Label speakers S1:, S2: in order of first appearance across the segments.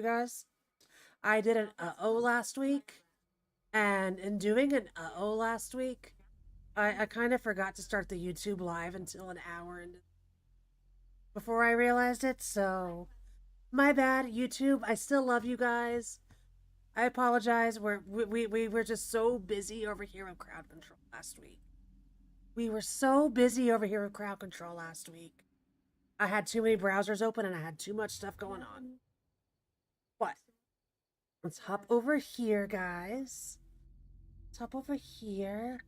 S1: guys. I did an uh-oh last week, and in doing an uh-oh last week, I kind of forgot to start the YouTube live until an hour before I realized it, so my bad, YouTube. I still love you guys. I apologize. We were just so busy over here with crowd control last week. We were so busy over here with crowd control last week. I had too many browsers open and I had too much stuff going on. What? Let's hop over here, guys. Let's hop over here.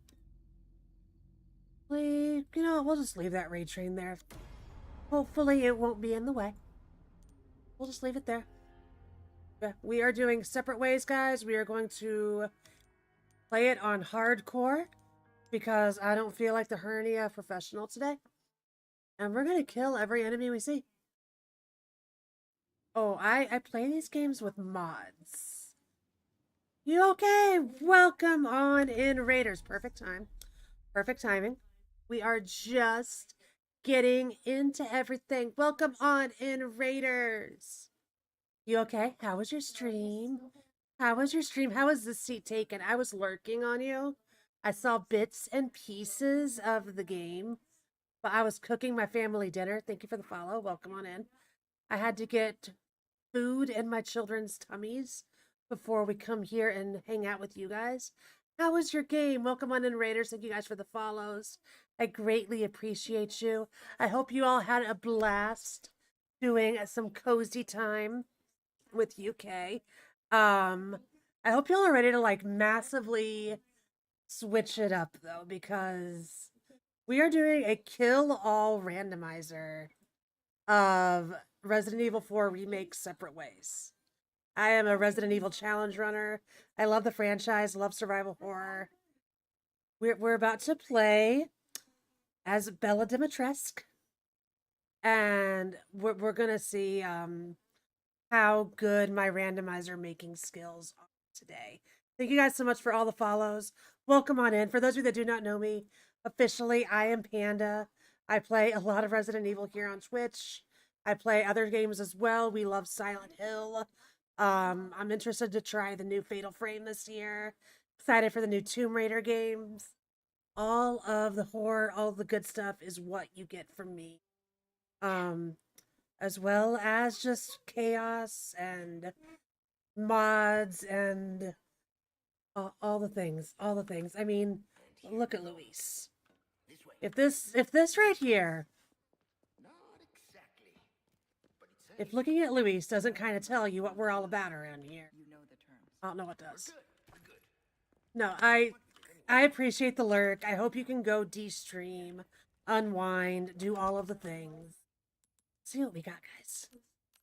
S1: We'll just leave that raid train there. Hopefully it won't be in the way. We'll just leave it there. Yeah, we are doing separate ways, guys. We are going to play it on hardcore because I don't feel like the hernia professional today. And we're going to kill every enemy we see. Oh, I play these games with mods. You okay? Welcome on in, Raiders. Perfect time. Perfect timing. We are just getting into everything. Welcome on in, Raiders. You okay? How was your stream? How was your stream? How was this seat taken? I was lurking on you. I saw bits and pieces of the game, but I was cooking my family dinner. Thank you for the follow. Welcome on in. I had to get food in my children's tummies before we come here and hang out with you guys. How was your game? Welcome on in, Raiders. Thank you guys for the follows. I greatly appreciate you. I hope you all had a blast doing some cozy time with UK. I hope y'all are ready to like massively switch it up though, because we are doing a kill all randomizer of Resident Evil 4 Remake Separate Ways. I am a Resident Evil challenge runner. I love the franchise, love survival horror. We're about to play as Bella Dimitrescu, and we're gonna see how good my randomizer making skills are today. Thank you guys so much for all the follows. Welcome on in. For those of you that do not know me, officially, I am Panda. I play a lot of Resident Evil here on Twitch. I play other games as well. We love Silent Hill. I'm interested to try the new Fatal Frame this year. Excited for the new Tomb Raider games. All of the horror, all the good stuff is what you get from me. As well as just chaos and mods and all the things. I mean, look at Luis. If this right here, if looking at Luis doesn't kind of tell you what we're all about around here, I don't know what does. No, I appreciate the lurk. I hope you can go de-stream, unwind, do all of the things. Let's see what we got, guys.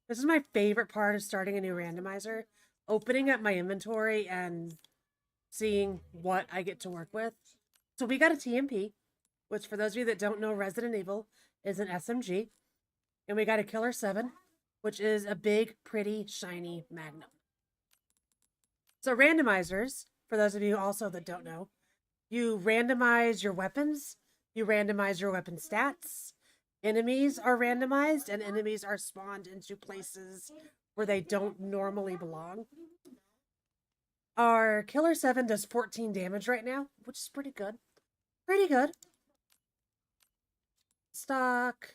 S1: This is my favorite part of starting a new randomizer. Opening up my inventory and seeing what I get to work with. So we got a TMP, which for those of you that don't know, Resident Evil is an SMG. And we got a Killer 7, which is a big, pretty, shiny Magnum. So randomizers, for those of you also that don't know, you randomize your weapons, you randomize your weapon stats, enemies are randomized, and enemies are spawned into places where they don't normally belong. Our Killer 7 does 14 damage right now, which is pretty good. Pretty good. Stock.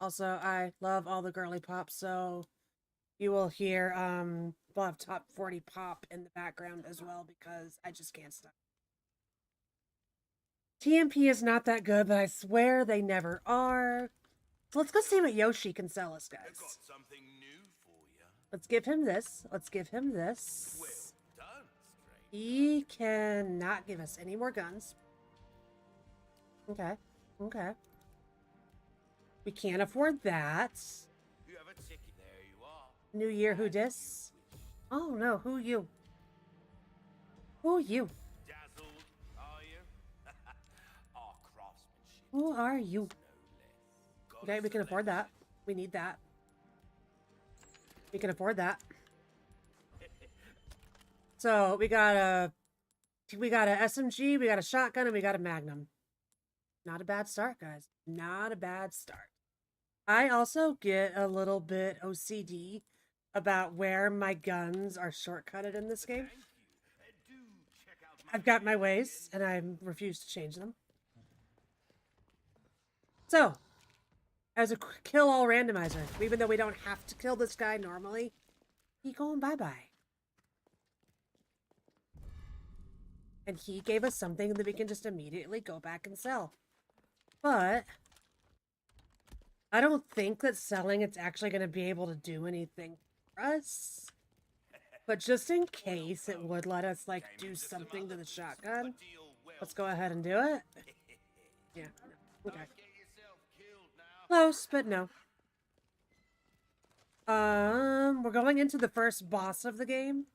S1: Also, I love all the girly pops, so you will hear, we'll have top 40 pop in the background as well, because I just can't stop. TMP is not that good, but I swear they never are. So let's go see what Yoshi can sell us, guys.
S2: Got something new for you.
S1: Let's give him this. Let's give him this.
S2: Well done, stranger.
S1: He cannot give us any more guns. Okay. Okay. We can't afford that.
S2: You have a ticket. There you are.
S1: New Year, who dis? Oh no, who you? Who you?
S2: Dazzled, are you? Our craftsmanship.
S1: Who are you?
S2: No less.
S1: Okay, we can afford that. We need that. We can afford that. So we got a SMG, we got a shotgun, and we got a Magnum. Not a bad start, guys. Not a bad start. I also get a little bit OCD about where my guns are shortcutted in this game.
S2: Do check out my
S1: I've got my ways, and I refuse to change them. So, as a kill all randomizer, even though we don't have to kill this guy normally, he going bye-bye. And he gave us something that we can just immediately go back and sell. But I don't think that selling it's actually going to be able to do anything for us. But just in case it would let us, like, do something to the shotgun,
S2: deal well.
S1: let's go ahead and do it. Yeah. Okay.
S2: Get yourself killed now.
S1: Close, but no. We're going into the first boss of the game.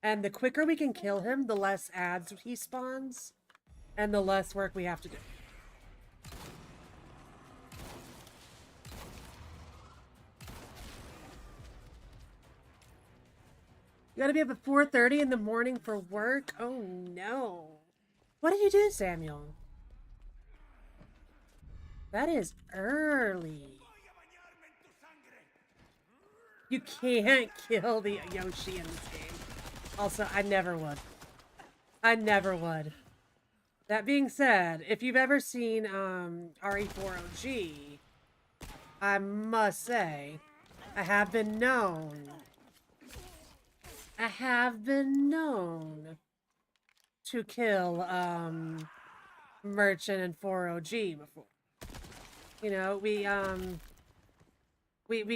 S1: And the quicker we can kill him, the less ads he spawns. And the less work we have to do. You gotta be up at 4:30 in the morning for work? Oh no. What did you do, Samuel? That is early. You can't kill the Yoshi in this game. Also, I never would. I never would. That being said, if you've ever seen RE4OG, I must say, I have been known to kill Merchant and 4OG before. You know, we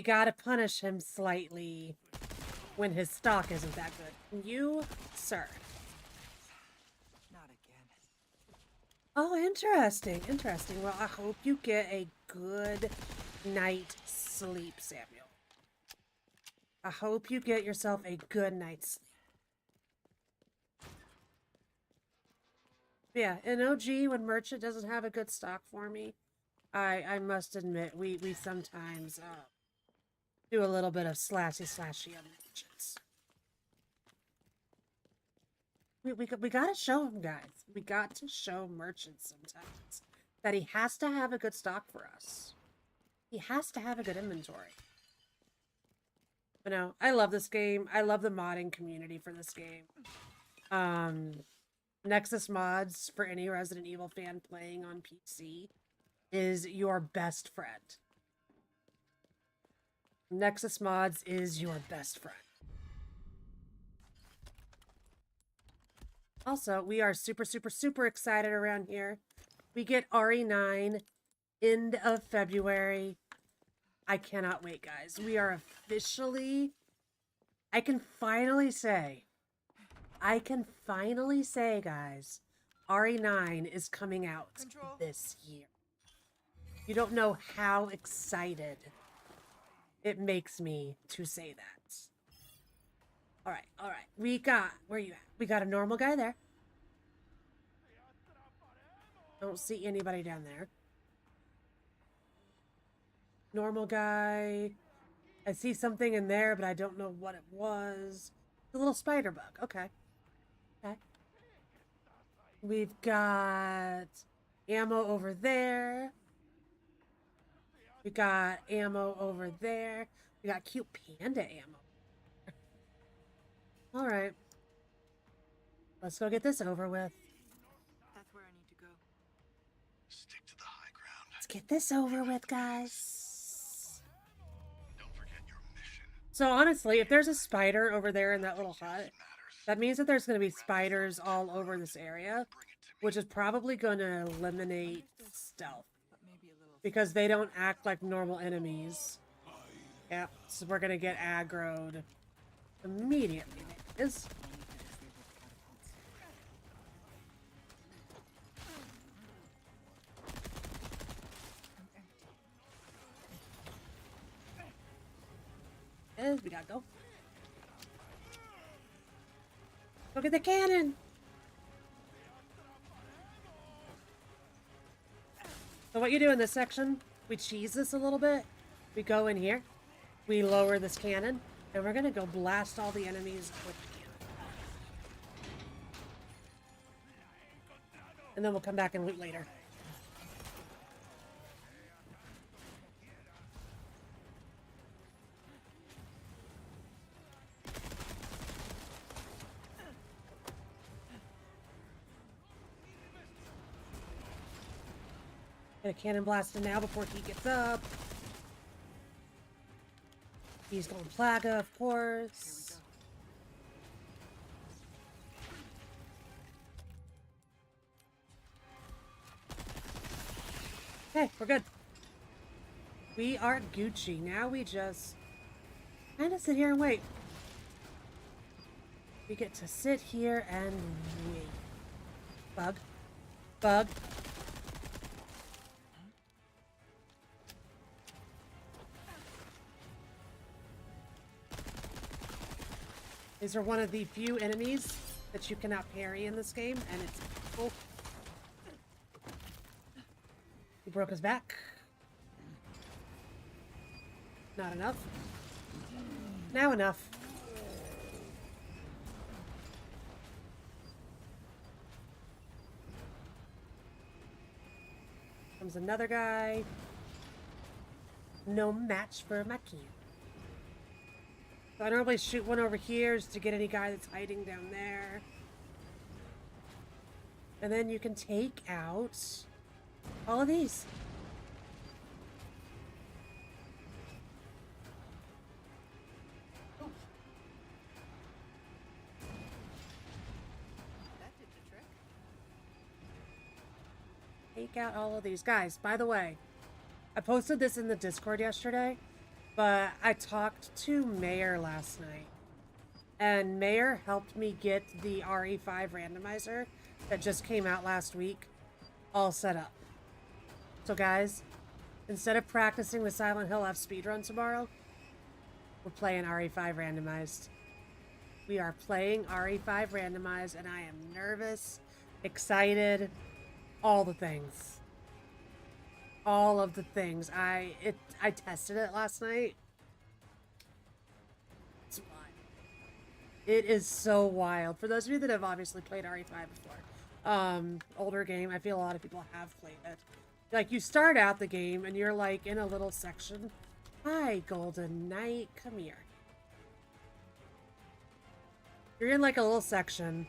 S1: gotta punish him slightly when his stock isn't that good. You, sir.
S3: Not again.
S1: Oh, interesting. Interesting. Well, I hope you get a good night's sleep, Samuel. I hope you get yourself a good night's sleep. Yeah, in OG, when Merchant doesn't have a good stock for me, I must admit, we sometimes do a little bit of slashy on Merchants. We gotta show him, guys. We got to show Merchants sometimes that he has to have a good stock for us. He has to have a good inventory. But no, I love this game. I love the modding community for this game. Nexus Mods, for any Resident Evil fan playing on PC, is your best friend. Nexus Mods is your best friend. Also, we are super excited around here. We get RE9 end of February. I cannot wait, guys. We are officially... I can finally say, guys, RE9 is coming out this year. You don't know how excited it makes me to say that. All right. We got... Where are you at? We got a normal guy there. Don't see anybody down there. Normal guy. I see something in there, but I don't know what it was. The little spider bug. Okay. We've got ammo over there. We got ammo over there. We got cute panda ammo. All right. Let's go get this over with.
S3: That's where I need to go.
S4: Stick to the high ground.
S1: Let's get this over with, guys.
S4: Don't forget your mission.
S1: So honestly, if there's a spider over there in that little hut, that means that there's going to be spiders all over this area, which is probably going to eliminate stealth.
S3: But maybe a little.
S1: Because they don't act like normal enemies. Yep, so we're gonna get aggroed immediately. Is we gotta go. Look at the cannon! So what you do in this section, we cheese this a little bit. We go in here, we lower this cannon, and we're gonna go blast all the enemies with the cannon. And then we'll come back and loot later. Get a cannon blast him now before he gets up. He's going Plaga, of course. Okay, we're good. We are Gucci. Now we just kind of sit here and wait. We get to sit here and wait. Bug. Bug. These are one of the few enemies that you cannot parry in this game, and it's cool. He broke his back. Not enough. Now enough. Comes another guy. No match for my key. So I normally shoot one over here just to get any guy that's hiding down there. And then you can take out all of these.
S3: That did the trick.
S1: Take out all of these. Guys, by the way, I posted this in the Discord yesterday, but I talked to Mayor last night. And Mayor helped me get the RE5 randomizer that just came out last week all set up. So guys, instead of practicing the Silent Hill F speedrun tomorrow, we're playing RE5 randomized. We are playing RE5 randomized, and I am nervous, excited, all the things. All of the things. I tested it last night. It's wild. It is so wild. For those of you that have obviously played RE5 before, older game, I feel a lot of people have played it. Like, you start out the game and you're like in a little section. Hi, Golden Knight, come here. You're in like a little section,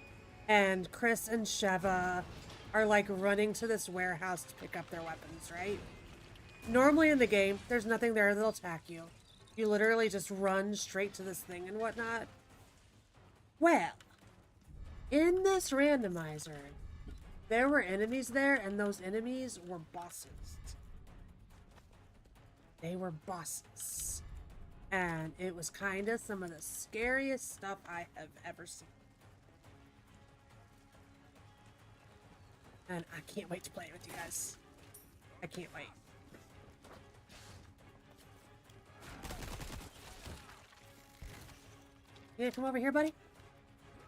S1: and Chris and Sheva are like running to this warehouse to pick up their weapons, right? Normally in the game, there's nothing there that'll attack you. You literally just run straight to this thing and whatnot. Well, in this randomizer, there were enemies there, and those enemies were bosses. They were bosses. And it was kind of some of the scariest stuff I have ever seen. And I can't wait to play it with you guys. I can't wait. You gonna come over here, buddy?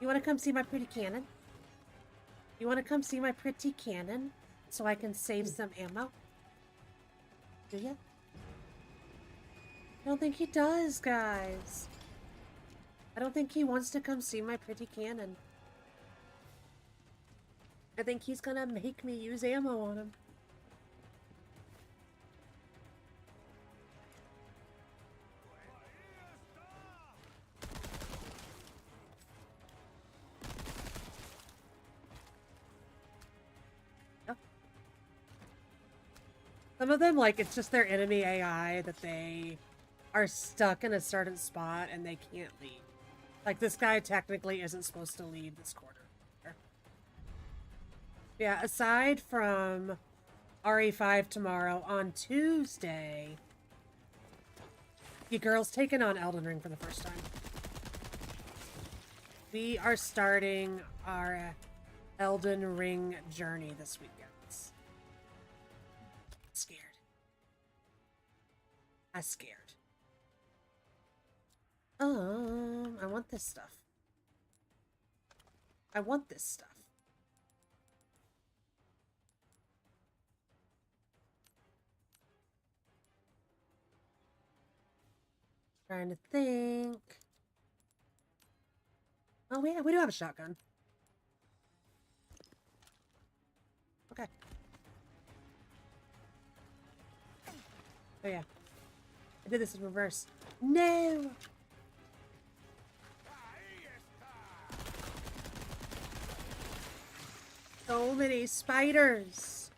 S1: You wanna come see my pretty cannon? You wanna come see my pretty cannon so I can save some ammo? Do ya? I don't think he does, guys. I don't think he wants to come see my pretty cannon. I think he's gonna make me use ammo on him. Oh. Some of them, like, it's just their enemy AI that they are stuck in a certain spot and they can't leave. Like, this guy technically isn't supposed to leave this quarter. Yeah, aside from RE5 tomorrow, on Tuesday, your girl's taking on Elden Ring for the first time. We are starting our Elden Ring journey this weekend. Scared. I'm scared. I want this stuff. I want this stuff. Trying to think. Oh, yeah, we do have a shotgun. Okay. Oh, yeah. I did this in reverse. No! So many spiders.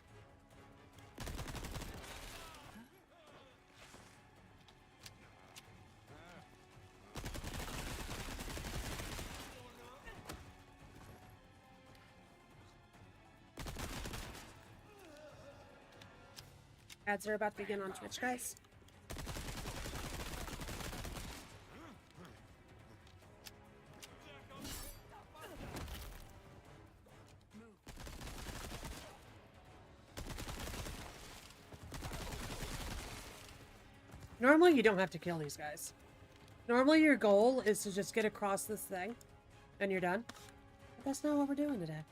S1: Ads are about to begin on Twitch, guys. Normally, you don't have to kill these guys. Normally, your goal is to just get across this thing, and you're done. But that's not what we're doing today.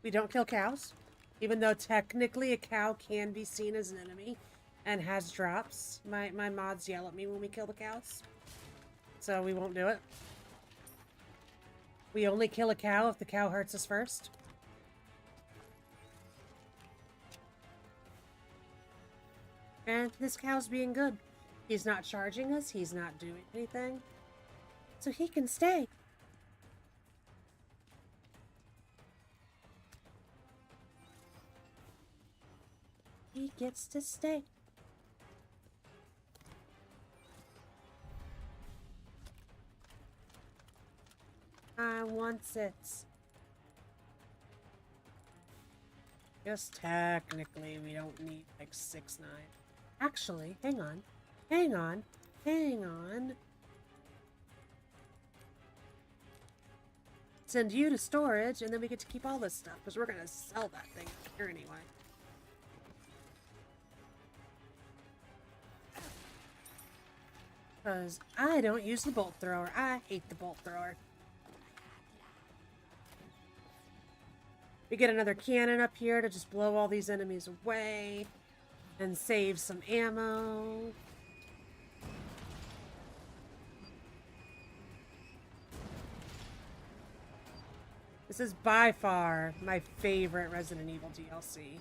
S1: We don't kill cows, even though technically a cow can be seen as an enemy and has drops. My mods yell at me when we kill the cows, so we won't do it. We only kill a cow if the cow hurts us first. And this cow's being good. He's not charging us. He's not doing anything. So he can stay. He gets to stay. I want it. Guess technically we don't need like 6-9. Actually, hang on. Hang on. Hang on. Send you to storage, and then we get to keep all this stuff, because we're going to sell that thing here anyway. Because I don't use the bolt thrower. I hate the bolt thrower. We get another cannon up here to just blow all these enemies away. And save some ammo. This is by far my favorite Resident Evil DLC.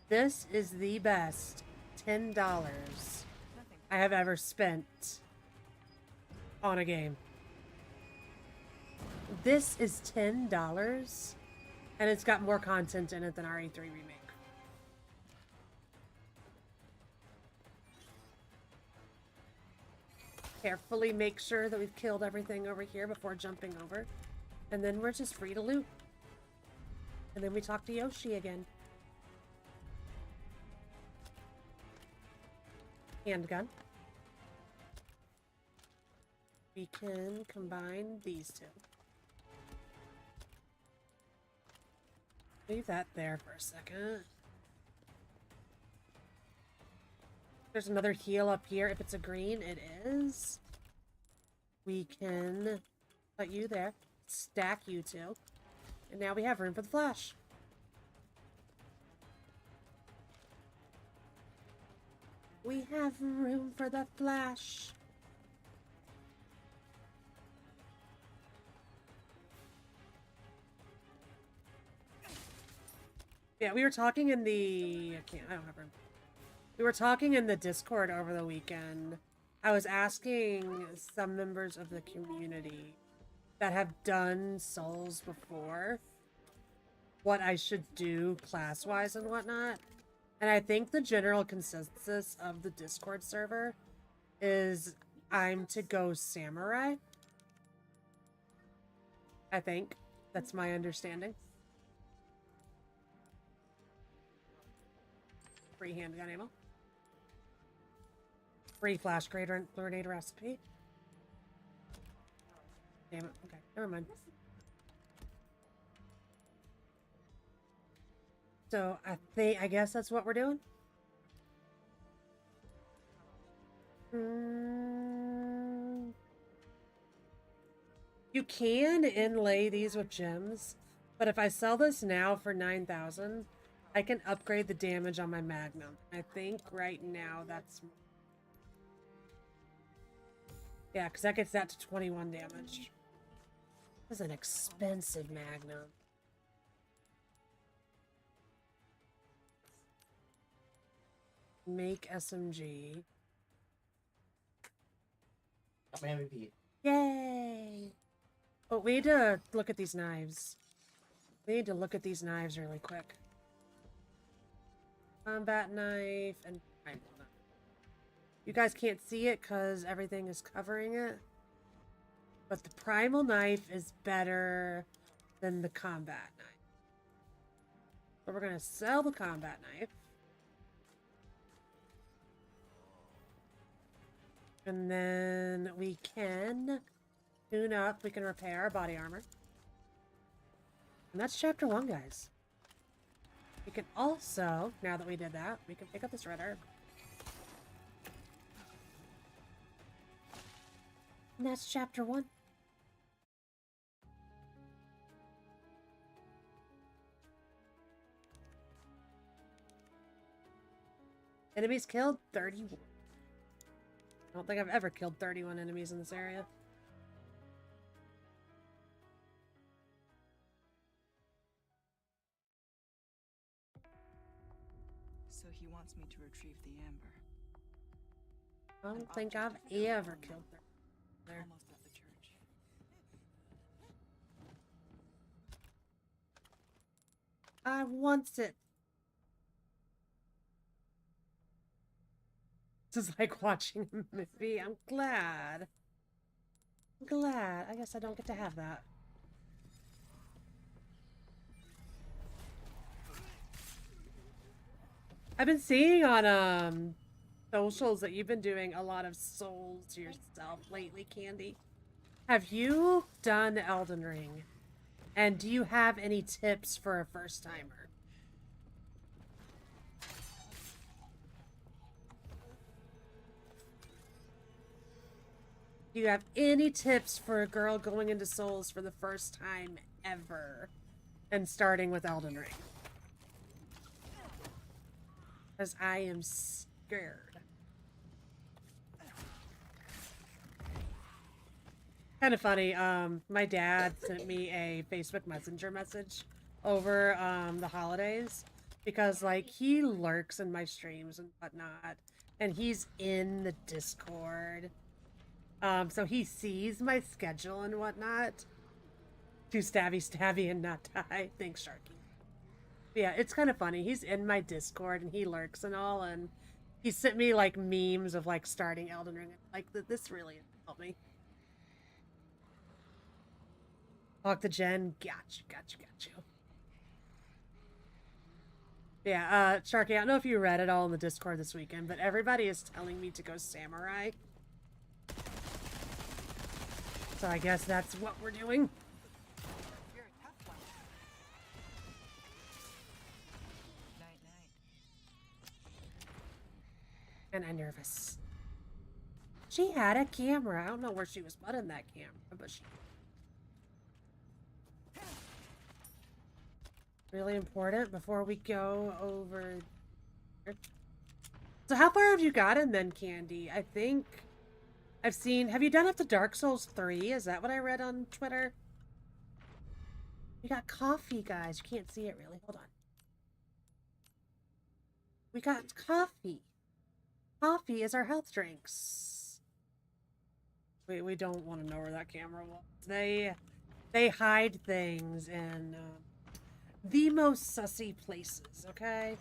S1: This is the best $10 I have ever spent on a game. This is $10, and it's got more content in it than RE3 Remake. Carefully make sure that we've killed everything over here before jumping over. And then we're just free to loot. And then we talk to Yoshi again. Handgun. We can combine these two. Leave that there for a second. There's another heal up here. If it's a green, it is. We can put you there. Stack you two. And now we have room for the flash. We have room for the flash. Yeah, we were talking in the... I don't have room. We were talking in the Discord over the weekend. I was asking some members of the community that have done Souls before what I should do class-wise and whatnot. And I think the general consensus of the Discord server is I'm to go Samurai. I think. That's my understanding. Free handgun ammo. Free flash grenade recipe. Damn it. Okay, never mind. So I guess that's what we're doing. You can inlay these with gems, but if I sell this now for 9,000, I can upgrade the damage on my Magnum. I think right now that's... Yeah, because that gets that to 21 damage. This is an expensive Magnum. Make SMG.
S5: My MVP.
S1: Yay! Oh, we need to look at these knives. We need to look at these knives really quick. Combat knife and primal knife. You guys can't see it because everything is covering it. But the primal knife is better than the combat knife. So we're gonna sell the combat knife. And then we can tune up, we can repair our body armor. And that's chapter 1, guys. We can also, now that we did that, we can pick up this red herb. And that's chapter 1. Enemies killed 31. I don't think I've ever killed 31 enemies in this area.
S3: So he wants me to retrieve the amber.
S1: I don't think I've ever killed 31 there.
S3: Almost at the church.
S1: I want it. This is like watching a movie. I'm glad. I'm glad. I guess I don't get to have that. I've been seeing on socials that you've been doing a lot of souls yourself lately, Candy. Have you done Elden Ring? And do you have any tips for a first timer? Do you have any tips for a girl going into Souls for the first time ever and starting with Elden Ring? Because I am scared. Kind of funny, my dad sent me a Facebook Messenger message over the holidays because, like, he lurks in my streams and whatnot, and he's in the Discord. So he sees my schedule and whatnot. Do stabby and not die. Thanks, Sharky. Yeah, it's kind of funny. He's in my Discord and he lurks and all, and he sent me like memes of like starting Elden Ring. Like this really helped me. Talk to Jen. Got you. Yeah, Sharky, I don't know if you read it all in the Discord this weekend, but everybody is telling me to go samurai. So I guess that's what we're doing.
S3: You're a tough one. Night, night.
S1: And I'm nervous. She had a camera. I don't know where she was putting that camera, but she... Really important before we go over... So how far have you gotten then, Candy? I think I've seen... Have you done up to Dark Souls 3? Is that what I read on Twitter? We got coffee, guys. You can't see it really. Hold on. We got coffee. Coffee is our health drinks. Wait, we don't want to know where that camera was. They hide things in the most sussy places, okay?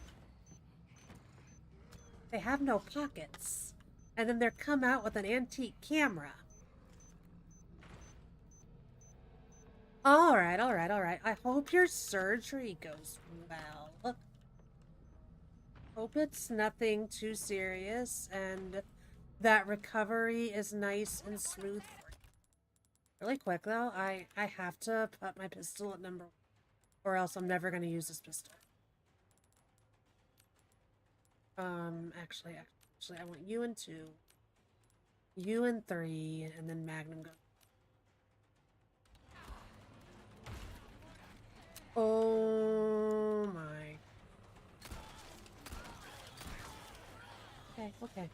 S1: They have no pockets. And then they come out with an antique camera. Alright. I hope your surgery goes well. Hope it's nothing too serious and that recovery is nice and smooth for you. Really quick though, I have to put my pistol at number 1 or else I'm never going to use this pistol. Actually, I want you in 2, you in 3, and then Magnum goes. Oh my. Okay.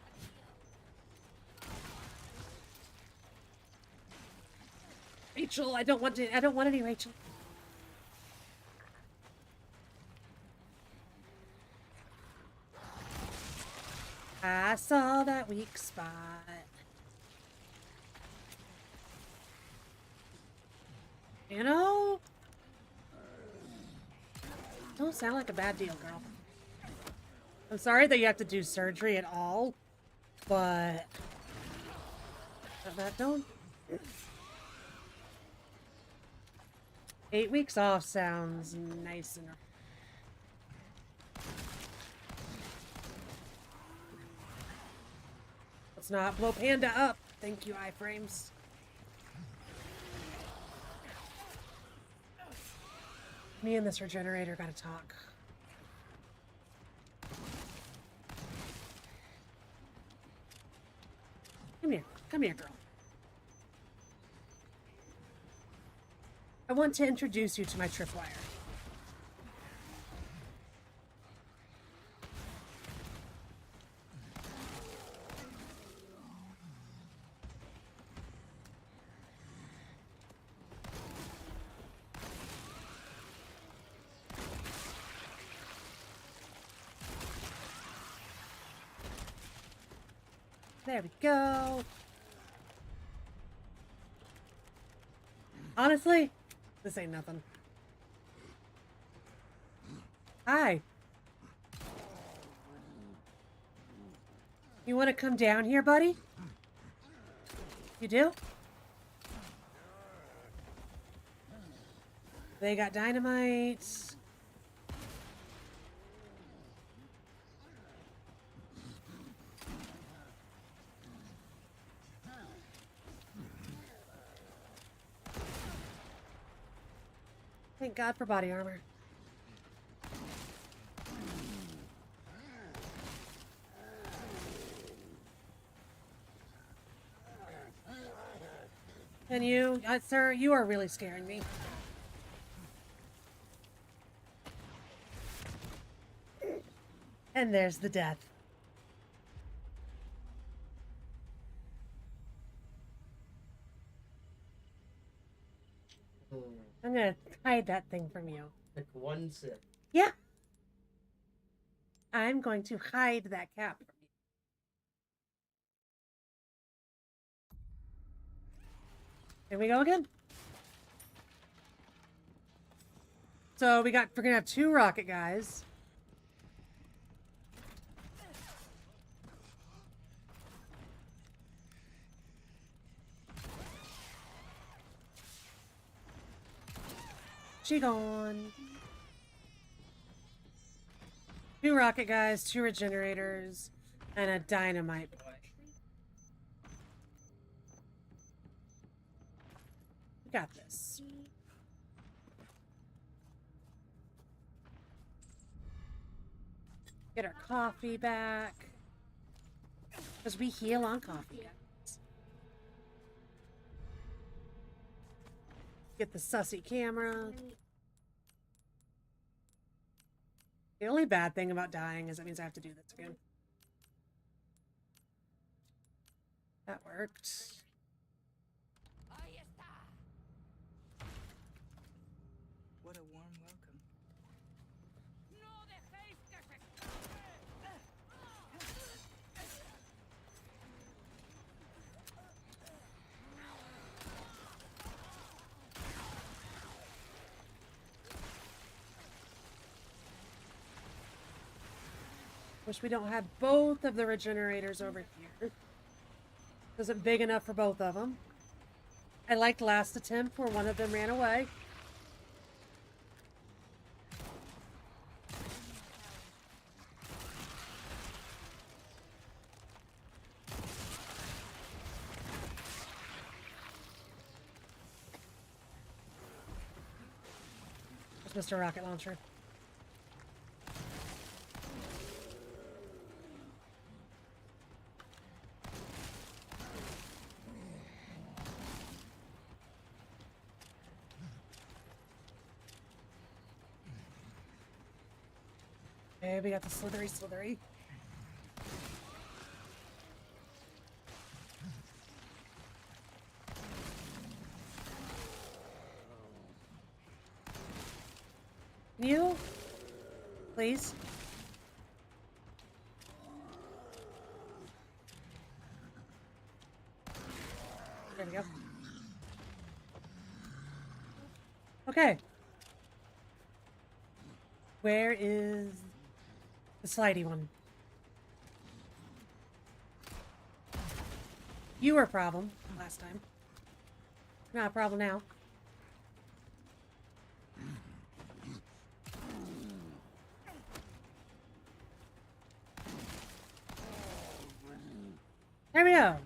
S1: Rachel, I don't want any Rachel. I saw that weak spot. You know? Don't sound like a bad deal, girl. I'm sorry that you have to do surgery at all, but that don't... 8 weeks off sounds nice and... Let's not blow Panda up. Thank you, iframes. Me and this regenerator gotta talk. Come here, girl. I want to introduce you to my tripwire. There we go. Honestly, this ain't nothing. Hi. You want to come down here, buddy? You do? They got dynamite. Thank God for body armor. And you, sir, you are really scaring me. And there's the death. I'm gonna hide that thing from you.
S5: Like one sip.
S1: Yeah. I'm going to hide that cap from you. Here we go again. So we're gonna have 2 rocket guys. She gone. 2 rocket guys, 2 regenerators, and a dynamite boy. We got this. Get our coffee back. Because we heal on coffee, guys. Get the sussy camera. The only bad thing about dying is that means I have to do this again. That worked.
S3: What a warm welcome.
S1: Wish we don't have both of the regenerators over here. Isn't big enough for both of them. I liked last attempt where one of them ran away. There's Mr. Rocket Launcher. Okay, we got the slithery. You? Please? There we go. Okay. Where is the slidey one? You were a problem last time. Not a problem now. There we go.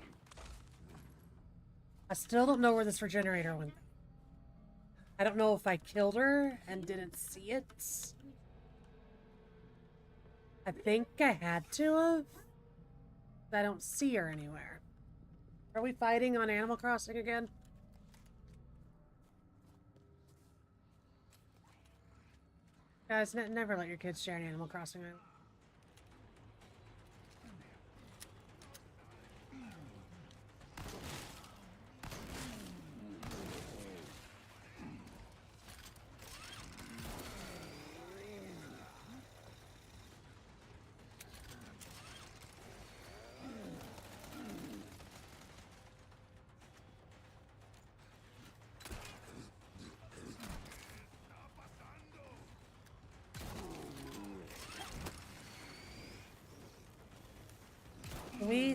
S1: I still don't know where this regenerator went. I don't know if I killed her and didn't see it. I think I had to have. I don't see her anywhere. Are we fighting on Animal Crossing again? Guys, never let your kids share an Animal Crossing island.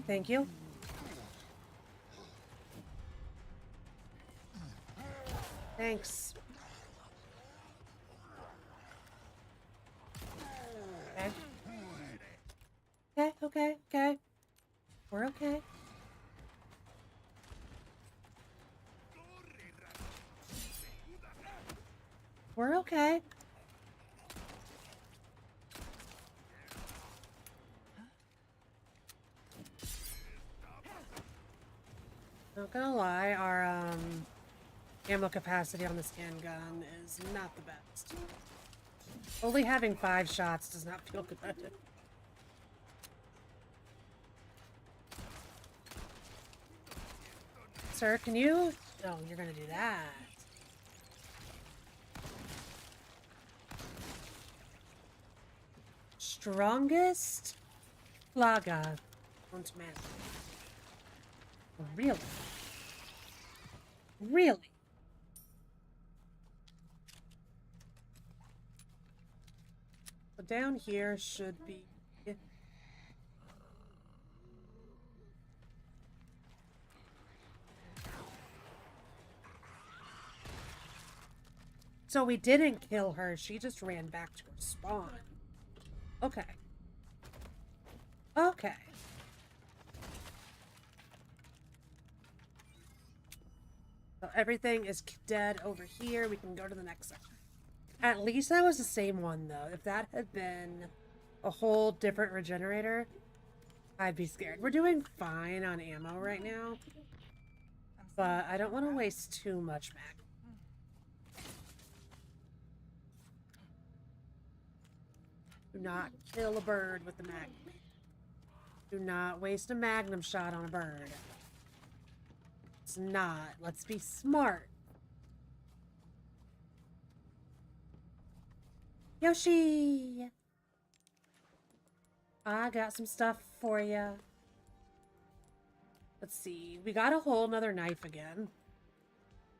S1: Thank you. Thanks. Okay. Okay. We're okay. We're okay. Not gonna lie, our ammo capacity on this handgun is not the best. Only having 5 shots does not feel good. Sir, can you? Oh, you're gonna do that. Strongest Plaga und man. Really? Really? So down here should be... So we didn't kill her, she just ran back to her spawn. Okay. Okay. So everything is dead over here. We can go to the next section. At least that was the same one, though. If that had been a whole different regenerator, I'd be scared. We're doing fine on ammo right now. But I don't want to waste too much mag. Do not kill a bird with the magnum. Do not waste a magnum shot on a bird. It's not. Let's be smart. Yoshi! I got some stuff for you. Let's see. We got a whole nother knife again.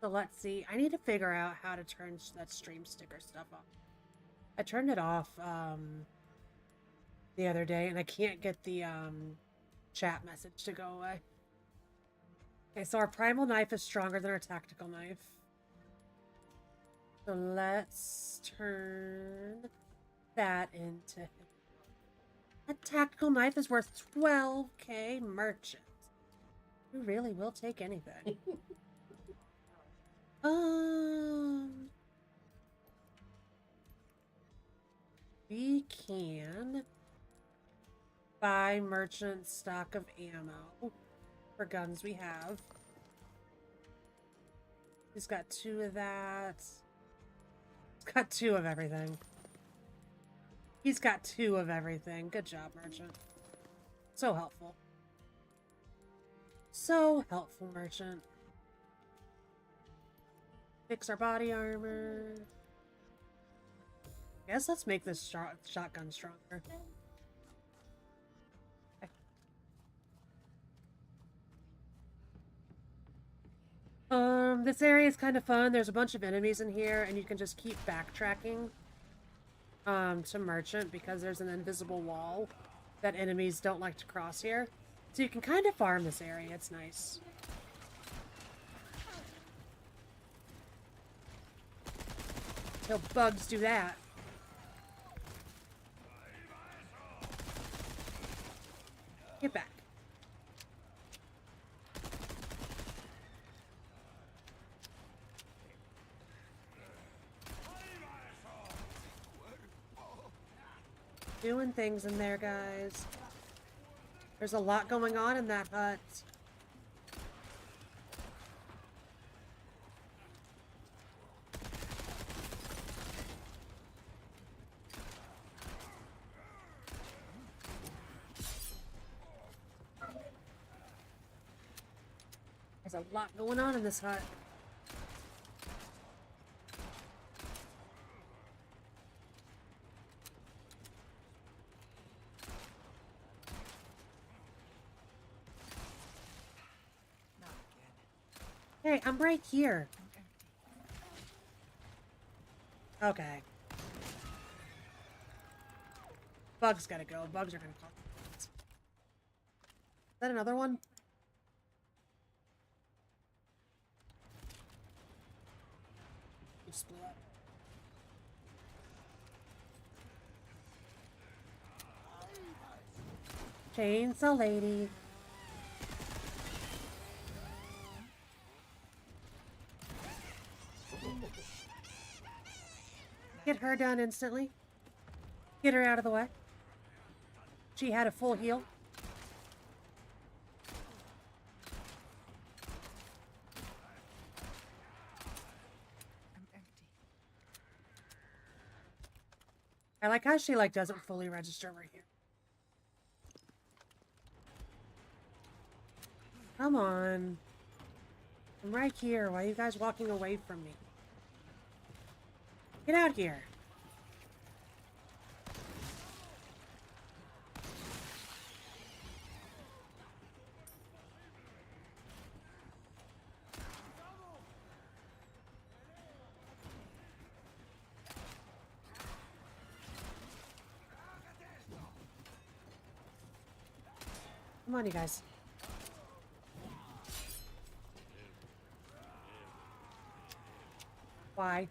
S1: So let's see. I need to figure out how to turn that stream sticker stuff off. I turned it off the other day, and I can't get the chat message to go away. Okay, so our primal knife is stronger than our tactical knife. So let's turn that into... A tactical knife is worth 12k merchant. You really will take anything. We can buy merchant stock of ammo for guns we have. He's got 2 of that. He's got 2 of everything. He's got 2 of everything. Good job, merchant. So helpful. So helpful, merchant. Fix our body armor. Guess let's make this shotgun stronger. This area is kind of fun. There's a bunch of enemies in here, and you can just keep backtracking to merchant because there's an invisible wall that enemies don't like to cross here. So you can kind of farm this area. It's nice. Till bugs do that. Get back. doing things in there, guys. There's a lot going on in that hut. There's a lot going on in this hut.
S3: Not again.
S1: Hey, I'm right here. Okay. Bugs gotta go. Bugs are gonna call. Is that another one? You split up. Chainsaw lady. Get her done instantly. Get her out of the way. She had a full heal.
S3: I'm empty.
S1: I like how she doesn't fully register right here. Come on. I'm right here. Why are you guys walking away from me? Get out here. Come on, you guys. Why?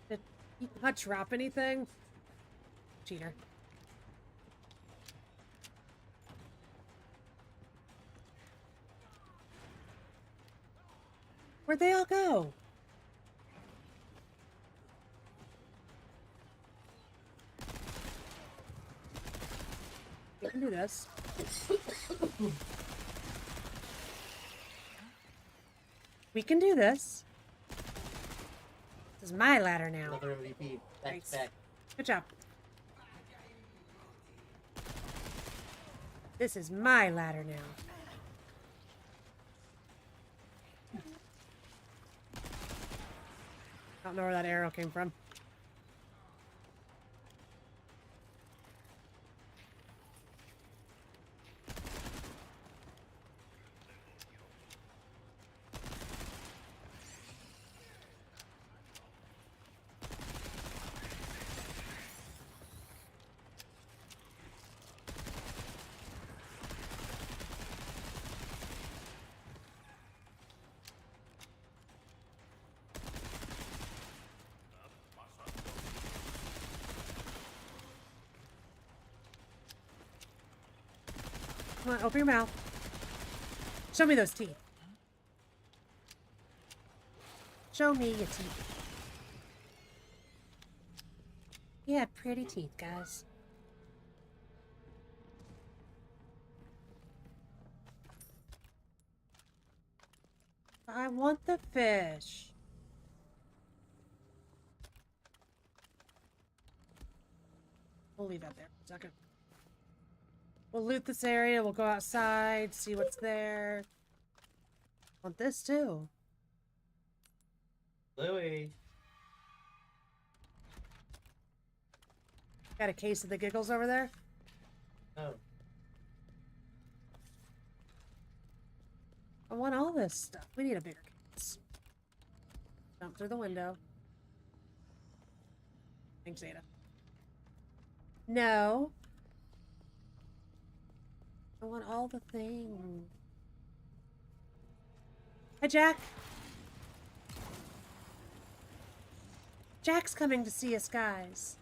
S1: Did he not drop anything? Cheater. Where'd they all go? We can do this. We can do this. This is my ladder now.
S5: Another MVP. Back
S1: Nice.
S5: to back.
S1: Good job. This is my ladder now. I don't know where that arrow came from. Come on, open your mouth. Show me those teeth. Show me your teeth. You have pretty teeth, guys. I want the fish. We'll leave that there for a second. We'll loot this area. We'll go outside, see what's there. Want this too.
S5: Louie.
S1: Got a case of the giggles over there.
S5: Oh.
S1: I want all this stuff. We need a bigger case. Jump through the window. Thanks, Ada. No. I want all the things. Hi, Jack. Jack's coming to see us, guys.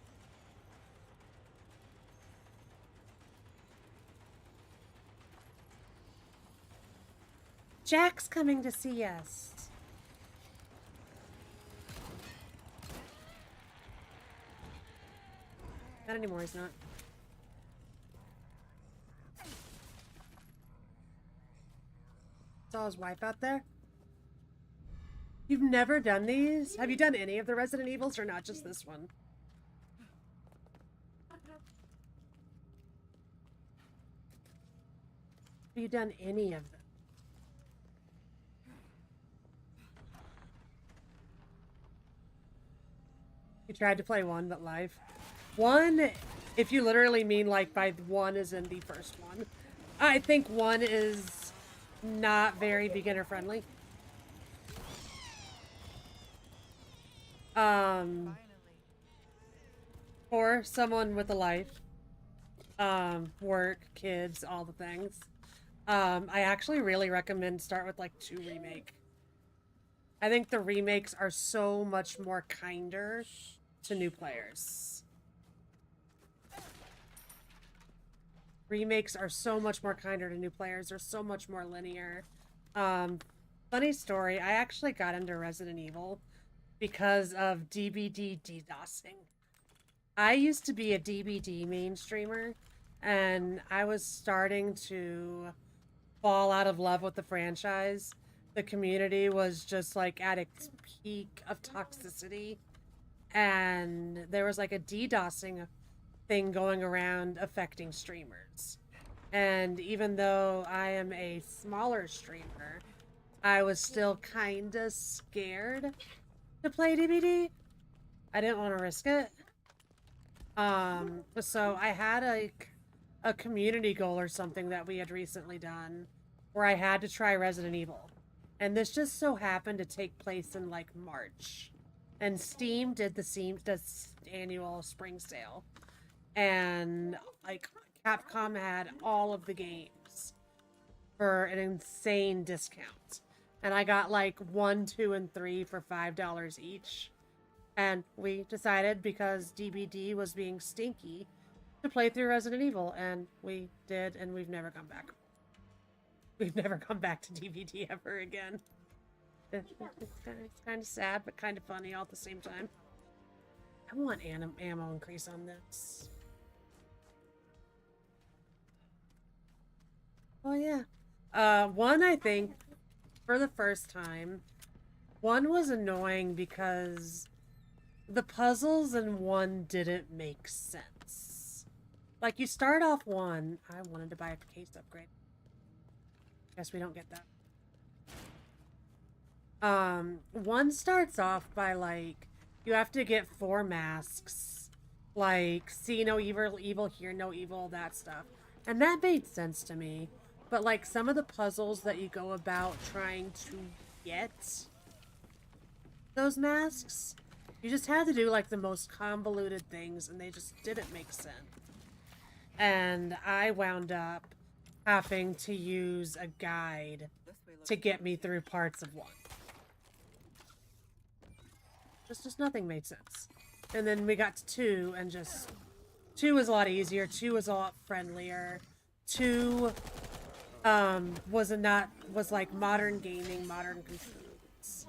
S1: Jack's coming to see us. Not anymore, he's not. Saw his wife out there. You've never done these? Have you done any of the Resident Evils or not just this one? Have you done any of them? You tried to play one, but live. One, if you literally mean like by one is in the first one. I think one is not very beginner friendly.
S3: Finally.
S1: For someone with a life, work, kids, all the things. I actually really recommend start with like 2 remake. I think the remakes are so much more kinder to new players. Remakes are so much more kinder to new players. They're so much more linear. Funny story, I actually got into Resident Evil because of DBD DDoSing. I used to be a DBD main streamer, and I was starting to fall out of love with the franchise. The community was just like at its peak of toxicity, and there was like a DDoSing thing going around affecting streamers. And even though I am a smaller streamer, I was still kinda scared to play DBD. I didn't want to risk it. So I had a community goal or something that we had recently done where I had to try Resident Evil. And this just so happened to take place in like March. And Steam did the annual spring sale. And like Capcom had all of the games for an insane discount. And I got like 1, 2, and 3 for $5 each. And we decided, because DBD was being stinky, to play through Resident Evil. And we did, and we've never come back. We've never come back to DBD ever again. It's kind of sad, but kind of funny all at the same time. I want ammo increase on this. Oh, yeah. One, I think, for the first time, one was annoying because the puzzles in one didn't make sense. Like, you start off one. I wanted to buy a case upgrade. Guess we don't get that. One starts off by, like, you have to get 4 masks. Like, see no evil, hear no evil, that stuff. And that made sense to me. But, like, some of the puzzles that you go about trying to get those masks, you just had to do, like, the most convoluted things, and they just didn't make sense. And I wound up having to use a guide to get me through parts of one. Just nothing made sense. And then we got to 2, and just 2 was a lot easier. 2 was a lot friendlier. 2 was like modern gaming, modern controls.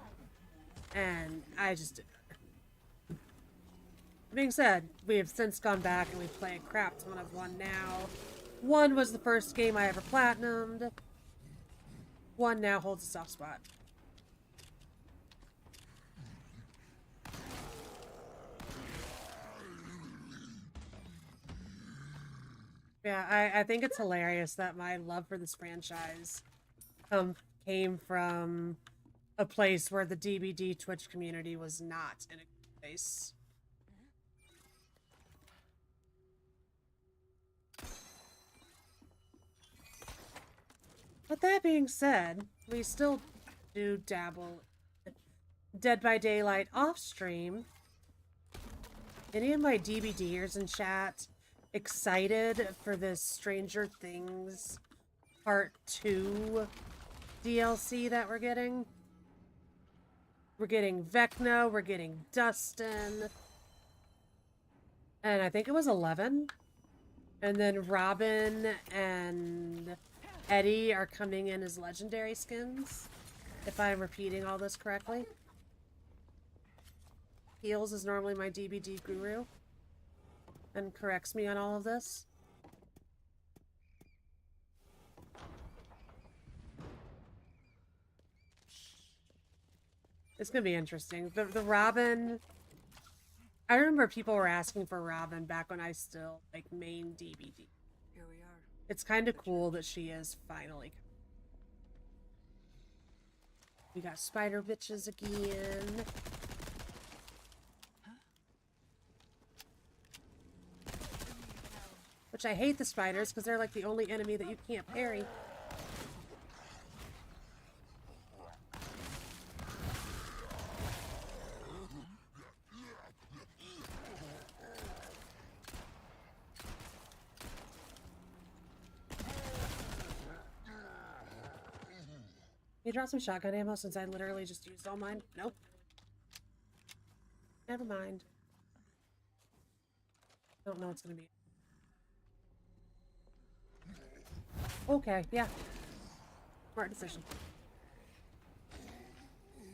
S1: And I just did better. Being said, we have since gone back and we play a crap ton of 1 now. 1 was the first game I ever platinumed. 1 now holds a soft spot. Yeah, I think it's hilarious that my love for this franchise came from a place where the DBD Twitch community was not in a good place. But that being said, we still do dabble in Dead by Daylight off stream. Any of my DBDers in chat excited for this Stranger Things Part 2 DLC that we're getting? We're getting Vecna, we're getting Dustin, and I think it was 11. And then Robin and Eddie are coming in as legendary skins, if I'm repeating all this correctly. Heels is normally my DBD guru. and corrects me on all of this. It's gonna be interesting. The Robin. I remember people were asking for Robin back when I still like main DBD.
S3: Here we are.
S1: It's kind of cool that she is finally. We got spider bitches again. Which I hate the spiders because they're like the only enemy that you can't parry. You drop some shotgun ammo since I literally just used all mine? Nope. Never mind. Don't know what's gonna be. Okay, yeah. Smart decision.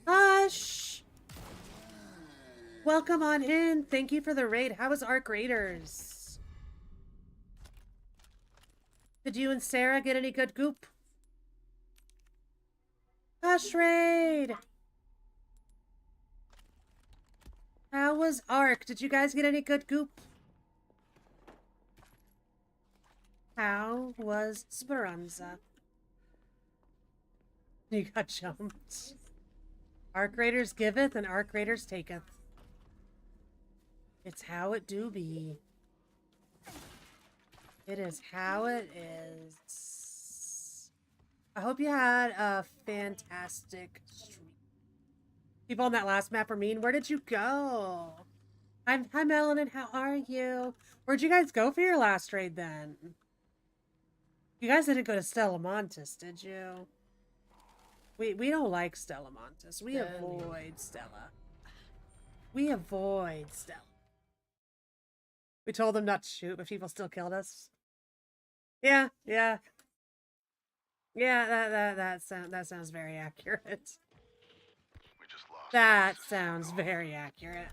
S1: Hush! Welcome on in. Thank you for the raid. How was Arc Raiders? Did you and Sarah get any good goop? Hush raid! How was Arc? Did you guys get any good goop? How was Speranza? You got jumped. Arc Raiders giveth and Arc Raiders taketh. It's how it do be. It is how it is. I hope you had a fantastic stream. People on that last map are mean. Where did you go? Hi Melanin, how are you? Where'd you guys go for your last raid then? You guys didn't go to Stella Montis, did you? We don't like Stella Montis. We avoid Stella. We avoid Stella. We told them not to shoot, but people still killed us. Yeah. Yeah, that sounds very accurate.
S4: We just lost.
S1: That sounds very accurate.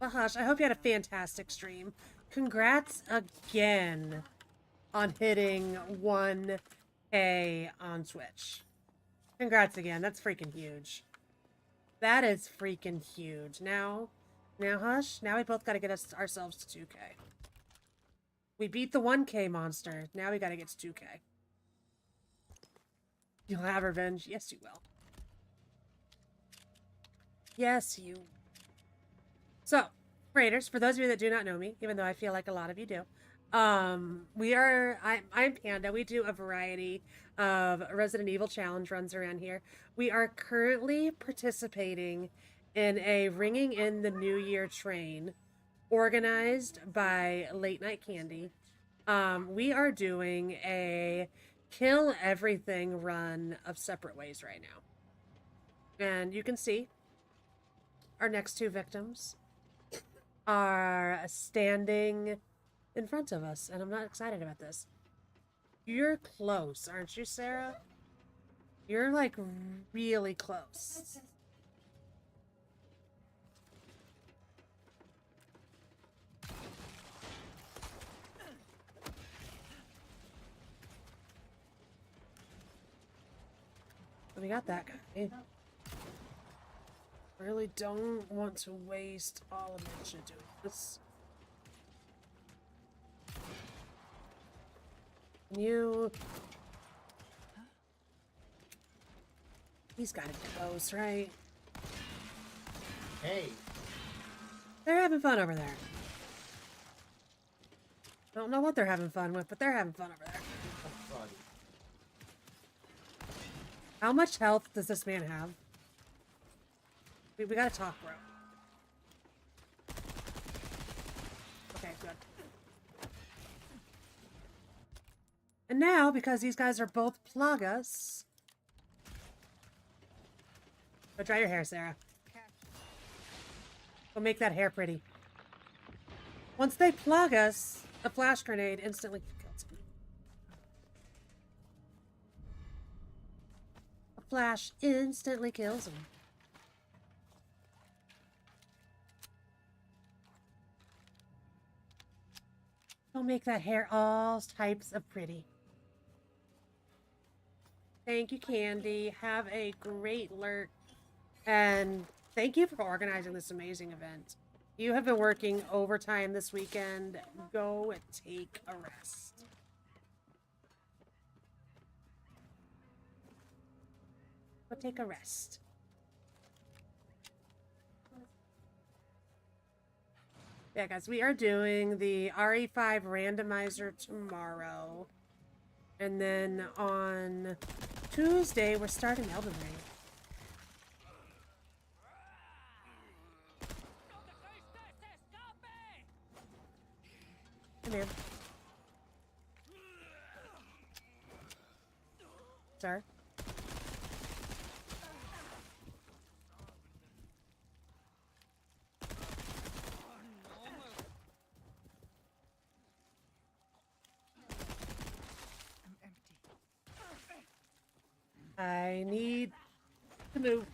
S1: Well, hush, I hope you had a fantastic stream. Congrats again on hitting 1K on Twitch. Congrats again. That's freaking huge. That is freaking huge. Now, hush. Now we both got to get ourselves to 2K. We beat the 1K monster. Now we got to get to 2K. You'll have revenge. Yes, you will. Yes, you. So, Raiders, for those of you that do not know me, even though I feel like a lot of you do, I'm Panda. We do a variety of Resident Evil challenge runs around here. We are currently participating in a Ringing in the New Year train organized by Late Night Candy. We are doing a kill everything run of Separate Ways right now. And you can see our next two victims are standing in front of us, and I'm not excited about this. You're close, aren't you, Sarah? You're like really close. We got that guy. Really don't want to waste all of it doing this. You. He's got to be close, right?
S5: Hey.
S1: They're having fun over there. I don't know what they're having fun with, but they're having fun over there.
S5: That's funny.
S1: How much health does this man have? We gotta talk, bro. Okay, good. And now, because these guys are both Plagas... Go dry your hair, Sarah. Go make that hair pretty. Once they plug us, a flash grenade instantly kills him. A flash instantly kills him. Don't make that hair all types of pretty. Thank you, Candy. Have a great lurk. And thank you for organizing this amazing event. You have been working overtime this weekend. Go take a rest. Go take a rest. Yeah, guys, we are doing the RE5 randomizer tomorrow. And then on Tuesday, we're starting Elden Ring. Come here. Sir?
S3: I'm empty.
S1: I need to move.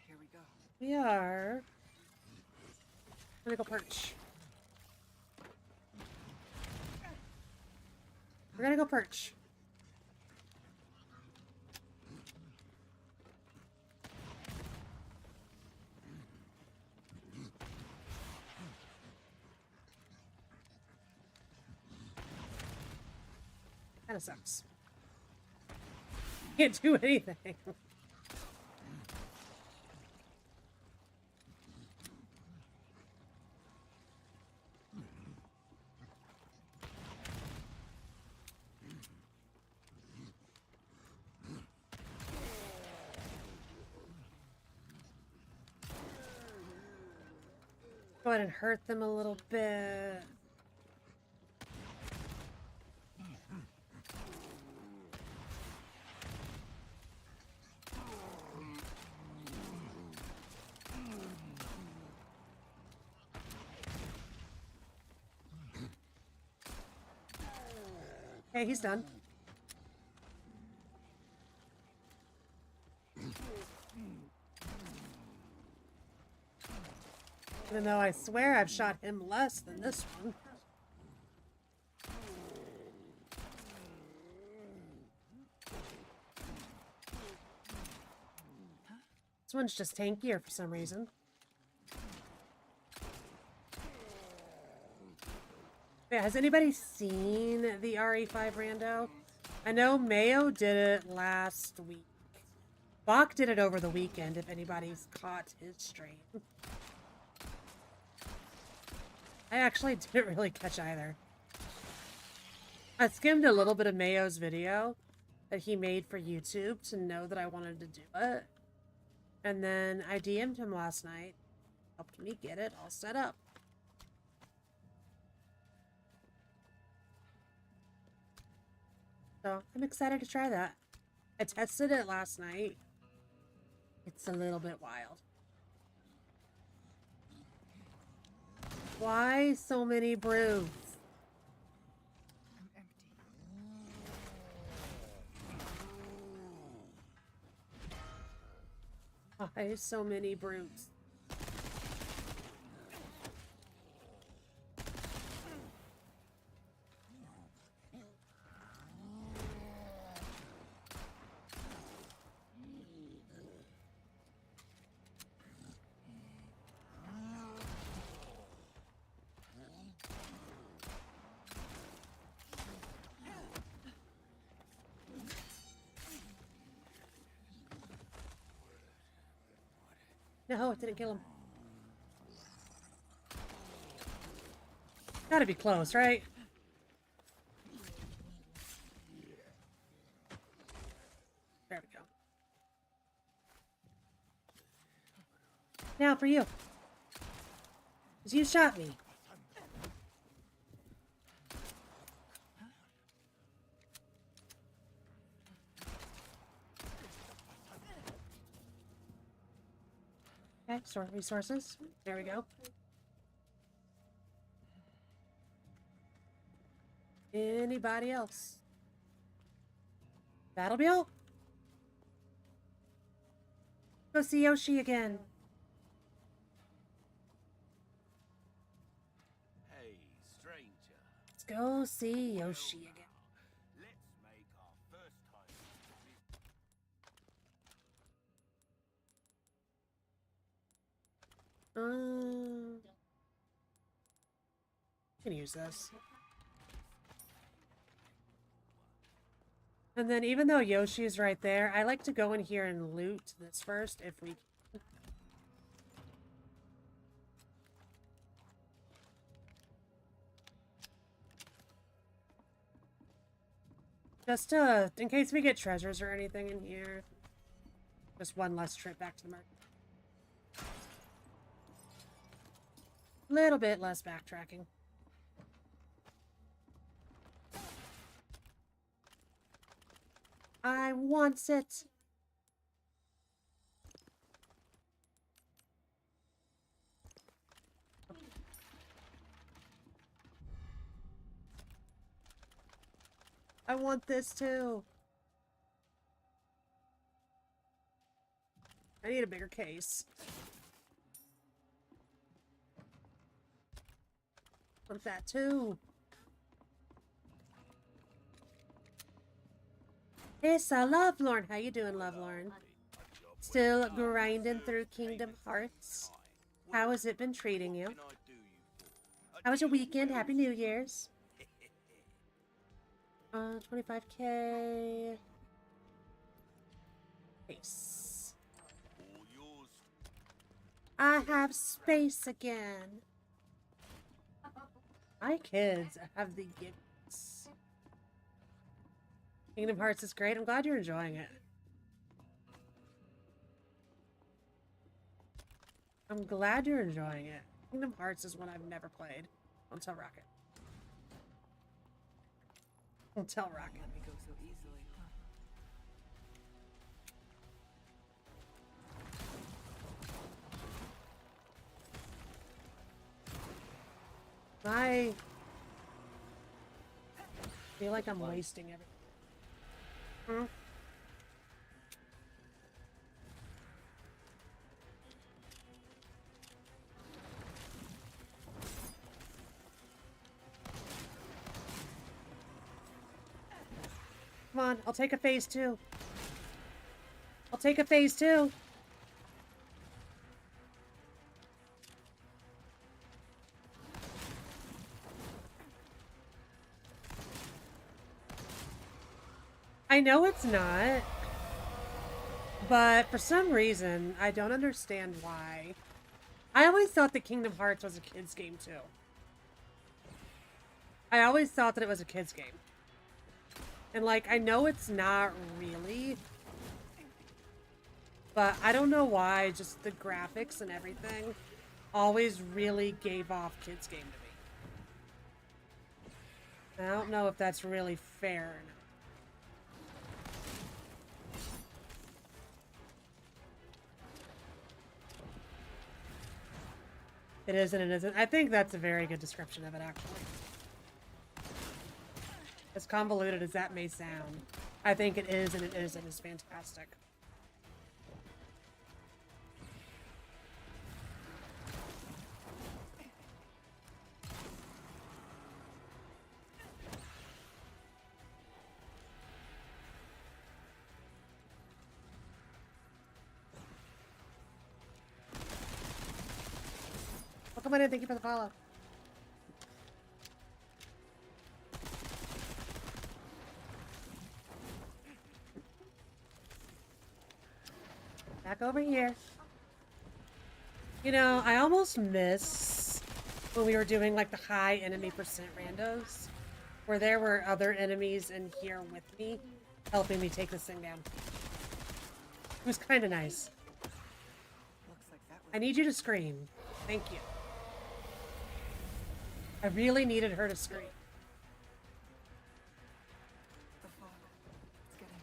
S3: Here we go.
S1: We are gonna go perch. We're gonna go perch. Kinda sucks. Can't do anything. Go ahead and hurt them a little bit. Okay, he's done. Even though I swear I've shot him less than this one. This one's just tankier for some reason. Yeah, has anybody seen the RE5 rando? I know Mayo did it last week. Bach did it over the weekend, if anybody's caught his stream. I actually didn't really catch either. I skimmed a little bit of Mayo's video that he made for YouTube to know that I wanted to do it. And then I DM'd him last night. Helped me get it all set up. So I'm excited to try that. I tested it last night. It's a little bit wild. Why so many brutes?
S3: I'm empty.
S1: Why so many brutes? No, it didn't kill him. Gotta be close, right? There we go. Now for you. Because you shot me. Okay, store resources. There we go. Anybody else? That'll be all. Go see Yoshi again.
S2: Hey, stranger.
S1: Let's go see Yoshi again.
S2: Let's make our first time.
S1: Can use this. And then even though Yoshi is right there, I like to go in here and loot this first if we can. Just in case we get treasures or anything in here. Just one less trip back to the market. Little bit less backtracking. I want it. I want this too. I need a bigger case. Want that too. Yes, Lovelorn. How you doing, Lovelorn? Still grinding through Kingdom Hearts. How has it been treating you? How was your weekend? Happy New Year's. 25k. Space. I have space again. My kids have the gifts. Kingdom Hearts is great. I'm glad you're enjoying it. I'm glad you're enjoying it. Kingdom Hearts is one I've never played. Don't tell Rocket. Don't tell Rocket.
S3: Let me go so easily, huh?
S1: I feel like I'm wasting everything. Hmm? Come on, I'll take a phase 2. I'll take a phase 2. I know it's not, but for some reason, I don't understand why. I always thought that Kingdom Hearts was a kid's game too. I always thought that it was a kid's game. And like, I know it's not really, but I don't know why, just the graphics and everything always really gave off kids' game to me. I don't know if that's really fair or not. It is and it isn't. I think that's a very good description of it, actually. As convoluted as that may sound, I think it is and it isn't is fantastic. Welcome in, thank you for the follow. Back over here. You know, I almost miss when we were doing like the high enemy percent randos, where there were other enemies in here with me, helping me take this thing down. It was kind of nice.
S3: Looks like that was
S1: I need you to scream. Thank you. I really needed her to scream.
S3: the fog. It's getting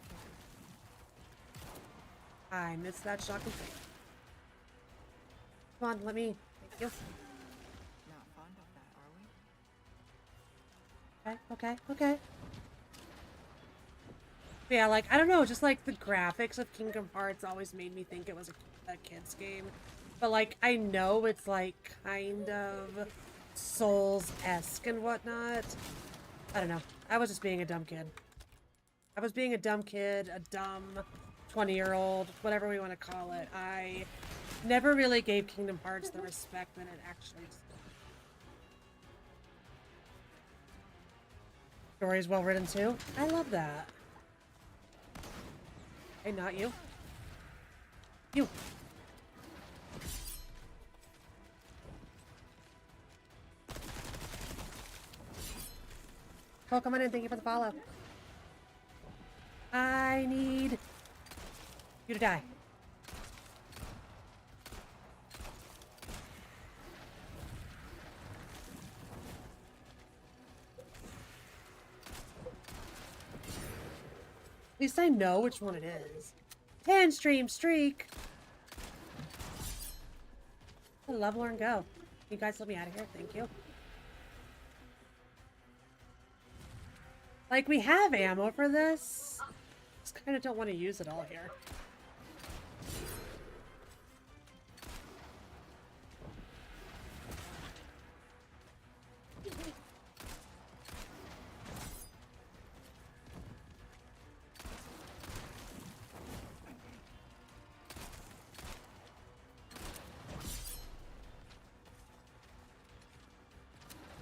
S3: thicker.
S1: I missed that shocking thing. Come on, let me. Thank you.
S3: Not fond of that, are we?
S1: Okay, okay, okay. Yeah, like, I don't know, just like the graphics of Kingdom Hearts always made me think it was a kid's game. But, like, I know it's, like, kind of Souls-esque and whatnot. I don't know. I was just being a dumb kid. I was being a dumb kid, a dumb 20-year-old, whatever we want to call it. I never really gave Kingdom Hearts the respect that it actually deserved. Story's well written too. I love that. Hey, not you. You. Oh, come on in. Thank you for the follow. I need you to die. At least I know which one it is. 10 stream streak. I love Lauren Go. You guys let me out of here. Thank you. Like, we have ammo for this. Just kind of don't want to use it all here.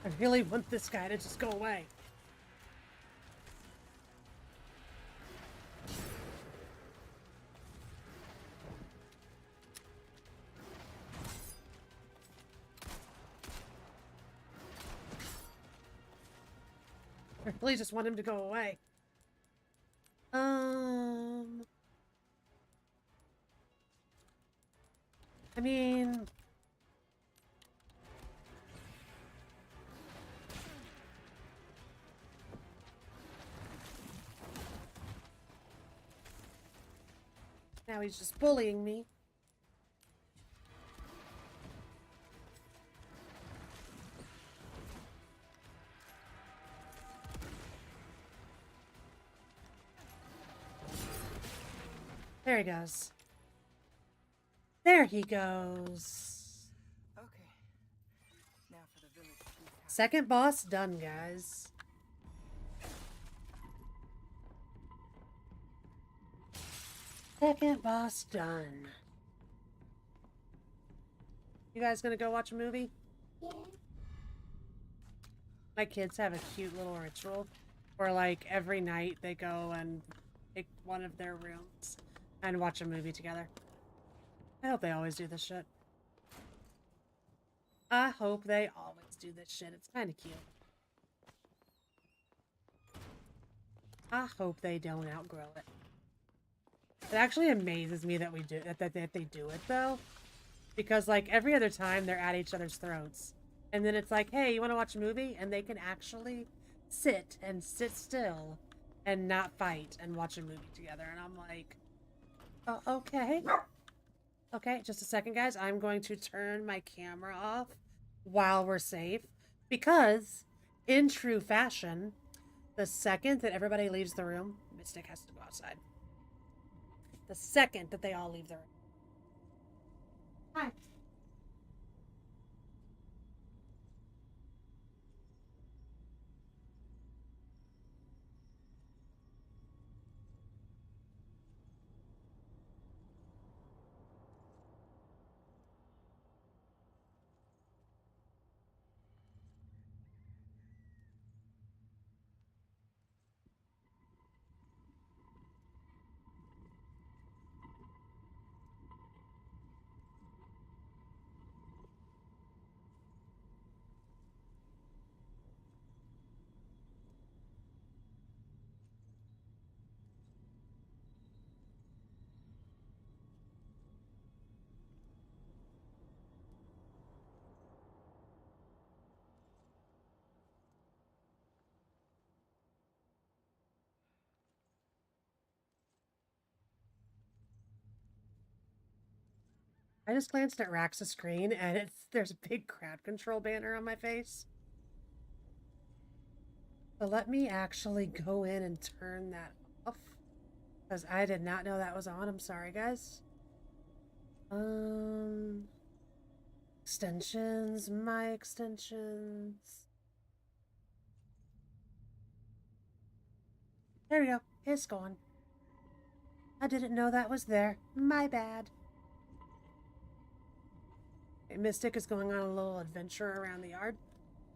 S1: I really want this guy to just go away. I really just want him to go away. I mean... Now he's just bullying me. There he goes. There he goes.
S3: Okay. Now for the village chief's house.
S1: Second boss done, guys. Second boss done. You guys gonna go watch a movie? Yeah. My kids have a cute little ritual where, like, every night they go and pick one of their rooms and watch a movie together. I hope they always do this shit. I hope they always do this shit. It's kind of cute. I hope they don't outgrow it. It actually amazes me that we do that they do it though, because like every other time they're at each other's throats, and then it's like, hey, you want to watch a movie, and they can actually sit still and not fight and watch a movie together, and I'm like, okay, okay, just a second, guys. I'm going to turn my camera off while we're safe, because in true fashion, the second that everybody leaves the room, Mystic has to go outside. The second that they all leave the room. Hi. I just glanced at Rax's screen and there's a big crowd control banner on my face. So let me actually go in and turn that off, because I did not know that was on. I'm sorry, guys. Extensions, my extensions. There we go. It's gone. I didn't know that was there. My bad. Okay, Mystic is going on a little adventure around the yard.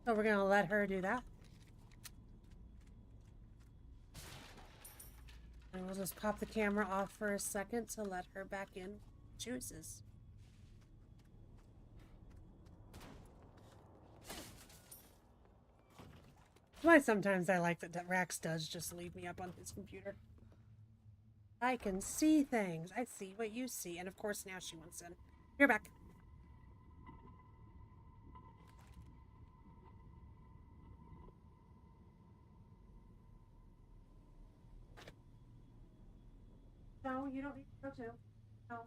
S1: So we're gonna let her do that. And we'll just pop the camera off for a second to let her back in. Chooses. That's why sometimes I like that Rax does just leave me up on his computer. I can see things. I see what you see. And of course now she wants in. You're back. No, you don't need to go too. No.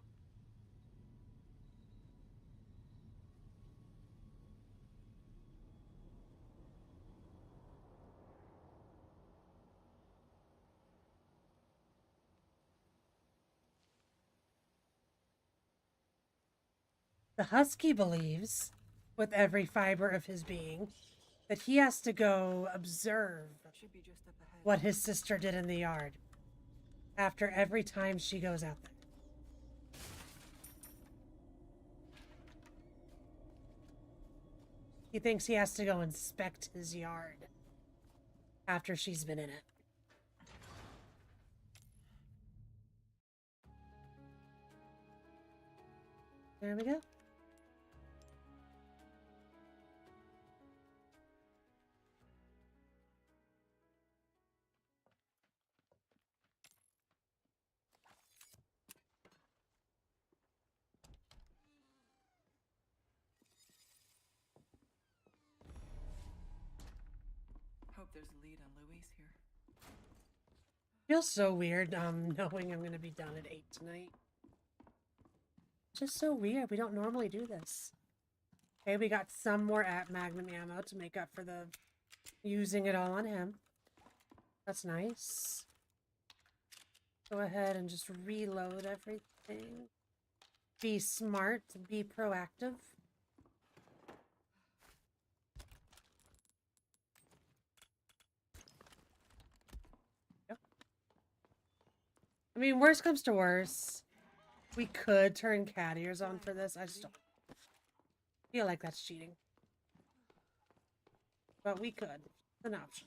S1: The husky believes, with every fiber of his being, that he has to go observe
S3: Should be just up ahead.
S1: what his sister did in the yard after every time she goes out there. He thinks he has to go inspect his yard after she's been in it. There we go.
S3: Hope there's a lead on Louise here.
S1: Feels so weird knowing I'm gonna be done at 8 tonight. Just so weird. We don't normally do this. Okay, we got some more at Magnum ammo to make up for the using it all on him. That's nice. Go ahead and just reload everything. Be smart, be proactive. Yep. I mean, worst comes to worst. We could turn cat ears on for this. I just don't feel like that's cheating. But we could. It's an option.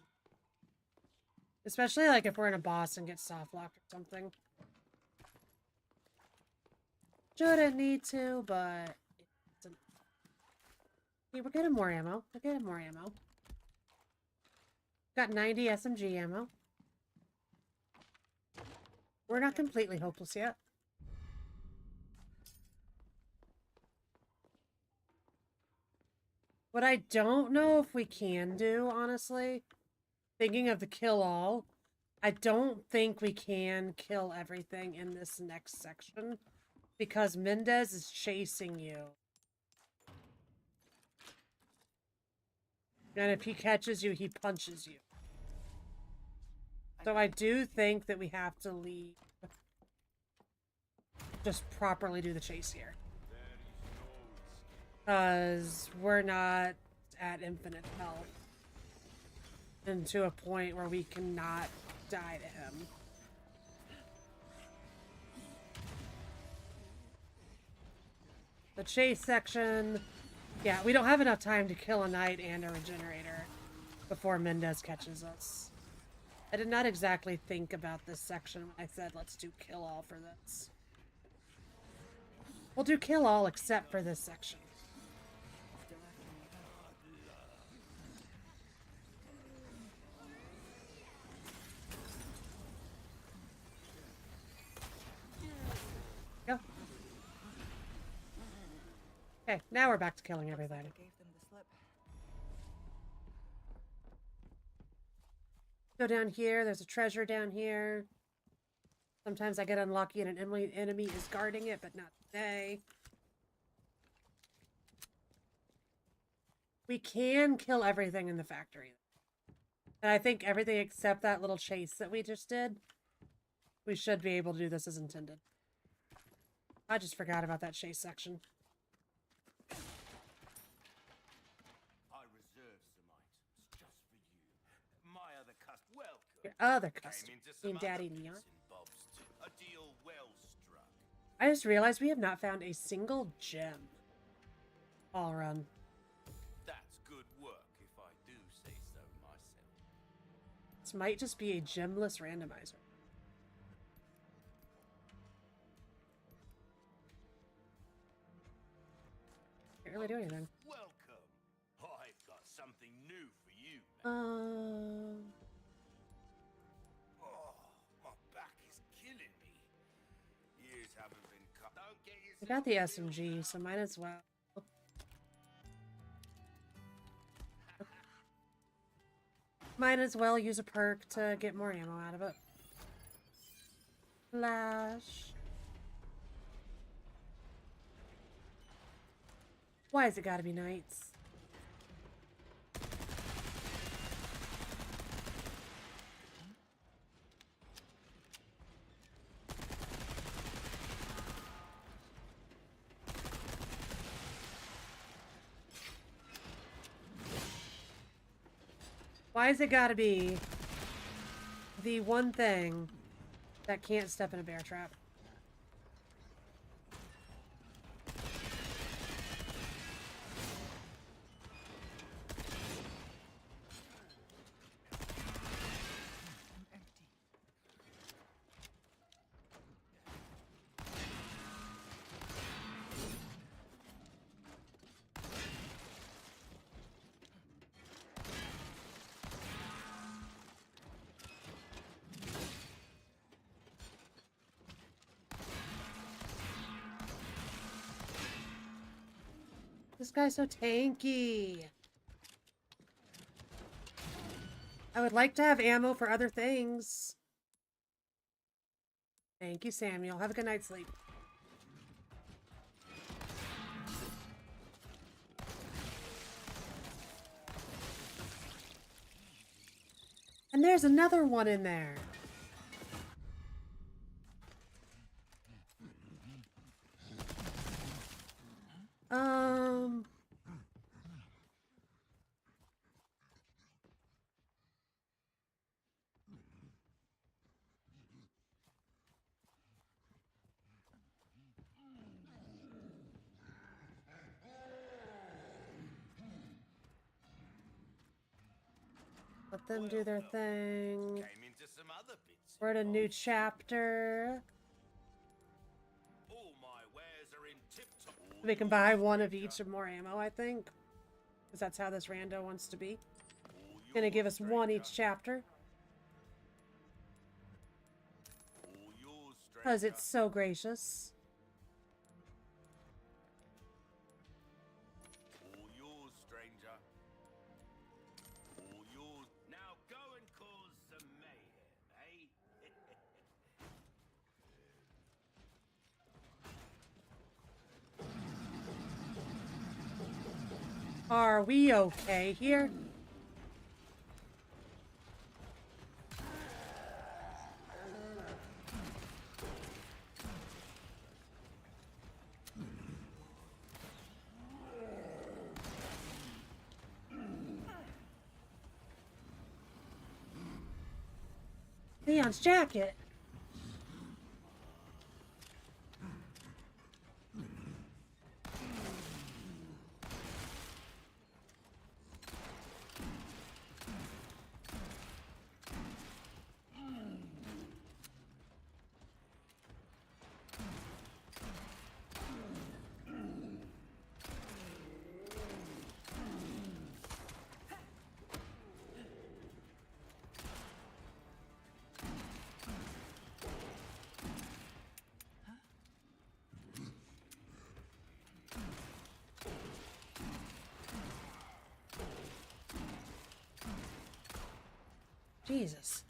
S1: Especially like if we're in a boss and get soft locked or something. Shouldn't need to, but okay, we're getting more ammo. We're getting more ammo. Got 90 SMG ammo. We're not completely hopeless yet. What I don't know if we can do, honestly, thinking of the kill all, I don't think we can kill everything in this next section because Mendez is chasing you. And if he catches you, he punches you. So I do think that we have to leave. Just properly do the chase here. Because we're not at infinite health. And to a point where we cannot die to him. The chase section. Yeah, we don't have enough time to kill a knight and a regenerator before Mendez catches us. I did not exactly think about this section when I said let's do kill all for this. We'll do kill all except for this section.
S3: Still after me, huh?
S1: Go. Okay, now we're back to killing everything.
S3: I gave them the slip.
S1: Go down here. There's a treasure down here. Sometimes I get unlucky and an enemy is guarding it, but not today. We can kill everything in the factory. And I think everything except that little chase that we just did, we should be able to do this as intended. I just forgot about that chase section.
S2: I reserve some items just for you. My other welcome.
S1: Your other
S2: Came
S1: customer.
S2: into
S1: Me
S2: some
S1: and Daddy
S2: other
S1: Neon.
S2: bits and bobs too. A deal well struck.
S1: I just realized we have not found a single gem. All run.
S2: That's good work, if I do say so myself.
S1: This might just be a gemless randomizer. Can't really do anything.
S2: Welcome. I've got something new for you, man. Oh, my back is killing me. Years haven't been cut. Don't get
S1: I
S2: yourself
S1: got the
S2: killed
S1: SMG,
S2: now.
S1: so might as well. Might as well use a perk to get more ammo out of it. Flash. Why has it gotta be nights? Why has it gotta be the one thing that can't step in a bear trap?
S3: Empty.
S1: This guy's so tanky. I would like to have ammo for other things. Thank you, Samuel. Have a good night's sleep. And there's another one in there. Let them do their thing.
S2: Came into some other bits.
S1: We're at a new chapter.
S2: All my wares are in tip-top.
S1: We can buy one of each of more ammo, I think. Because that's how this rando wants to be. Gonna give us one each chapter.
S2: All yours,
S1: Because
S2: stranger.
S1: it's so gracious.
S2: All yours, stranger. All yours. Now go and cause some mayhem, eh?
S1: Are we okay here? Leon's jacket. Jesus.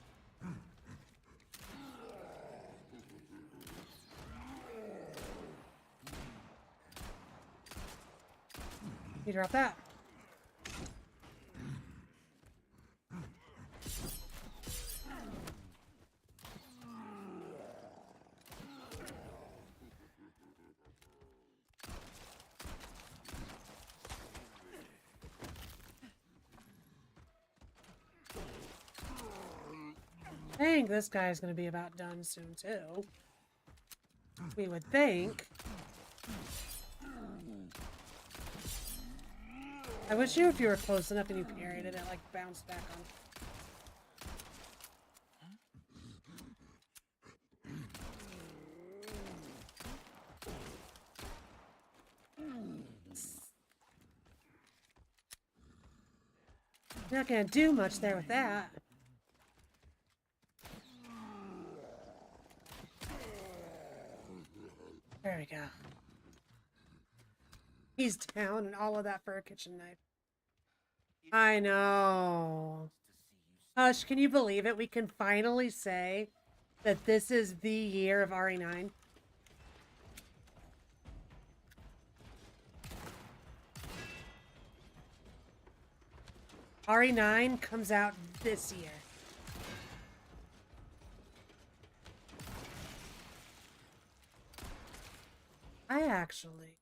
S1: You drop that. think this guy's going to be about done soon, too. We would think. I wish if you were close enough and you parried it, it like bounced back on. Not gonna do much there with that. There we go. He's down and all of that for a kitchen knife. I know. Hush, can you believe it? We can finally say that this is the year of RE9. RE9 comes out this year. I actually...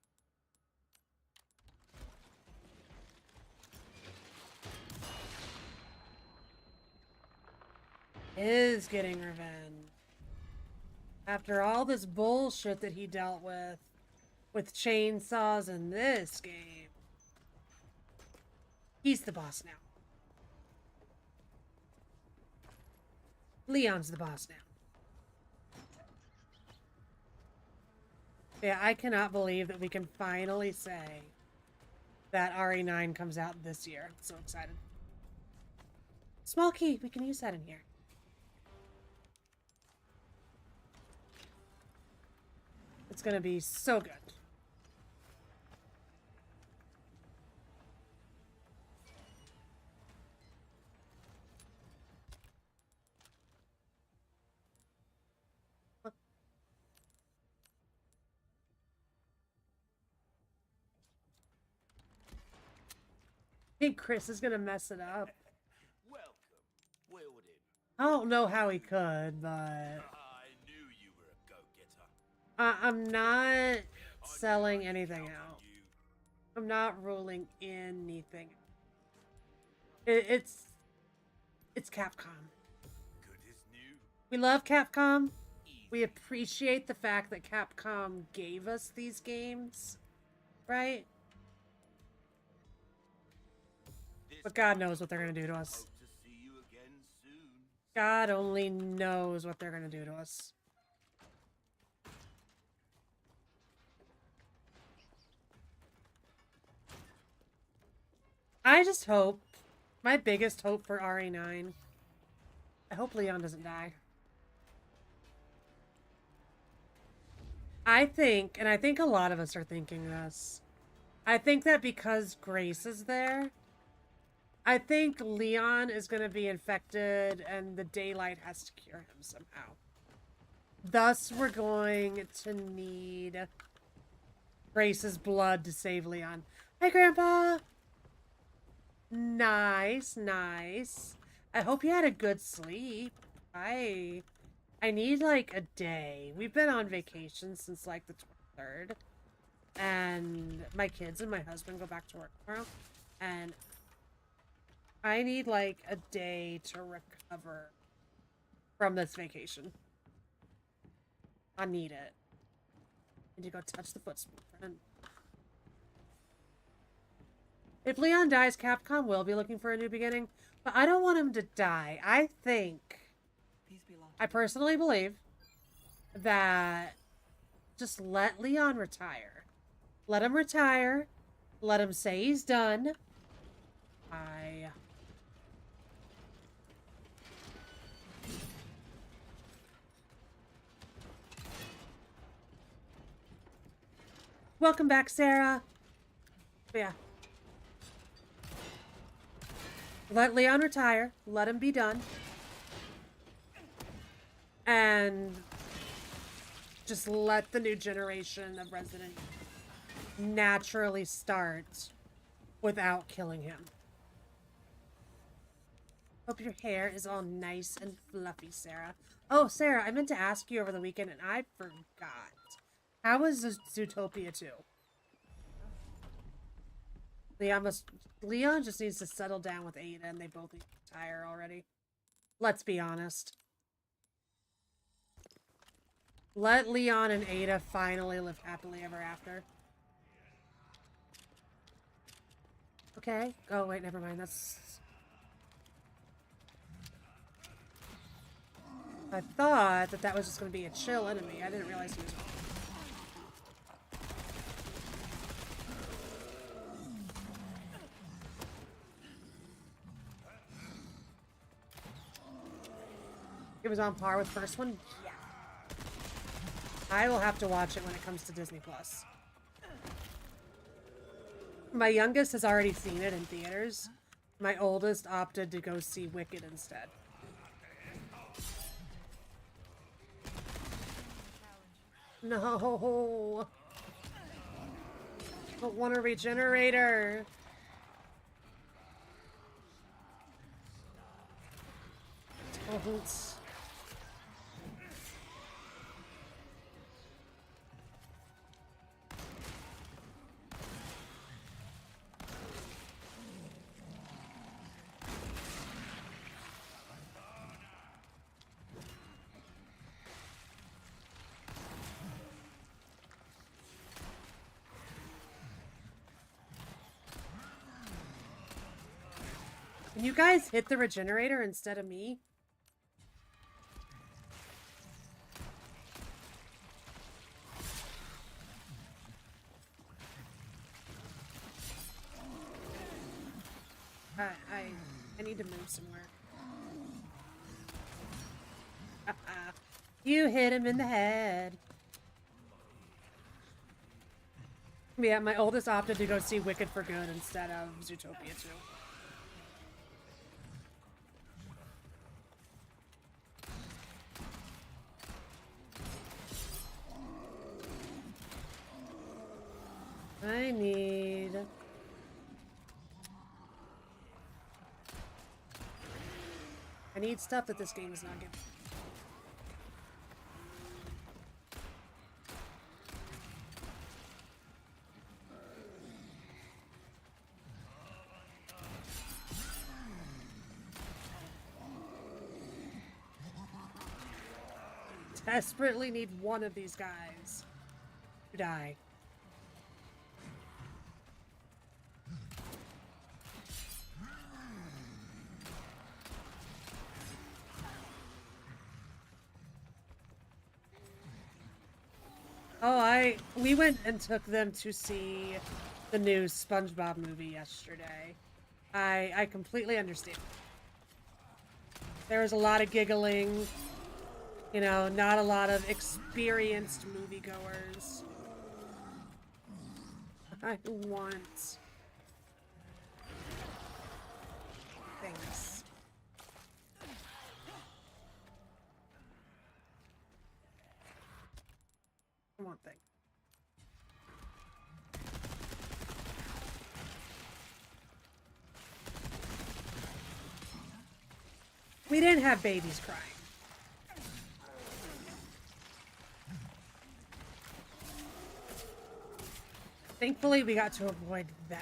S1: is getting revenge. After all this bullshit that he dealt with chainsaws in this game, he's the boss now. Leon's the boss now. Yeah, I cannot believe that we can finally say that RE9 comes out this year. I'm so excited. Small key, we can use that in here. It's gonna be so good. I think Chris is gonna mess it up.
S2: Welcome, Wilden.
S1: I don't know how he could, but
S2: I knew you were a go-getter.
S1: I'm not selling
S2: I knew I could
S1: anything
S2: count on
S1: out.
S2: you.
S1: I'm not ruling anything. It's Capcom.
S2: Good as new.
S1: We love Capcom.
S2: Easy.
S1: We appreciate the fact that Capcom gave us these games, right?
S2: This
S1: But God knows what they're gonna do to us.
S2: Hope to see you again soon.
S1: God only knows what they're gonna do to us. I just hope, my biggest hope for RE9, I hope Leon doesn't die. I think, and I think a lot of us are thinking this, I think that because Grace is there, I think Leon is going to be infected and the daylight has to cure him somehow. Thus, we're going to need Grace's blood to save Leon. Hi, Grandpa! Nice, nice. I hope you had a good sleep. I need like a day. We've been on vacation since like the 23rd. And my kids and my husband go back to work tomorrow. And I need like a day to recover from this vacation. I need it. I need to go touch the footstool, friend. If Leon dies, Capcom will be looking for a new beginning. But I don't want him to die. I think,
S3: These belong.
S1: I personally believe that just let Leon retire. Let him retire. Let him say he's done. Welcome back, Sarah. But yeah. Let Leon retire. Let him be done. And just let the new generation of Resident Evil naturally start without killing him. Hope your hair is all nice and fluffy, Sarah. Oh, Sarah, I meant to ask you over the weekend and I forgot. How was Zootopia 2? Leon just needs to settle down with Ada and they both need to retire already. Let's be honest. Let Leon and Ada finally live happily ever after. Okay. Oh, wait, never mind. That's... I thought that that was just going to be a chill enemy. I didn't realize he was... It was on par with first one? Yeah. I will have to watch it when it comes to Disney Plus. My youngest has already seen it in theaters. My oldest opted to go see Wicked instead. No. I don't want a regenerator. Don't. Can you guys hit the regenerator instead of me? I need to move somewhere. You hit him in the head. Yeah, my oldest opted to go see Wicked for Good instead of Zootopia 2. I need stuff that this game is not giving. Desperately need one of these guys to die. Oh, we went and took them to see the new SpongeBob movie yesterday. I completely understand. There was a lot of giggling, you know, not a lot of experienced moviegoers. I want things. I want things. We didn't have babies crying. Thankfully, we got to avoid that.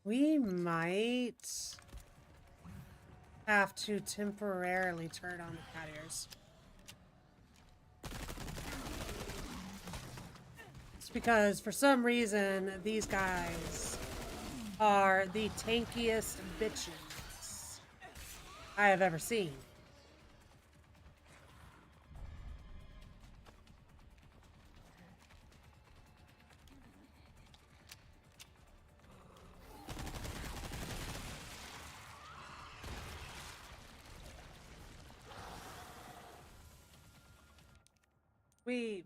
S1: We might have to temporarily turn on the cat ears. It's because for some reason these guys are the tankiest bitches I have ever seen. We.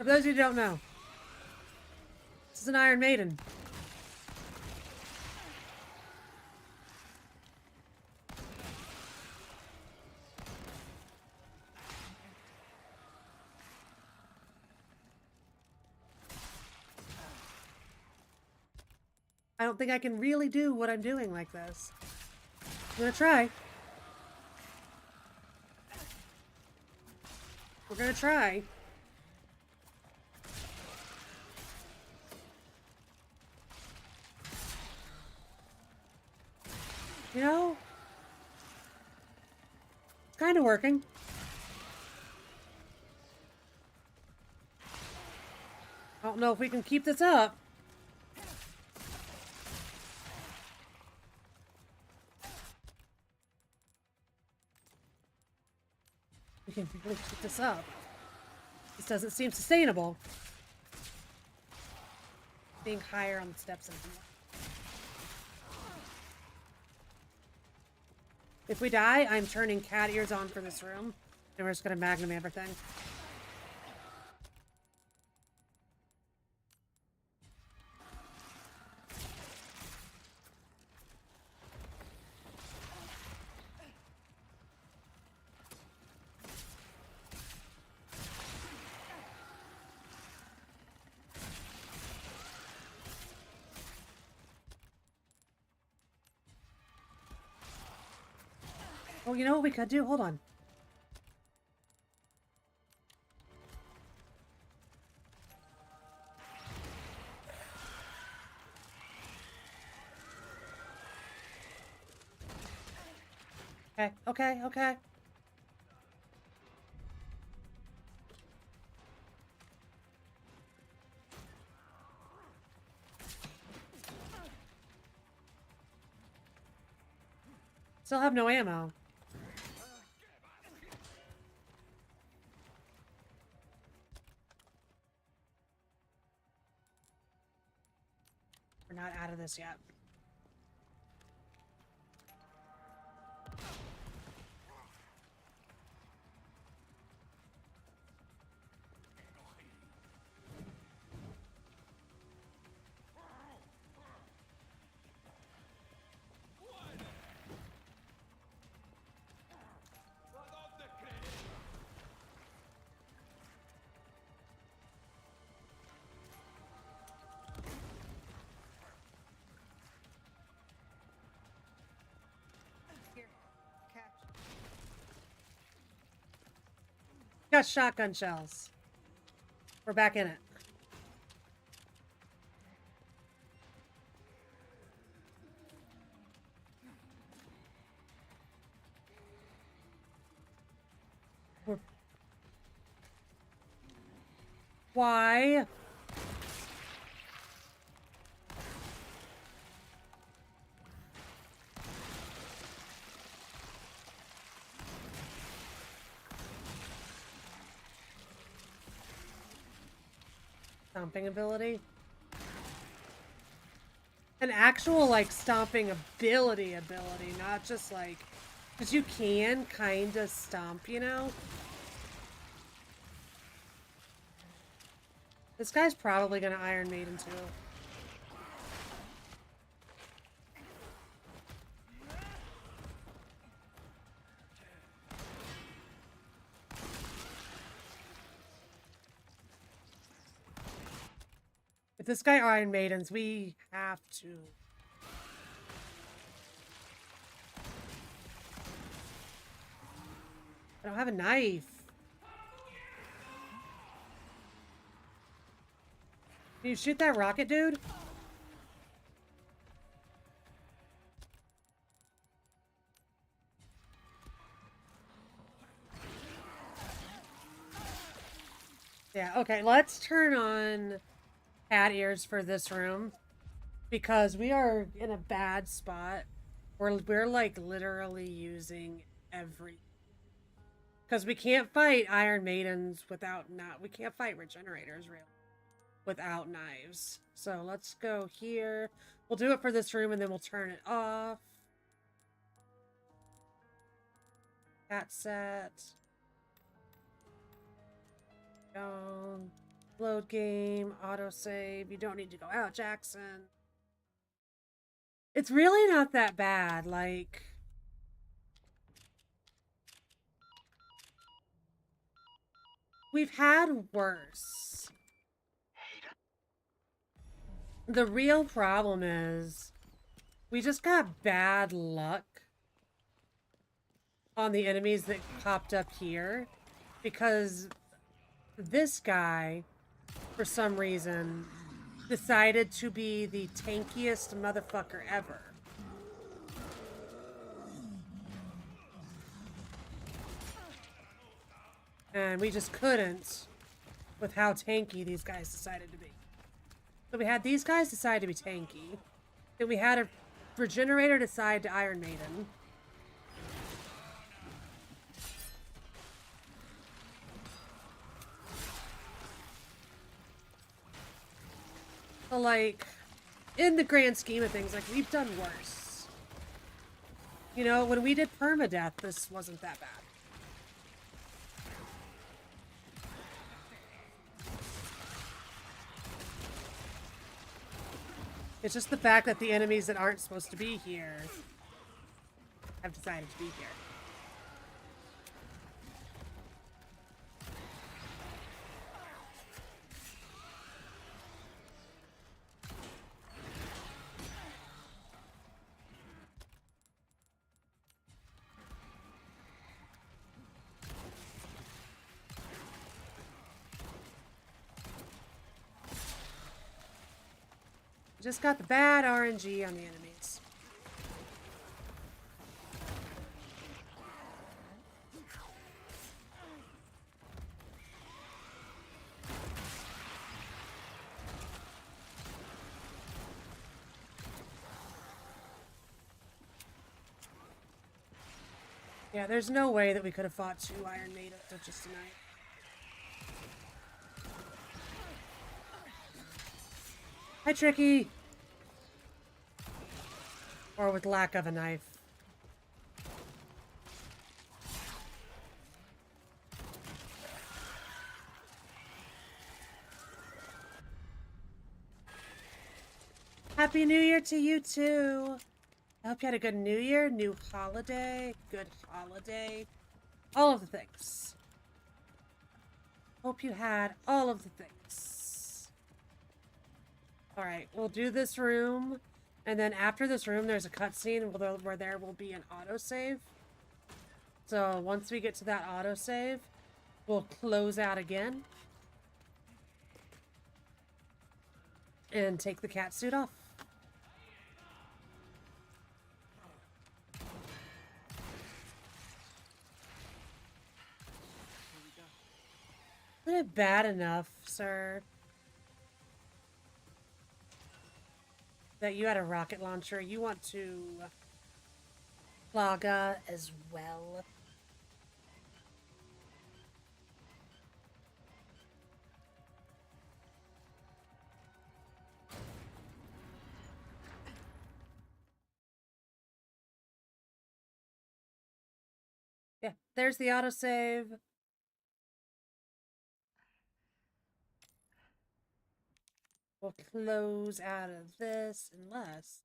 S1: For those of you who don't know, this is an Iron Maiden. I don't think I can really do what I'm doing like this. I'm gonna try. We're gonna try. You know, it's kind of working. I don't know if we can keep this up. We can really keep this up. This doesn't seem sustainable. Being higher on the steps and if we die, I'm turning cat ears on for this room, and we're just gonna magnum everything. Oh, you know what we could do? Hold on. Okay. Still have no ammo. We're not out of this yet.
S3: Here, catch.
S1: Got shotgun shells. We're back in it. Why? Stomping ability? An actual, like, stomping ability, not just, like... Because you can kind of stomp, you know? This guy's probably gonna Iron Maiden, too. If this guy Iron Maidens, we have to. I don't have a knife. Can you shoot that rocket, dude? Yeah, okay, let's turn on cat ears for this room because we are in a bad spot. We're like literally using every because we can't fight Iron Maidens without we can't fight regenerators really without knives. So let's go here. We'll do it for this room and then we'll turn it off. Cat set. Down. Load game, autosave. You don't need to go out, Jackson. It's really not that bad. Like, we've had worse. The real problem is we just got bad luck on the enemies that popped up here because this guy, for some reason, decided to be the tankiest motherfucker ever. And we just couldn't with how tanky these guys decided to be. So we had these guys decide to be tanky. Then we had a Regenerator decide to Iron Maiden. So, like, in the grand scheme of things, like, we've done worse. You know, when we did permadeath, this wasn't that bad. It's just the fact that the enemies that aren't supposed to be here have decided to be here. Just got the bad RNG on the enemies. Yeah, there's no way that we could have fought 2 Iron Maidens just tonight. Hi, Tricky! Or with lack of a knife. Happy New Year to you too! I hope you had a good New Year, new holiday, good holiday. All of the things. Hope you had all of the things. Alright, we'll do this room. And then after this room, there's a cutscene where there will be an autosave. So once we get to that autosave, we'll close out again. And take the cat suit off. Isn't it bad enough, sir, that you had a rocket launcher? You want to Plaga as well? Yeah, there's the autosave. We'll close out of this unless...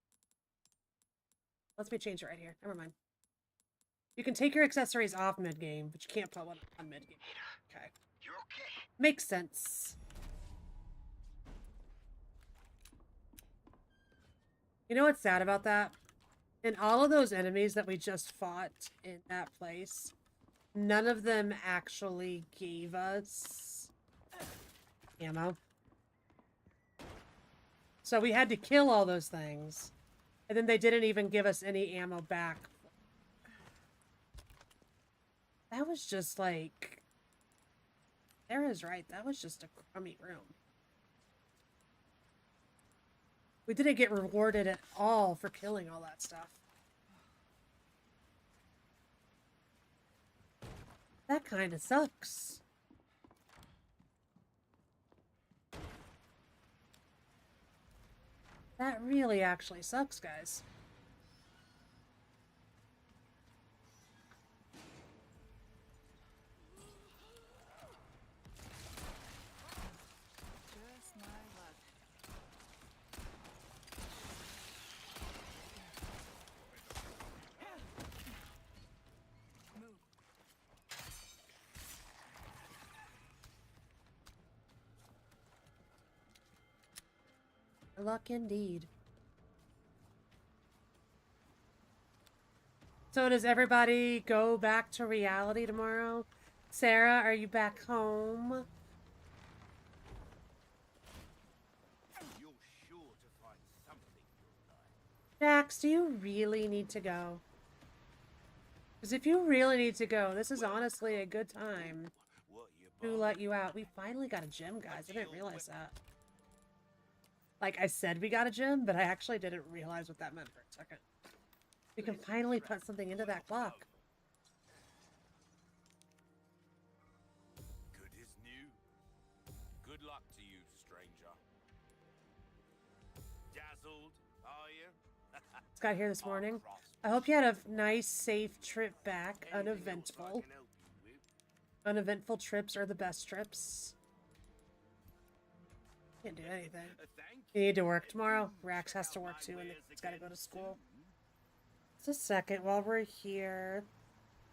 S1: Let's me change it right here. Never mind. You can take your accessories off mid-game, but you can't put one on mid-game. Okay.
S4: You're okay.
S1: Makes sense. You know what's sad about that? In all of those enemies that we just fought in that place, none of them actually gave us ammo. So we had to kill all those things. And then they didn't even give us any ammo back. That was just like... Sarah's right. That was just a crummy room. We didn't get rewarded at all for killing all that stuff. That kind of sucks. That really actually sucks, guys. Luck indeed. So does everybody go back to reality tomorrow? Sarah, are you back home?
S2: You're sure to find something you'll like.
S1: Jax, do you really need to go? Because if you really need to go, this is honestly a good time
S2: What you
S1: to
S2: buying?
S1: let you out. We finally got a gym, guys. I didn't realize that. Like I said we got a gym, but I actually didn't realize what that meant for a second. We can finally put something into that clock.
S2: Good as new. Good luck to you, stranger. Dazzled, are you?
S1: Just got here this morning. I hope you had a nice, safe trip back. Uneventful. Uneventful trips are the best trips. Can't do anything. You need to work tomorrow. Rax has to work too, and he's got to go to school. Just a second while we're here.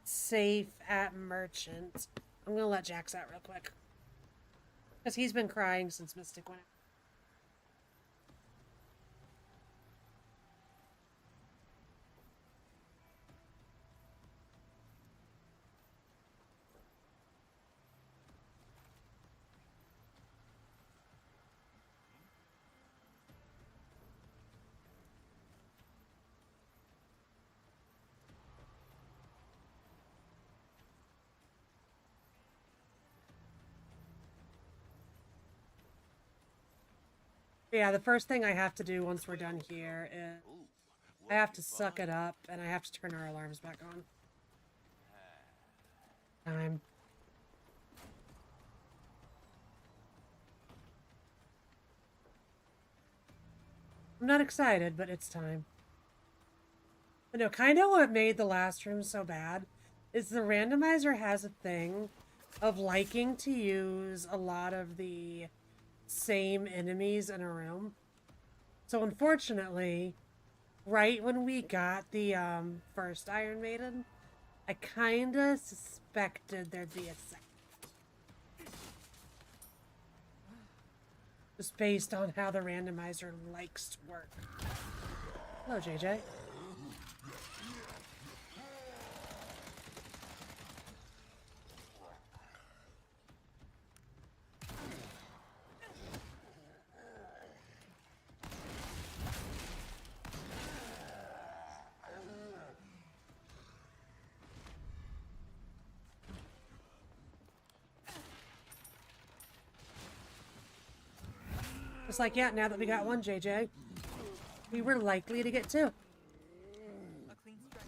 S1: Safe at Merchant. I'm gonna let Jax out real quick. Because he's been crying since Mystic went out. Yeah, the first thing I have to do once we're done here is I have to suck it up and I have to turn our alarms back on. Time. I'm not excited, but it's time. But no, kind of what made the last room so bad is the randomizer has a thing of liking to use a lot of the same enemies in a room. So unfortunately, right when we got the first Iron Maiden, I kinda suspected there'd be a second. Just based on how the randomizer likes to work. Hello, JJ. It's like, yeah, now that we got one, JJ, we were likely to get two.
S3: A clean strike.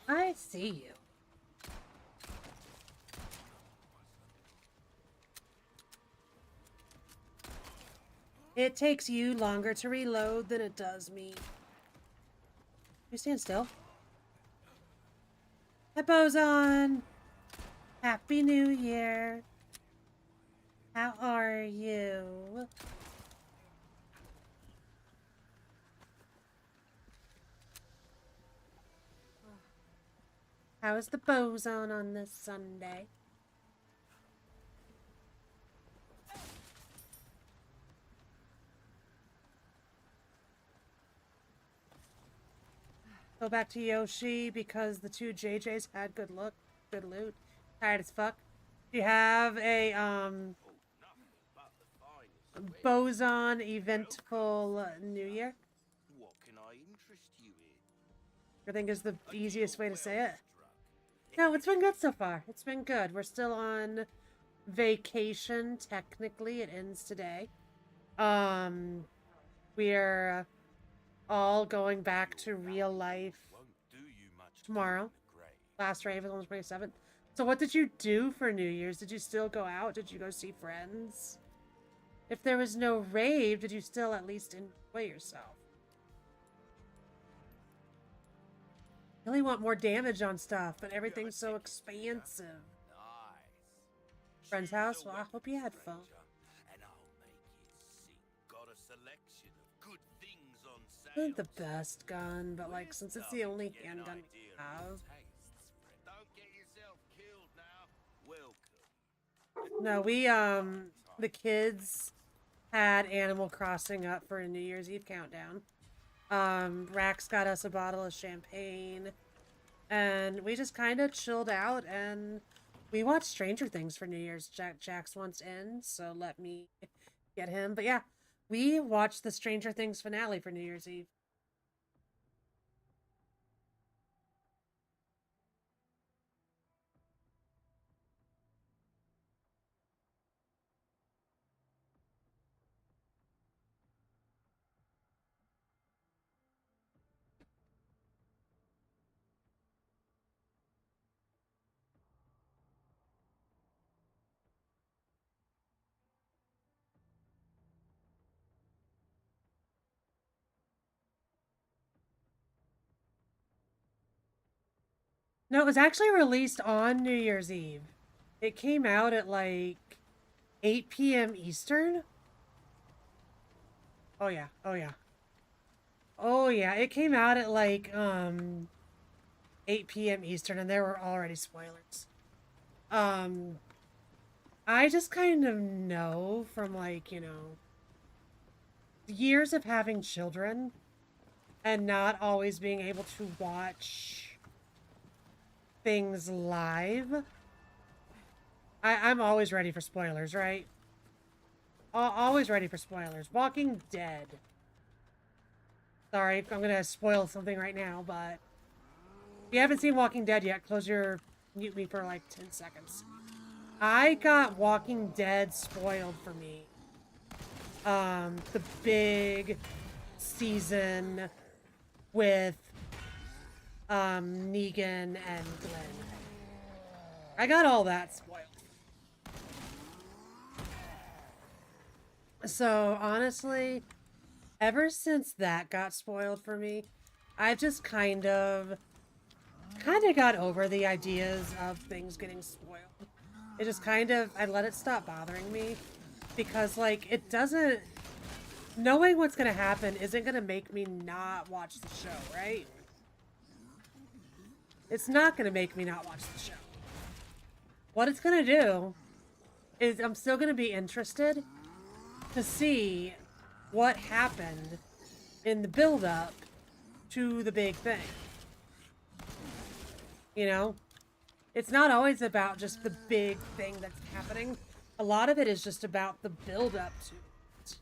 S1: I see you. It takes you longer to reload than it does me. You stand still. Hi, Boson. Happy New Year. How are you? How is the boson on this Sunday? Go back to Yoshi because the two JJs had good loot. Tired as fuck. Do you have a boson eventful New Year?
S2: What can I interest you in?
S1: I think is the easiest way to say it. No, it's been good so far. It's been good. We're still on vacation. Technically, it ends today. We're all going back to real life
S2: Won't do you much
S1: tomorrow.
S2: good in the grave.
S1: Last rave is on the 27th. So what did you do for New Year's? Did you still go out? Did you go see friends? If there was no rave, did you still at least enjoy yourself? really want more damage on stuff, but everything's so expansive.
S2: Nice.
S1: Friend's house? Well, I hope you had fun.
S2: And I'll make it sick. Got a selection of good things on sale.
S1: Isn't the best gun, but like since it's the only handgun we have.
S2: Don't get yourself killed now. Welcome.
S1: No, we the kids had Animal Crossing up for a New Year's Eve countdown. Rax got us a bottle of champagne, and we just kind of chilled out, and we watched Stranger Things for New Year's. Jax wants in, so let me get him. But yeah, we watched the Stranger Things finale for New Year's Eve. No, it was actually released on New Year's Eve. It came out at like 8 p.m. Eastern. Oh yeah, oh yeah. Oh yeah, it came out at like 8 p.m. Eastern, and there were already spoilers. I just kind of know from like, you know, years of having children and not always being able to watch things live. I'm always ready for spoilers, right? Always ready for spoilers. Walking Dead. Sorry, I'm gonna spoil something right now, but if you haven't seen Walking Dead yet, mute me for like 10 seconds. I got Walking Dead spoiled for me. The big season with Negan and Glenn. I got all that spoiled. So honestly, ever since that got spoiled for me, I've just kind of got over the ideas of things getting spoiled. It just I let it stop bothering me, because like it doesn't, knowing what's gonna happen isn't gonna make me not watch the show, right? It's not gonna make me not watch the show. What it's gonna do is I'm still gonna be interested to see what happened in the build-up to the big thing. You know? It's not always about just the big thing that's happening. A lot of it is just about the build-up to it.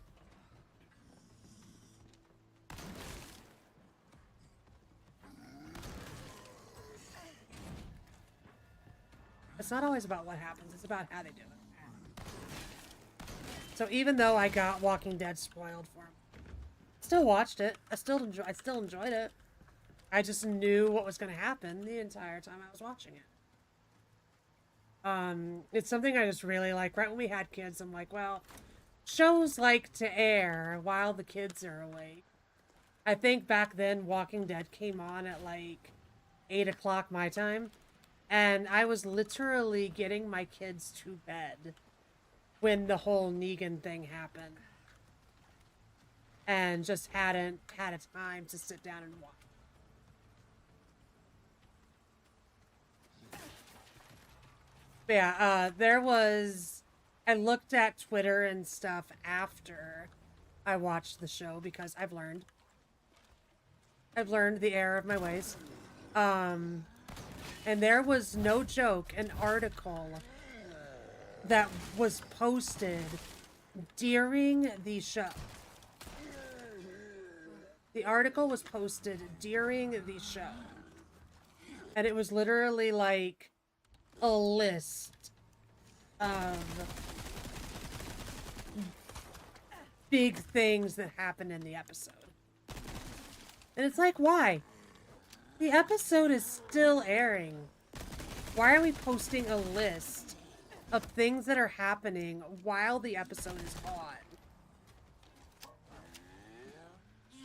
S1: It's not always about what happens, it's about how they do it. So even though I got Walking Dead spoiled for me, still watched it. I still enjoyed it. I just knew what was going to happen the entire time I was watching it. It's something I just really like. Right when we had kids, I'm like, well, shows like to air while the kids are awake. I think back then Walking Dead came on at like 8 o'clock my time, and I was literally getting my kids to bed when the whole Negan thing happened, and just hadn't had a time to sit down and watch. But yeah, I looked at Twitter and stuff after I watched the show, because I've learned the error of my ways. And there was, no joke, an article that was posted during the show. The article was posted during the show. And it was literally like a list of big things that happened in the episode. And it's like, why? The episode is still airing. Why are we posting a list of things that are happening while the episode is on?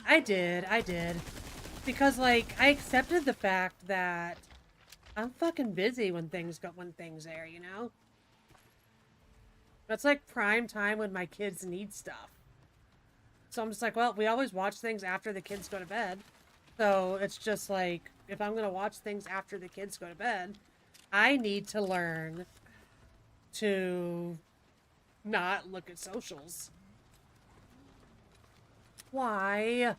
S1: I did. Because, like, I accepted the fact that I'm fucking busy when things air, you know? That's like prime time when my kids need stuff. So I'm just like, well, we always watch things after the kids go to bed. So it's just like, if I'm going to watch things after the kids go to bed, I need to learn to not look at socials. Why?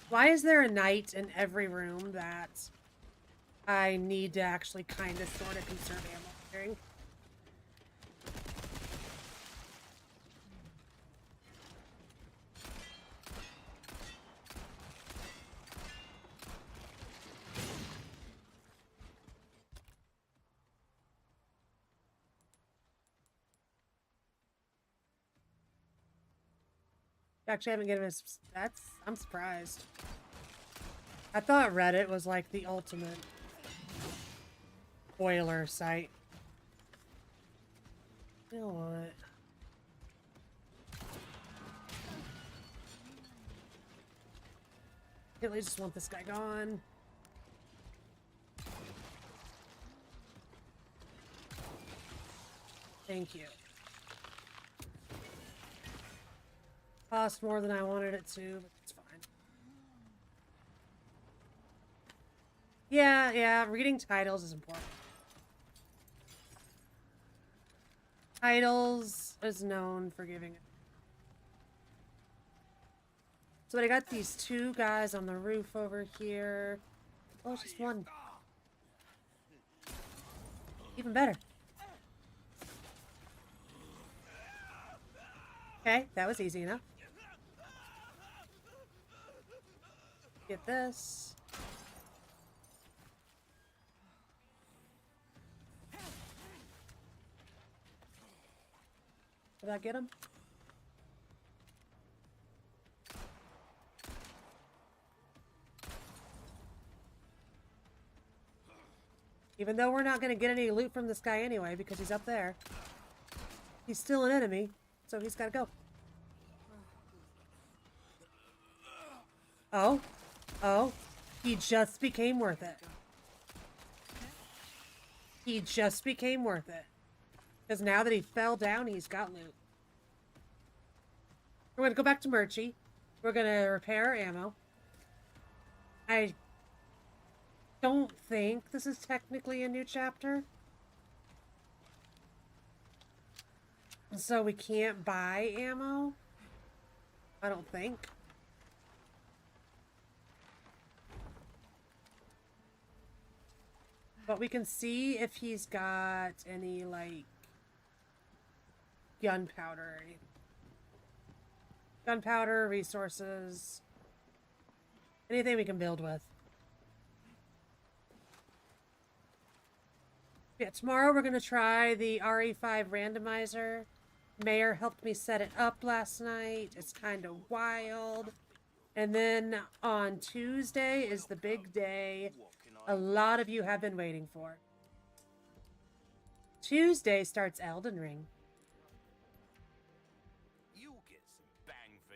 S1: Why is there a night in every room that I need to actually kind of sort of conserve ammo during? Actually, I haven't given us. I'm surprised. I thought Reddit was like the ultimate spoiler site. You know what? I really just want this guy gone. Thank you. Cost more than I wanted it to, but it's fine. Yeah, reading titles is important. Titles is known for giving it. So I got these two guys on the roof over here. Oh, it's just one. Even better. Okay, that was easy enough. Get this. Did I get him? Even though we're not going to get any loot from this guy anyway because he's up there. He's still an enemy, so he's got to go. Oh, he just became worth it. He just became worth it. Because now that he fell down, he's got loot. We're going to go back to Murchie. We're going to repair our ammo. I don't think this is technically a new chapter. So we can't buy ammo. I don't think. But we can see if he's got any, like, gunpowder or anything. Gunpowder, resources. Anything we can build with. Yeah, tomorrow we're going to try the RE5 randomizer. Mayor helped me set it up last night. It's kind of wild. And then on Tuesday is the big day a lot of you have been waiting for. Tuesday starts Elden Ring.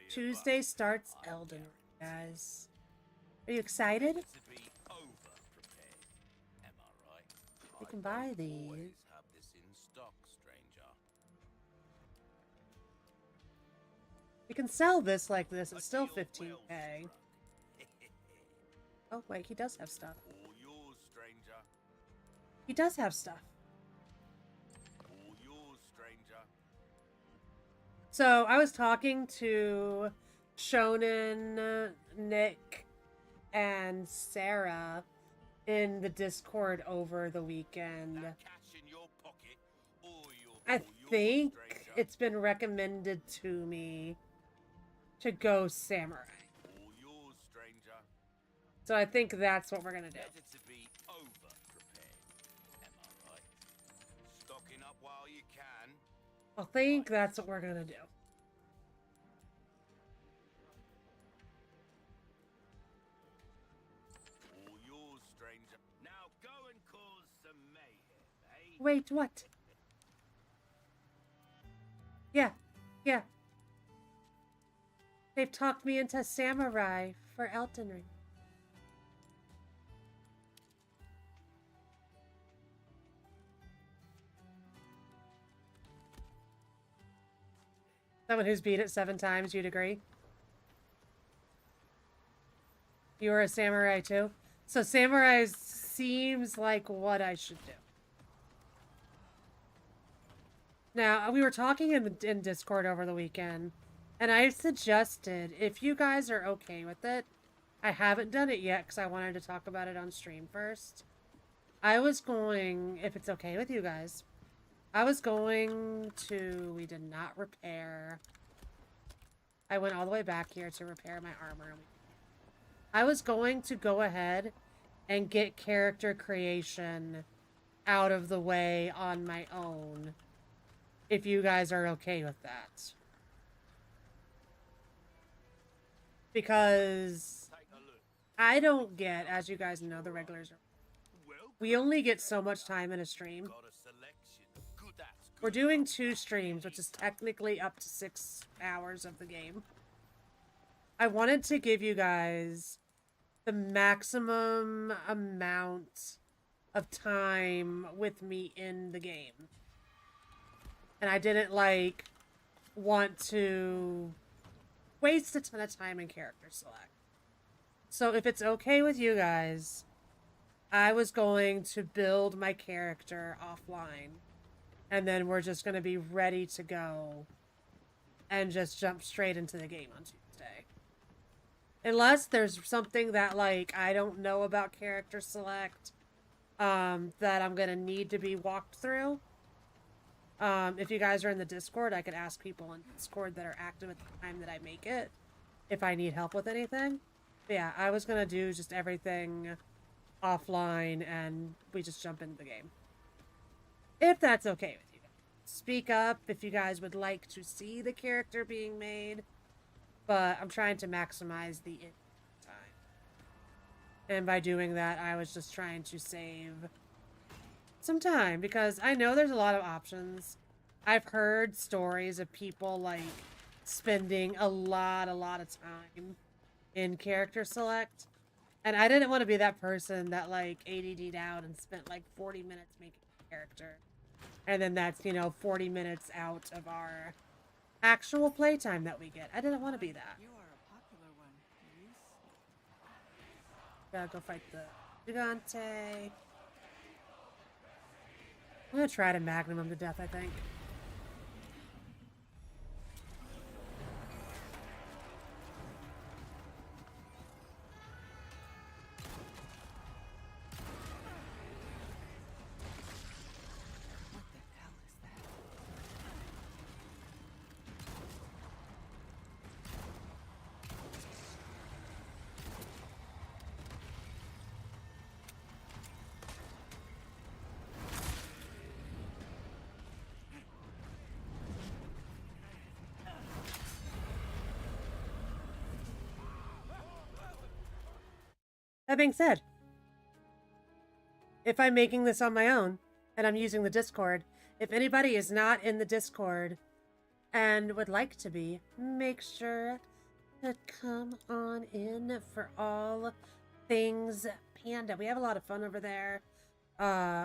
S1: Tuesday starts Elden Ring, guys. Are you excited? You can buy these. You can sell this like this. It's still 15k. Oh, wait, he does have stuff. He does have stuff. So, I was talking to Shonen, Nick, and Sarah in the Discord over the weekend. I think it's been recommended to me to go samurai. So I think that's what we're gonna do. I think that's what we're gonna do. Wait, what? Yeah. Yeah. They've talked me into samurai for Elden Ring. Someone who's beat it 7 times, you'd agree? You were a samurai too? So samurai seems like what I should do. Now, we were talking in Discord over the weekend, and I suggested, if you guys are okay with it, I haven't done it yet because I wanted to talk about it on stream first. I was going, if it's okay with you guys, I was going to, we did not repair. I went all the way back here to repair my armor. I was going to go ahead and get character creation out of the way on my own, if you guys are okay with that. Because I don't get, as you guys know, the regulars are, we only get so much time in a stream. We're doing 2 streams, which is technically up to 6 hours of the game. I wanted to give you guys the maximum amount of time with me in the game. And I didn't, like, want to waste a ton of time in character select. So if it's okay with you guys, I was going to build my character offline. And then we're just going to be ready to go and just jump straight into the game on Tuesday. Unless there's something that, like, I don't know about character select that I'm going to need to be walked through. If you guys are in the Discord, I could ask people in Discord that are active at the time that I make it if I need help with anything. But yeah, I was going to do just everything offline and we just jump into the game. If that's okay with you. Speak up if you guys would like to see the character being made. But I'm trying to maximize the time. And by doing that, I was just trying to save some time. Because I know there's a lot of options. I've heard stories of people, like, spending a lot of time in character select. And I didn't want to be that person that, like, ADD'd out and spent, like, 40 minutes making a character. And then that's, you know, 40 minutes out of our actual playtime that we get. I didn't want to be that.
S3: You are a popular one, Reese.
S1: Gotta go fight the Gigante. I'm gonna try to magnum him to death, I think.
S3: What the hell is that?
S1: That being said, if I'm making this on my own and I'm using the Discord, if anybody is not in the Discord and would like to be, make sure to come on in for all things Panda. We have a lot of fun over there.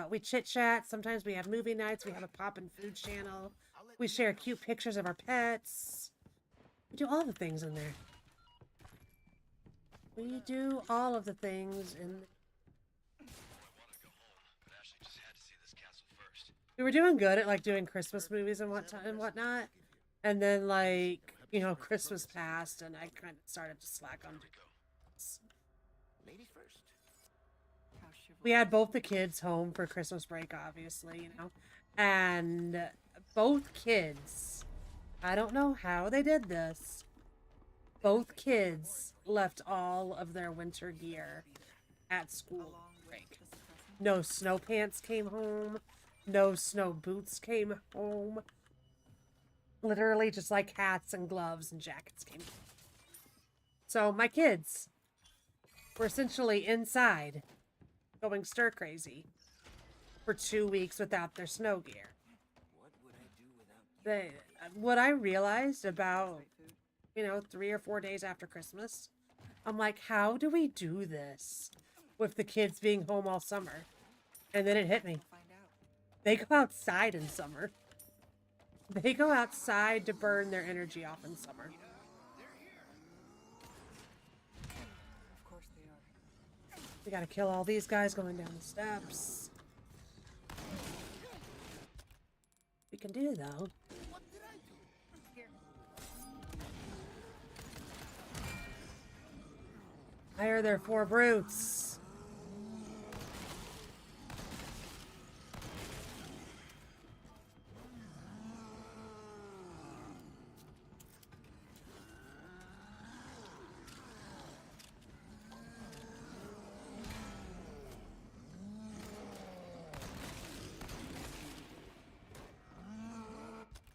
S1: We chit chat. Sometimes we have movie nights. We have a poppin' food channel. We share cute pictures of our pets. We do all the things in there. We do all of the things in. We were doing good at, like, doing Christmas movies and whatnot, and then, like, you know, Christmas passed, and I kind of started to slack on.
S2: Ladies first.
S3: How chivalrous.
S1: We had both the kids home for Christmas break, obviously, you know, and both kids, I don't know how they did this, both kids left all of their winter gear at school break. No snow pants came home. No snow boots came home. Literally just, like, hats and gloves and jackets came home. So my kids were essentially inside going stir crazy for 2 weeks without their snow gear.
S2: What would I do without
S1: What I realized about,
S3: Great food.
S1: 3 or 4 days after Christmas, I'm like, how do we do this with the kids being home all summer? And then it hit me.
S3: We'll find out.
S1: They go outside in summer. They go outside to burn their energy off in summer.
S3: Of course they are.
S1: We gotta kill all these guys going down the steps. We can do, though.
S3: Here.
S1: Why are there 4 brutes?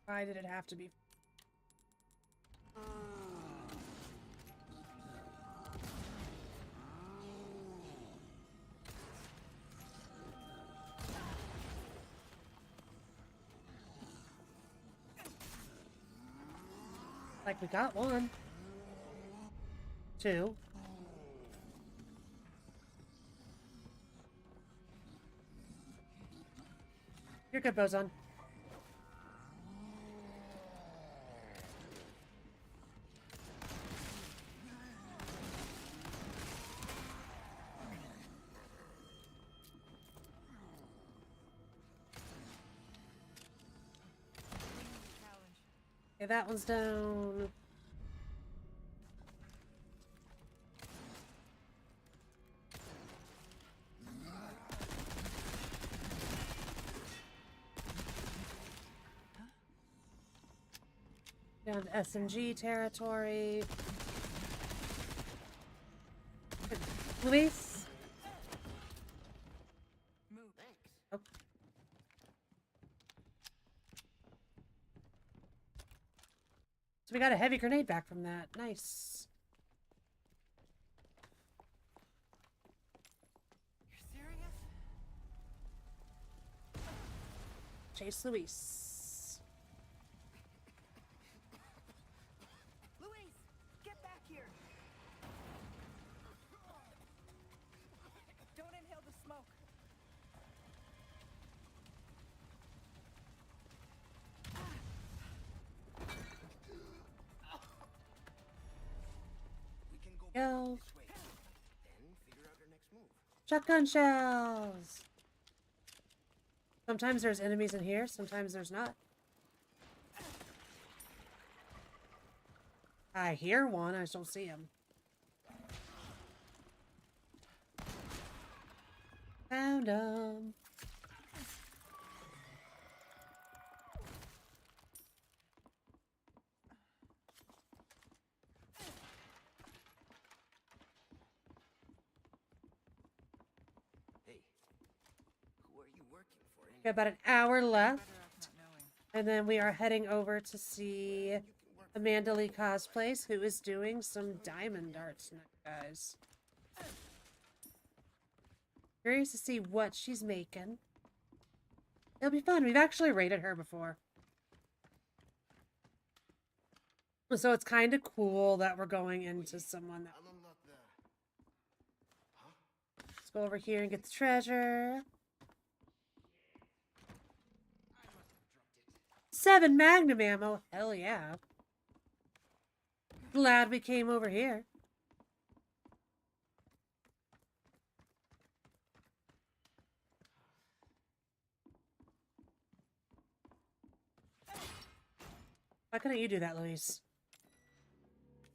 S1: Why did it have to be? Like, we got 1. 2. You're good, Boson.
S3: Challenge.
S1: Okay, that one's down. Down to SMG territory. Luis?
S3: Move.
S1: Oh. So we got a heavy grenade back from that. Nice.
S3: You're serious?
S1: Chase Luis.
S3: Luis, get back here. Don't inhale the smoke.
S2: We can go
S1: Go.
S2: this way. Then figure out our next move.
S1: Shotgun shells. Sometimes there's enemies in here, sometimes there's not. I hear one, I just don't see him. Found him.
S2: Hey, who are you working for anyway?
S1: Got about an hour left,
S3: Better off not knowing.
S1: and then we are heading over to see Amanda Lee Cosplays, who is doing some diamond darts now, guys. Curious to see what she's making. It'll be fun. We've actually rated her before. So it's kind of cool that we're going into someone that...
S2: I'll unlock the... Huh?
S1: Let's go over here and get the treasure. 7 magnum ammo. Hell yeah. Glad we came over here. Why couldn't you do that, Luis?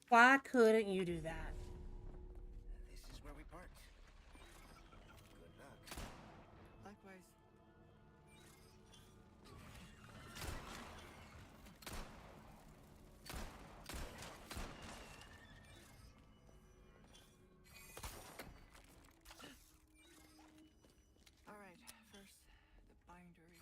S1: Why couldn't you do that?
S2: This is where we parked. Good luck.
S3: Likewise. All right, first the bindery.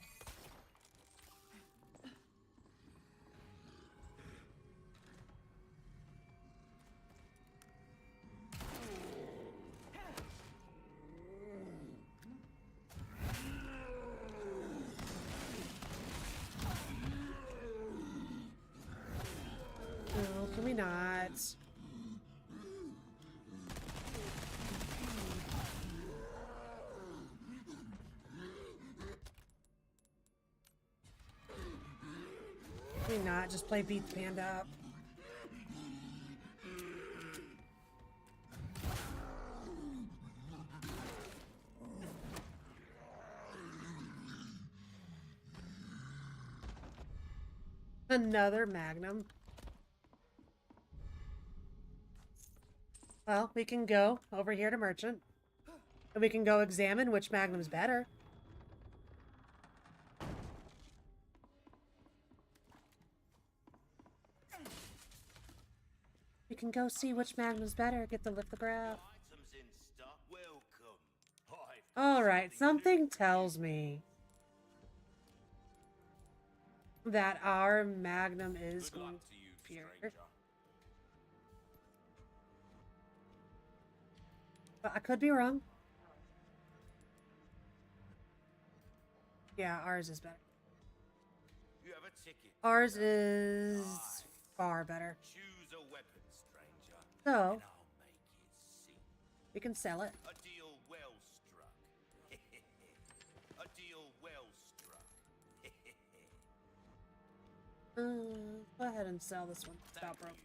S1: Can we not? Can we not just play beat the panda up? Another Magnum. Well, we can go over here to Merchant. And we can go examine which Magnum's better. We can go see which Magnum's better. Get to lift the graph.
S2: Items in stock. Welcome. I've got
S1: Alright,
S2: something
S1: something tells me that our Magnum is
S2: Good
S1: going
S2: luck
S1: to
S2: to you,
S1: be superior.
S2: stranger.
S1: But I could be wrong. Yeah, ours is better.
S2: You have a ticket.
S1: Ours is far better.
S2: Choose a weapon, stranger.
S1: So,
S2: And I'll make it sing.
S1: we can sell it.
S2: A deal well struck. A deal well struck.
S1: Go ahead and sell this one. It's about
S2: Thank
S1: broke.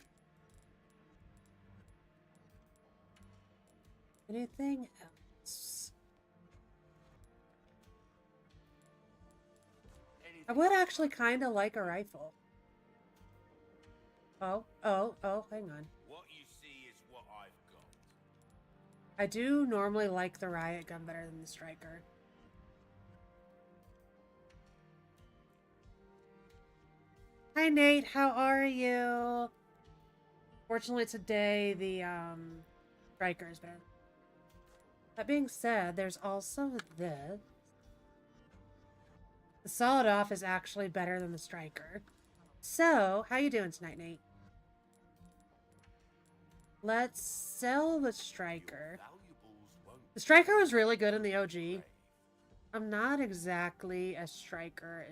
S2: you.
S1: Anything else? I would actually kind of like a rifle. Oh, hang on.
S2: What you see is what I've got.
S1: I do normally like the riot gun better than the striker. Hi Nate, how are you? Fortunately today the striker is better. That being said, there's also this. The solid off is actually better than the striker. So, how you doing tonight, Nate? Let's sell the striker.
S2: Valuables won't
S1: The striker was really good in the OG. I'm not exactly a striker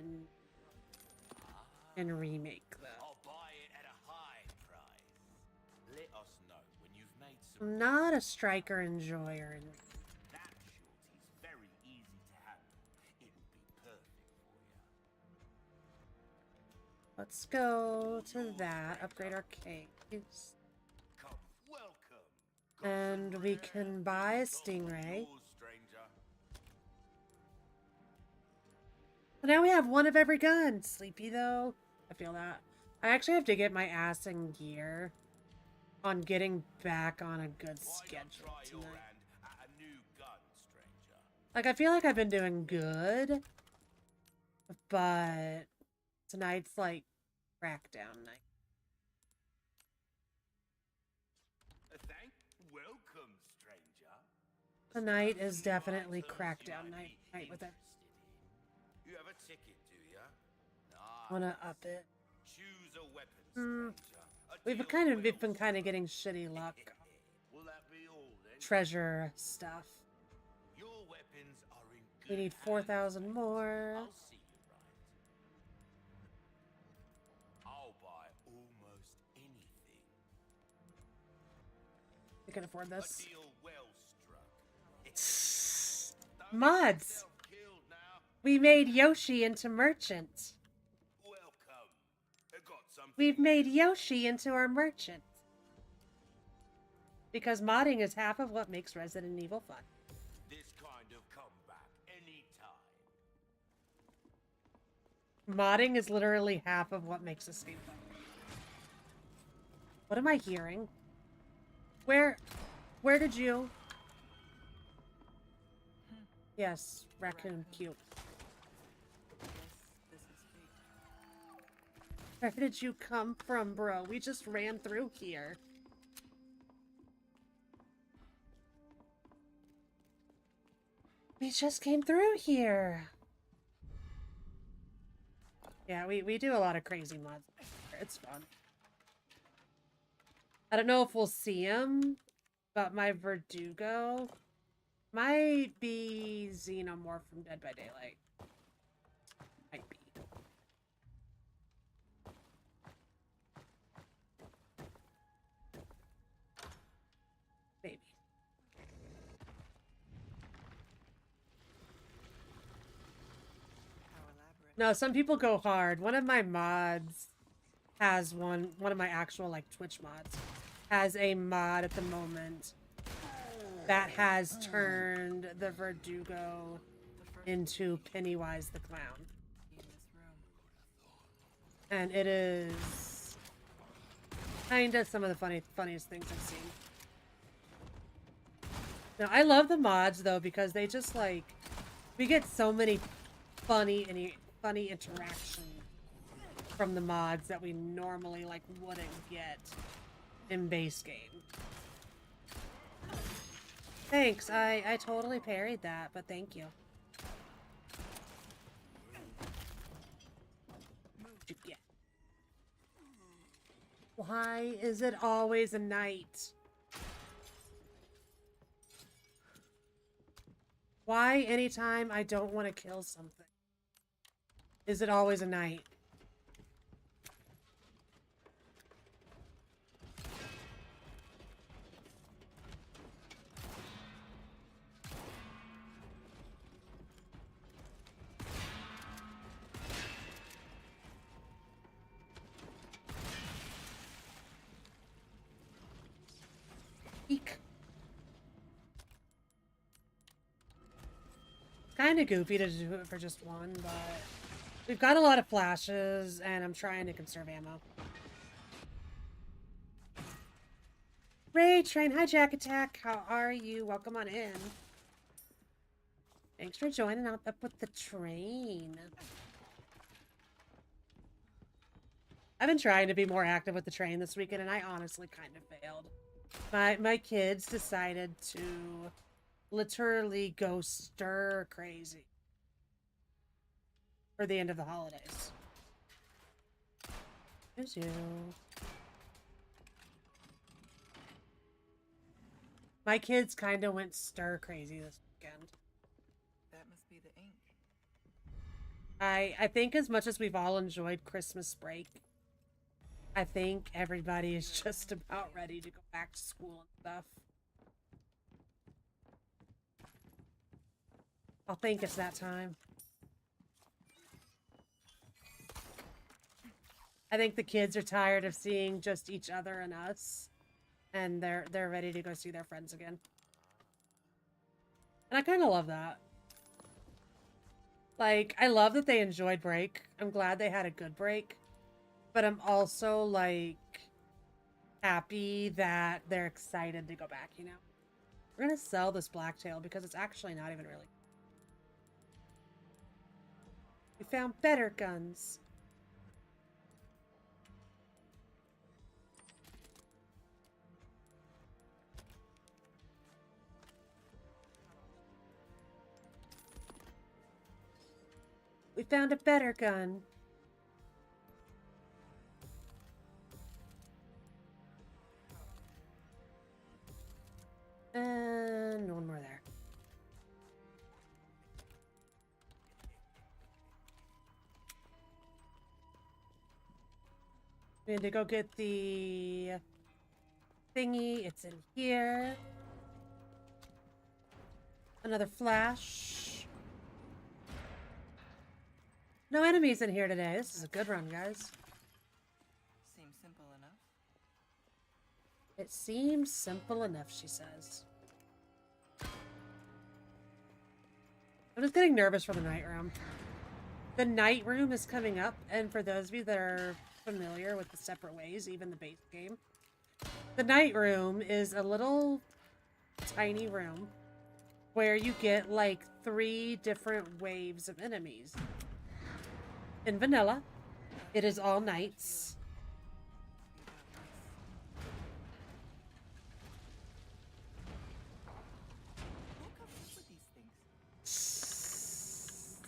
S1: in remake though.
S2: I'll buy it at a high price. Let us know when you've made some.
S1: I'm not a striker enjoyer.
S2: That shorty's very easy to handle. It will be perfect for you.
S1: Let's go to that. Upgrade our caves.
S2: Come, welcome.
S1: And we can buy a stingray.
S2: Yours, stranger.
S1: So now we have one of every gun. Sleepy though. I feel that. I actually have to get my ass in gear on getting back on a good
S2: Why not
S1: schedule
S2: try your
S1: tonight.
S2: hand at a new gun, stranger?
S1: Like, I feel like I've been doing good, but tonight's like crackdown night.
S2: Welcome, stranger.
S1: Tonight is
S2: Few
S1: definitely
S2: items you
S1: crackdown
S2: might
S1: night.
S2: be
S1: Night with it.
S2: interested in. You have a ticket, do ya?
S1: Wanna up it?
S2: Choose a weapon,
S1: Hmm.
S2: stranger. A deal
S1: We've been
S2: well
S1: kind of getting shitty luck.
S2: Will that be all then?
S1: Treasure stuff.
S2: Your weapons are in good
S1: We need
S2: hands.
S1: 4,000 more.
S2: I'll see you right. I'll buy almost anything.
S1: We can afford
S2: A
S1: this.
S2: deal well struck. Don't
S1: Mods.
S2: get yourself killed now.
S1: We made Yoshi into merchant.
S2: Welcome. I got something.
S1: We've made Yoshi into our merchant. Because modding is half of what makes Resident Evil fun.
S2: This kind of comeback anytime.
S1: Modding is literally half of what makes this game fun. What am I hearing? Where did you? Yes, raccoon, cute.
S3: Guess this is fate.
S1: Where did you come from, bro? We just ran through here. We just came through here. Yeah, we do a lot of crazy mods. It's fun. I don't know if we'll see him, but my Verdugo might be Xenomorph from Dead by Daylight. Might be. No, some people go hard. One of my mods has one of my actual like Twitch mods has a mod at the moment that has turned the Verdugo into Pennywise the Clown.
S3: In this room.
S1: And it is kinda some of the funniest things I've seen. Now, I love the mods though because they just like we get so many funny interaction from the mods that we normally like wouldn't get in base game. Thanks, I totally parried that, but thank you. What'd you get? Why is it always a night? Why anytime I don't want to kill something is it always a night? Eek. Kind of goofy to do it for just one, but we've got a lot of flashes, and I'm trying to conserve ammo. Ray Train, hi Jack Attack, how are you? Welcome on in. Thanks for joining up with the train. I've been trying to be more active with the train this weekend, and I honestly kind of failed. My kids decided to literally go stir crazy for the end of the holidays. There's you. My kids kind of went stir crazy this weekend.
S3: That must be the ink.
S1: I think as much as we've all enjoyed Christmas break, I think everybody is just about ready to go back to school and stuff. I think it's that time. I think the kids are tired of seeing just each other and us, and they're ready to go see their friends again. And I kind of love that. Like, I love that they enjoyed break. I'm glad they had a good break. But I'm also, like, happy that they're excited to go back, you know? We're gonna sell this blacktail because it's actually not even really... We found better guns. We found a better gun. And one more there. We need to go get the thingy. It's in here. Another flash. No enemies in here today. This is a good run, guys.
S3: Seems simple enough.
S1: It seems simple enough, she says. I'm just getting nervous for the night room. The night room is coming up, and for those of you that are familiar with the separate ways, even the base game, the night room is a little tiny room where you get like 3 different waves of enemies. In vanilla, it is all nights.
S3: Who comes up with these things?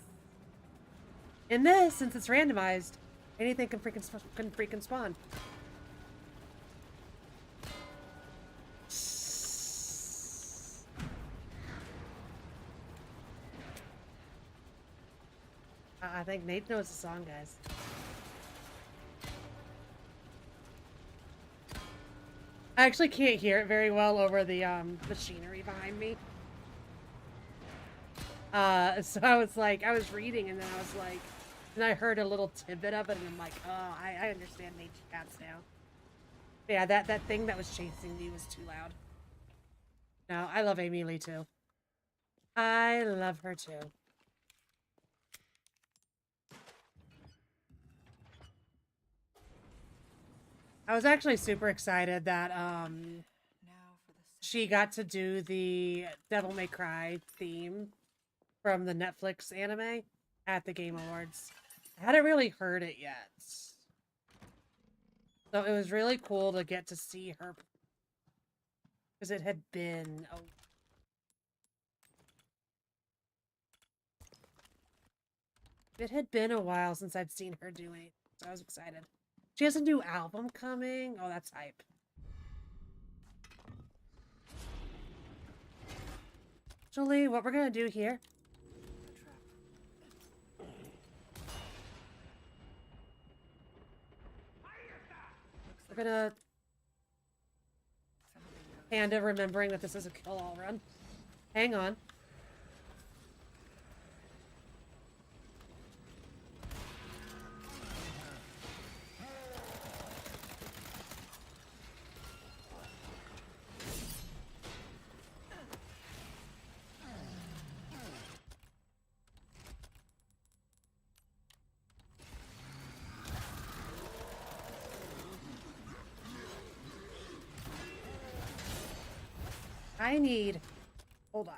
S1: In this, since it's randomized, anything can freaking spawn. I think Nate knows the song, guys. I actually can't hear it very well over the machinery behind me. So I was like, I was reading and then I was like, And I heard a little tidbit of it, and I'm like, oh, I understand nature cats now. Yeah, that thing that was chasing me was too loud. No, I love Amy Lee too. I love her too. I was actually super excited that
S3: Now for the
S1: she got to do the Devil May Cry theme from the Netflix anime at the Game Awards. I hadn't really heard it yet. So it was really cool to get to see her, because it had been a while since I'd seen her do it, so I was excited. She has a new album coming. Oh, that's hype. Actually, what we're gonna do here, we're gonna Panda, remembering that this is a kill-all run. Hang on. I need... Hold on.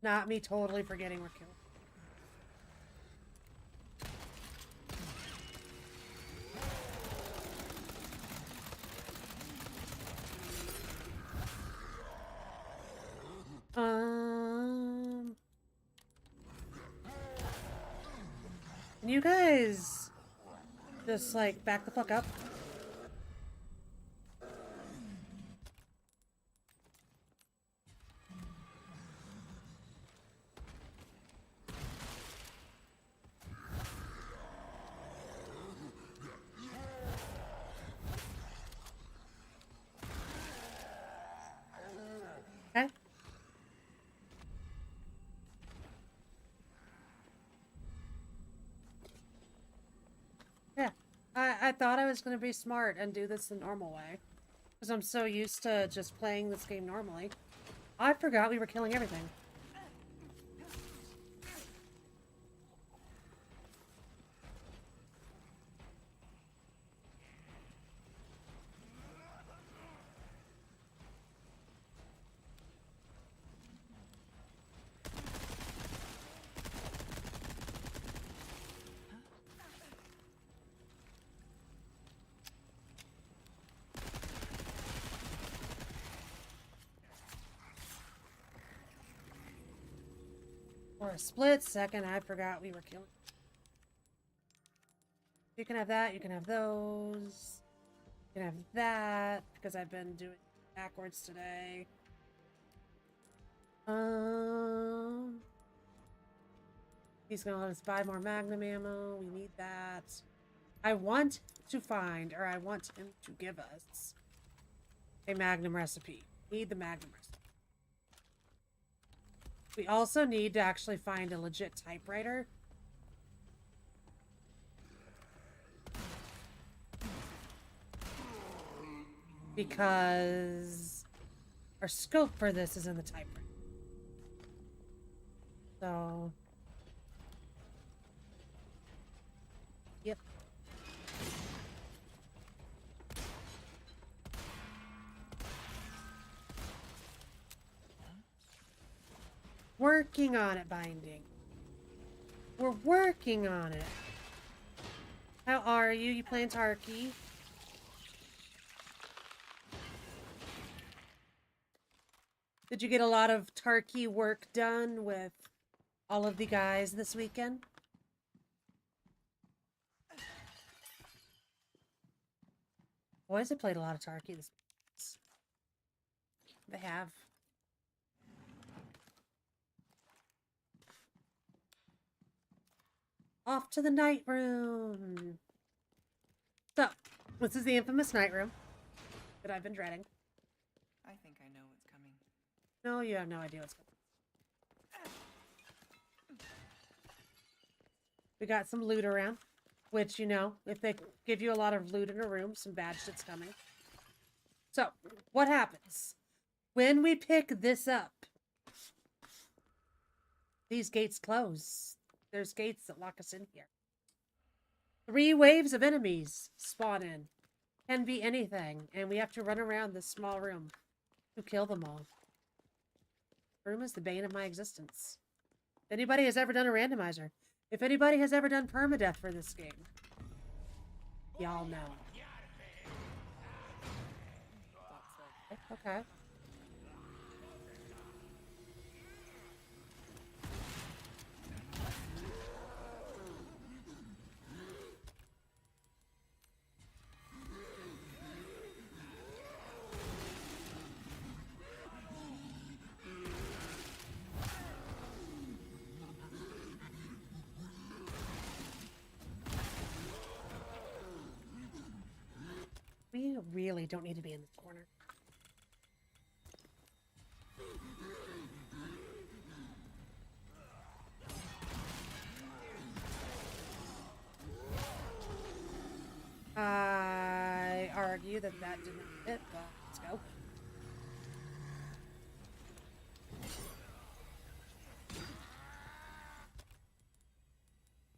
S1: Not me totally forgetting we're killed. Can you guys just, like, back the fuck up? Okay. Yeah. I thought I was going to be smart and do this the normal way, because I'm so used to just playing this game normally. I forgot we were killing everything. For a split second, I forgot we were killing. You can have that, you can have those. You can have that, because I've been doing it backwards today. He's gonna let us buy more Magnum ammo. We need that. I want to find, or I want him to give us a Magnum recipe. Need the Magnum recipe. We also need to actually find a legit typewriter. Because our scope for this is in the typewriter. So... Yep. Working on it, Binding. We're working on it. How are you? You playing Tarky? Did you get a lot of Tarky work done with all of the guys this weekend? Boys have played a lot of Tarky this weekend. They have. Off to the night room. So, This is the infamous night room that I've been dreading.
S3: I think I know what's coming.
S1: No, you have no idea what's coming. We got some loot around, which, you know, if they give you a lot of loot in a room, some bad shit's coming. So, what happens? When we pick this up, these gates close. There's gates that lock us in here. 3 waves of enemies spawn in. Can be anything, and we have to run around this small room to kill them all. Room is the bane of my existence. If anybody has ever done a randomizer, if anybody has ever done permadeath for this game, y'all know. Okay. We really don't need to be in this corner. I argue that didn't hit, but let's go.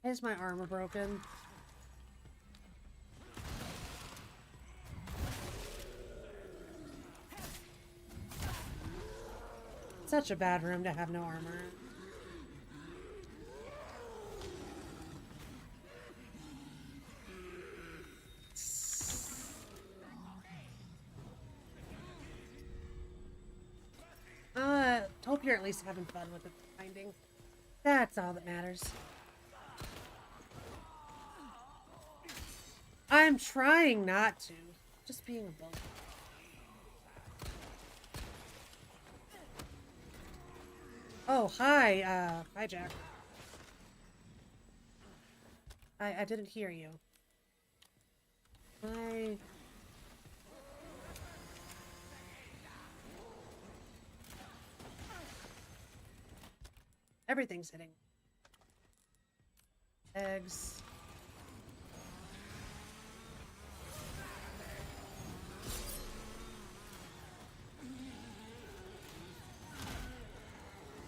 S1: Is my armor broken? Such a bad room to have no armor. Hope you're at least having fun with the finding. That's all that matters. I'm trying not to. Just being a bug. Oh, hi, hi, Jack. I didn't hear you. Everything's hitting. Eggs.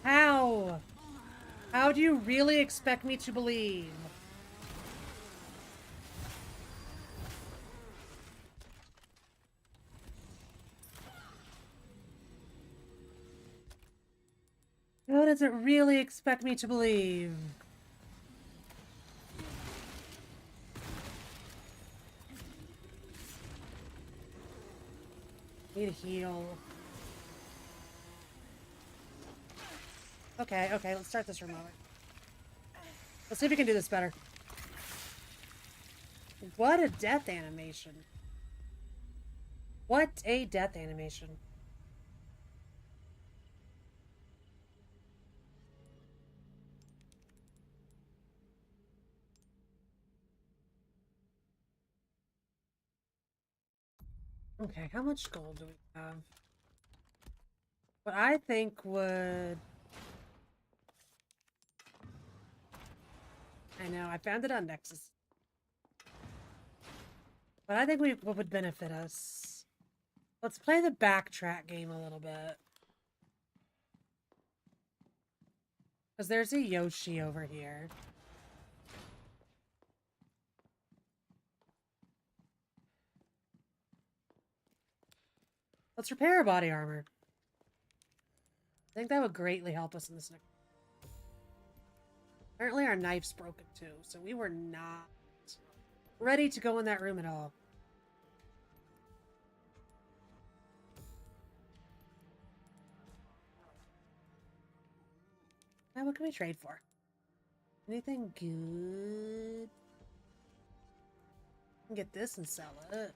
S1: How? How do you really expect me to believe? How does it really expect me to believe? Need a heal. Okay, let's start this remote. Let's see if we can do this better. What a death animation. What a death animation. Okay, how much gold do we have? What I think would... I know, I found it on Nexus. But I think what would benefit us... Let's play the backtrack game a little bit. Because there's a Yoshi over here. Let's repair our body armor. I think that would greatly help us in this next... Apparently our knife's broken too, so we were not ready to go in that room at all. Now what can we trade for? Anything good? I can get this and sell it.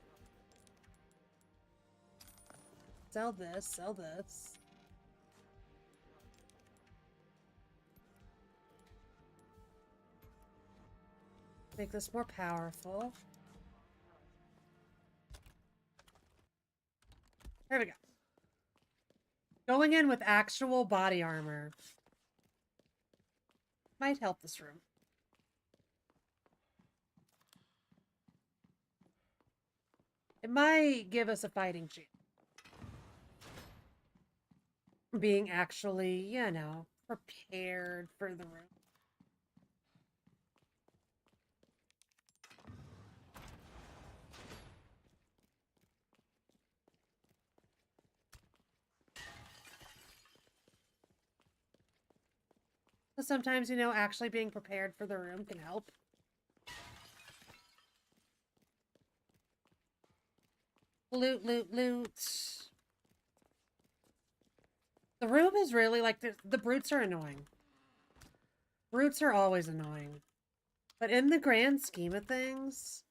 S1: Sell this, sell this. Make this more powerful. There we go. Going in with actual body armor might help this room. It might give us a fighting chance. Being actually, you know, prepared for the room. So sometimes, you know, actually being prepared for the room can help. Loot, loot, loot. The room is really like the brutes are annoying. Brutes are always annoying. But in the grand scheme of things,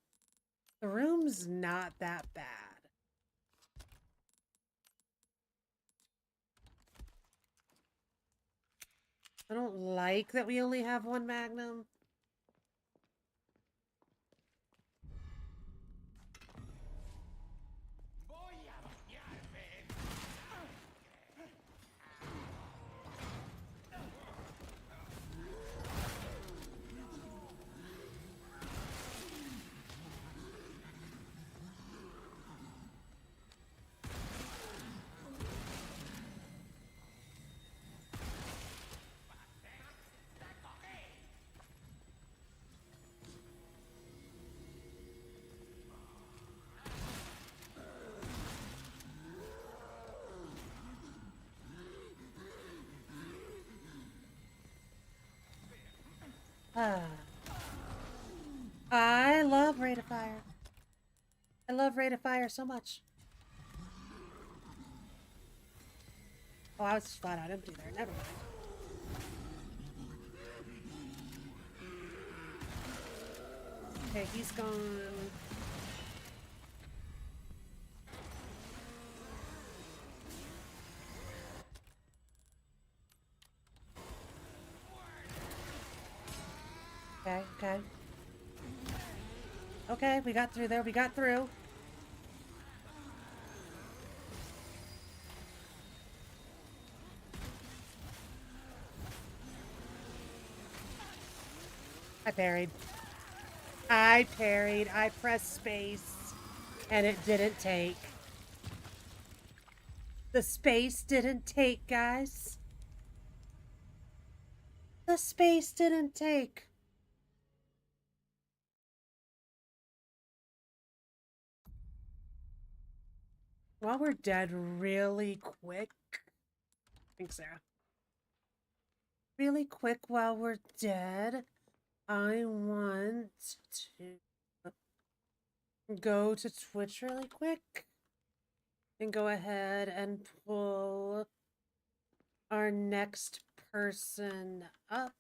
S1: the room's not that bad. I don't like that we only have one magnum. I love Rate of Fire. I love Rate of Fire so much. Oh, I was just flat out empty there. Never mind. Okay, he's gone. Okay, okay. Okay, we got through there. We got through. I parried. I parried. I pressed space. And it didn't take. The space didn't take, guys. The space didn't take. While we're dead really quick. Thanks, Sarah. Really quick while we're dead, I want to go to Twitch really quick and go ahead and pull our next person up.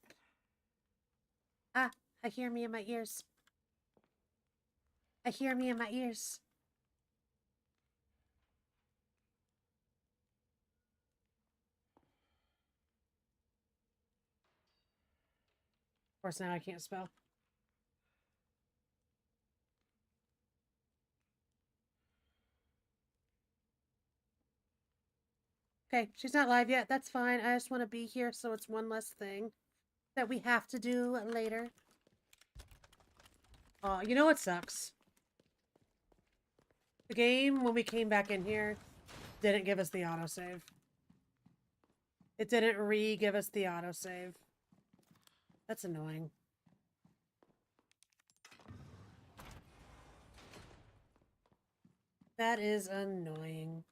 S1: Ah, I hear me in my ears. I hear me in my ears. Of course, now I can't spell. Okay, she's not live yet. That's fine. I just want to be here so it's one less thing that we have to do later. You know what sucks? The game, when we came back in here, didn't give us the autosave. It didn't give us the autosave. That's annoying. That is annoying.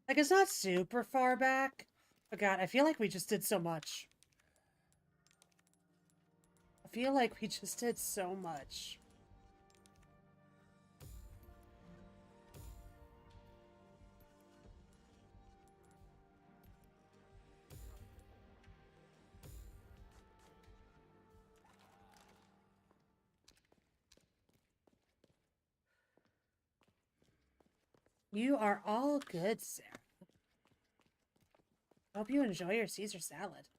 S1: Like, it's not super far back. But God, I feel like we just did so much. I feel like we just did so much. You are all good, Sarah. I hope you enjoy your Caesar salad.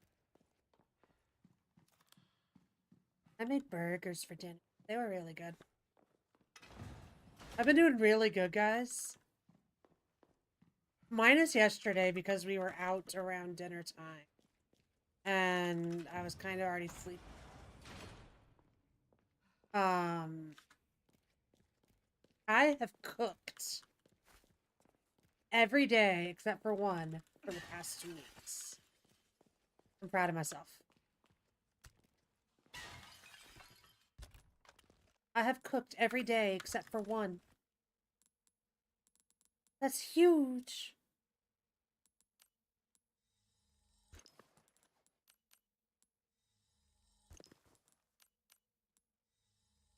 S1: I made burgers for dinner. They were really good. I've been doing really good, guys. Minus yesterday because we were out around dinner time. And I was kind of already sleeping. I have cooked every day except for one for the past 2 weeks. I'm proud of myself. I have cooked every day except for one. That's huge.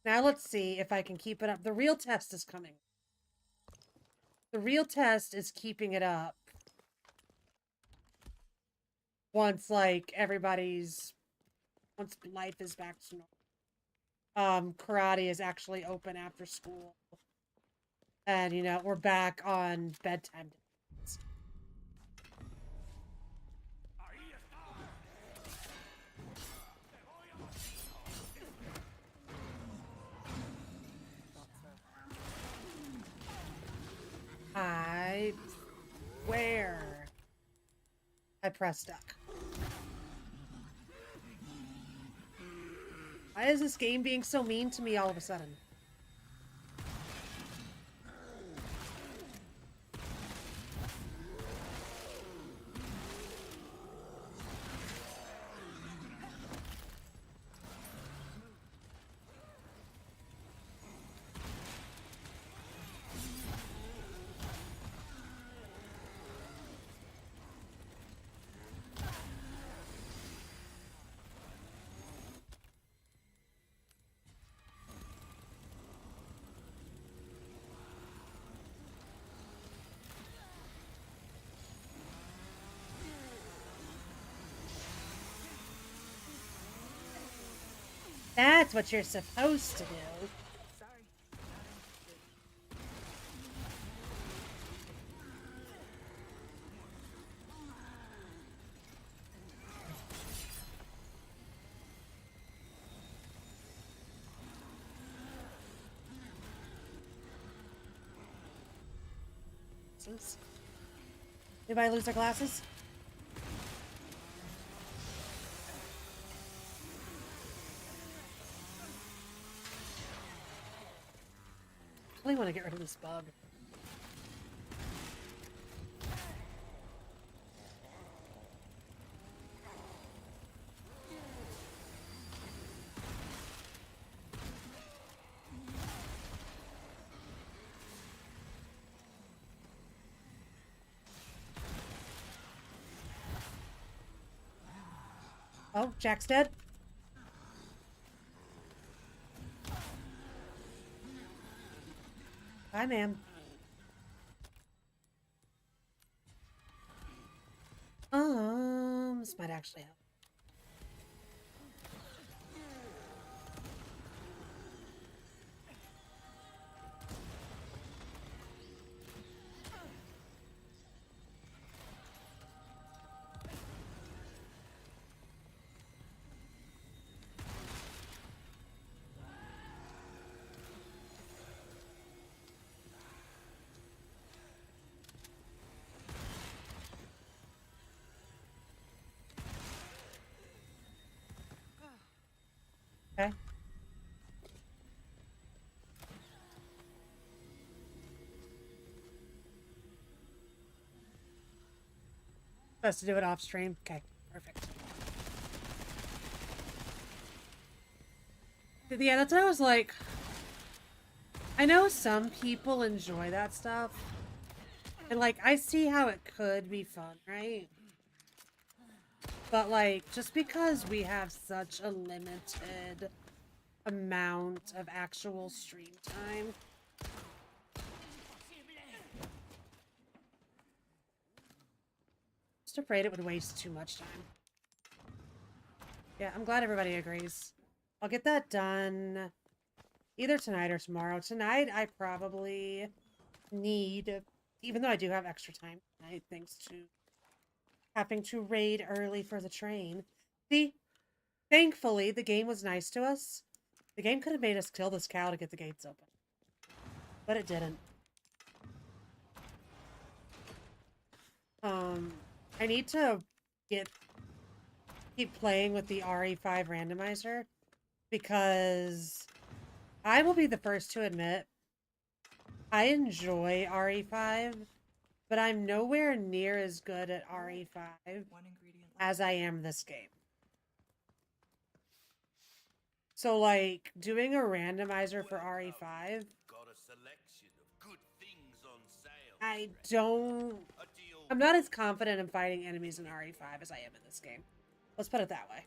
S1: Now let's see if I can keep it up. The real test is coming. The real test is keeping it up. Once, like, once life is back to normal. Karate is actually open after school. And, you know, we're back on bedtime. I swear I pressed duck. Why is this game being so mean to me all of a sudden? That's what you're supposed to do.
S3: Sorry.
S1: Anybody lose their glasses? I really want to get rid of this bug. Oh, Jack's dead. Hi, ma'am. This might actually help. Okay. Supposed to do it off stream. Okay, perfect. Yeah, that's what I was like. I know some people enjoy that stuff. And, like, I see how it could be fun, right? But, like, just because we have such a limited amount of actual stream time. Just afraid it would waste too much time. Yeah, I'm glad everybody agrees. I'll get that done either tonight or tomorrow. Tonight, I probably need, even though I do have extra time tonight, thanks to having to raid early for the train. See, thankfully, the game was nice to us. The game could have made us kill this cow to get the gates open. But it didn't. I need to keep playing with the RE5 randomizer because I will be the first to admit I enjoy RE5, but I'm nowhere near as good at RE5
S3: One ingredient left.
S1: as I am this game. So, like, doing a randomizer for RE5,
S2: Got a selection of good things on sale.
S1: I don't...
S2: A deal.
S1: I'm not as confident in fighting enemies in RE5 as I am in this game. Let's put it that way.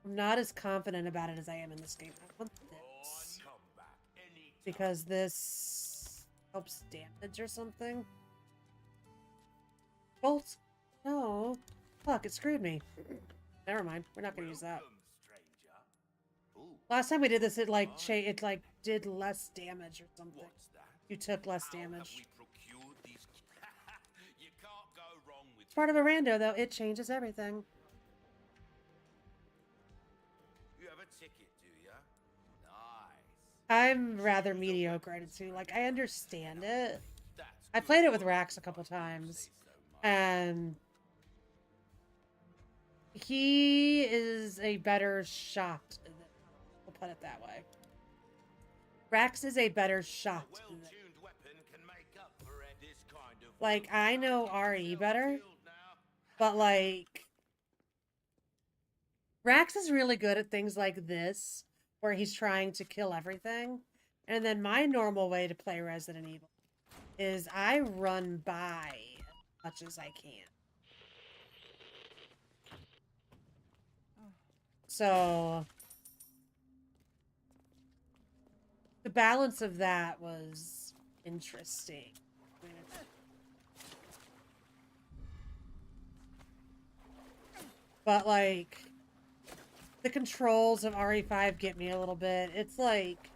S1: I'm not as confident about it as I am in this game. I want this.
S2: Come back anytime.
S1: Because this helps damage or something. Bolt? No. Fuck, it screwed me. Never mind. We're not gonna use that.
S2: Welcome, stranger. Ooh,
S1: Last time we did this, it did less damage or something.
S2: what's that?
S1: You took less
S2: How have
S1: damage.
S2: we procured these? You can't go wrong with
S1: It's part of a rando, though. It changes everything.
S2: You have a ticket, do ya? Nice.
S1: I'm rather mediocre at it too. Like, I understand it.
S2: That's
S1: I
S2: good
S1: played it with
S2: work.
S1: Rax a couple
S2: Say
S1: times,
S2: so much.
S1: and he is a better shot. We'll put it that way. Rax is a better shot.
S2: A well-tuned weapon can make up for this kind of
S1: Like, I know RE better,
S2: killed now.
S1: but like, Rax is really good at things like this, where he's trying to kill everything. And then my normal way to play Resident Evil is I run by as much as I can. So the balance of that was interesting. I mean, but like, the controls of RE5 get me a little bit. It's like,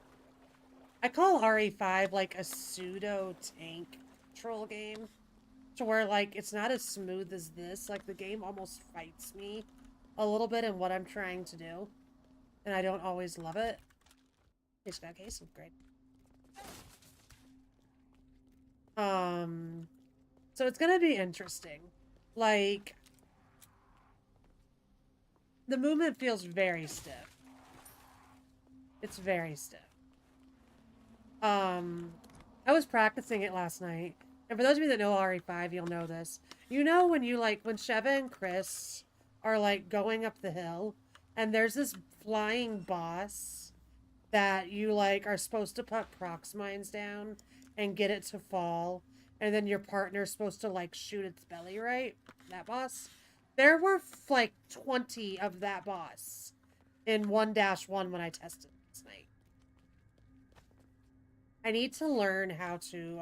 S1: I call RE5 like a pseudo tank control game, to where like it's not as smooth as this. Like, the game almost fights me a little bit in what I'm trying to do, and I don't always love it. Just got a case of great. So it's gonna be interesting. Like, the movement feels very stiff. It's very stiff. I was practicing it last night. And for those of you that know RE5, you'll know this. You know when you, like, when Sheva and Chris are, like, going up the hill, and there's this flying boss that you, like, are supposed to put prox mines down and get it to fall, and then your partner's supposed to, like, shoot its belly, right? That boss. There were, like, 20 of that boss in 1-1 when I tested this night. I need to learn how to,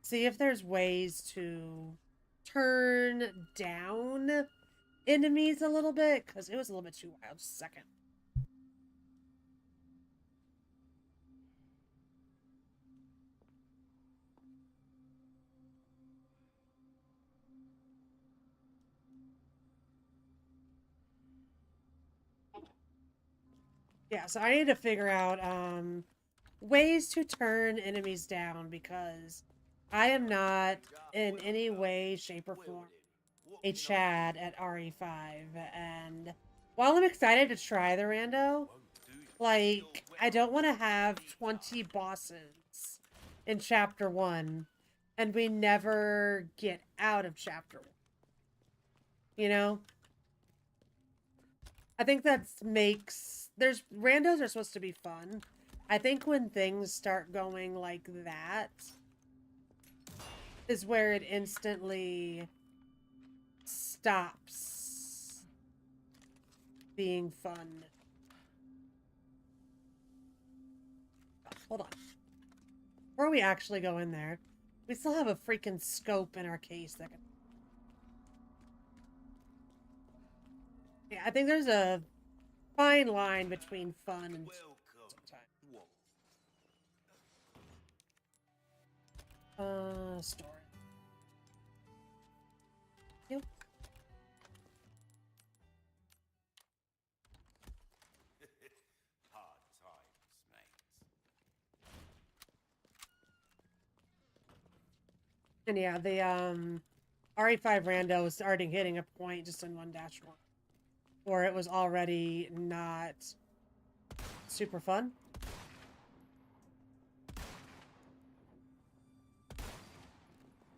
S1: see if there's ways to turn down enemies a little bit, because it was a little bit too wild. Just a second. Yeah, so I need to figure out ways to turn enemies down, because I am not in any way, shape, or form a Chad at RE5. And while I'm excited to try the rando, like, I don't want to have 20 bosses in Chapter 1 and we never get out of Chapter 1. You know? I think that makes... randos are supposed to be fun. I think when things start going like that is where it instantly stops being fun. Hold on. Before we actually go in there, we still have a freaking scope in our case that can... Yeah, I think there's a fine line between fun and story. Yep.
S2: Hard times, mate.
S1: And yeah, the RE5 rando was already hitting a point just in 1-1, or it was already not super fun.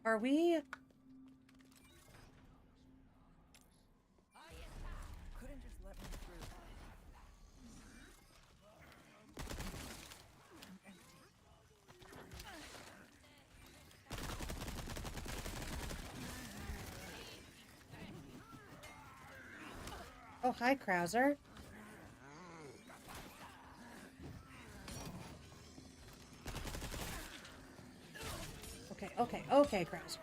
S1: Are we?
S3: Couldn't just let me through. I'm empty.
S1: Oh, hi, Krauser. Okay, Krauser.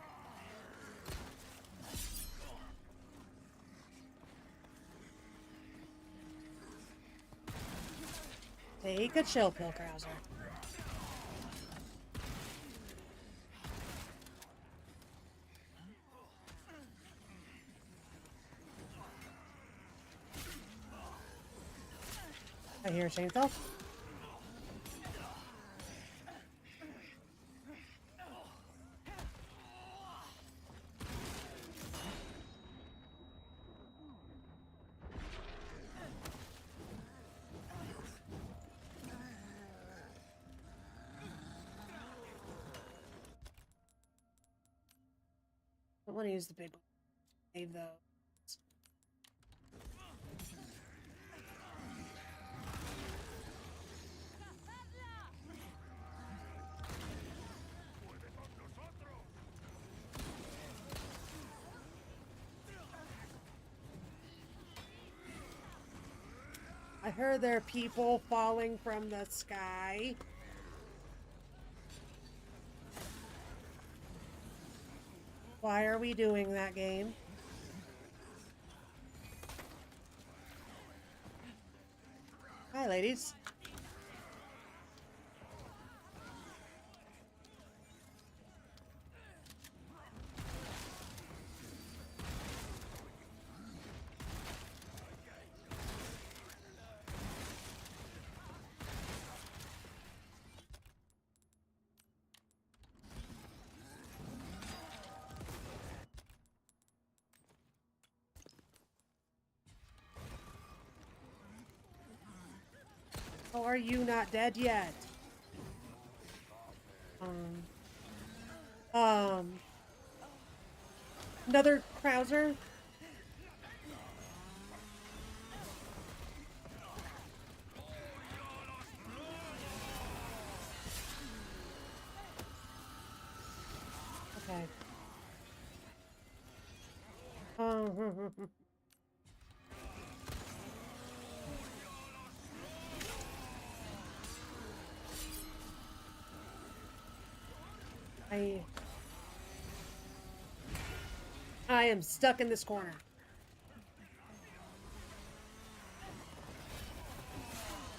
S1: Take a chill pill, Krauser. I hear a chainsaw. I don't want to use the big one. Save those. I heard there are people falling from the sky. Why are we doing that game? Hi, ladies. How are you not dead yet? Another Krauser? Okay. I am stuck in this corner.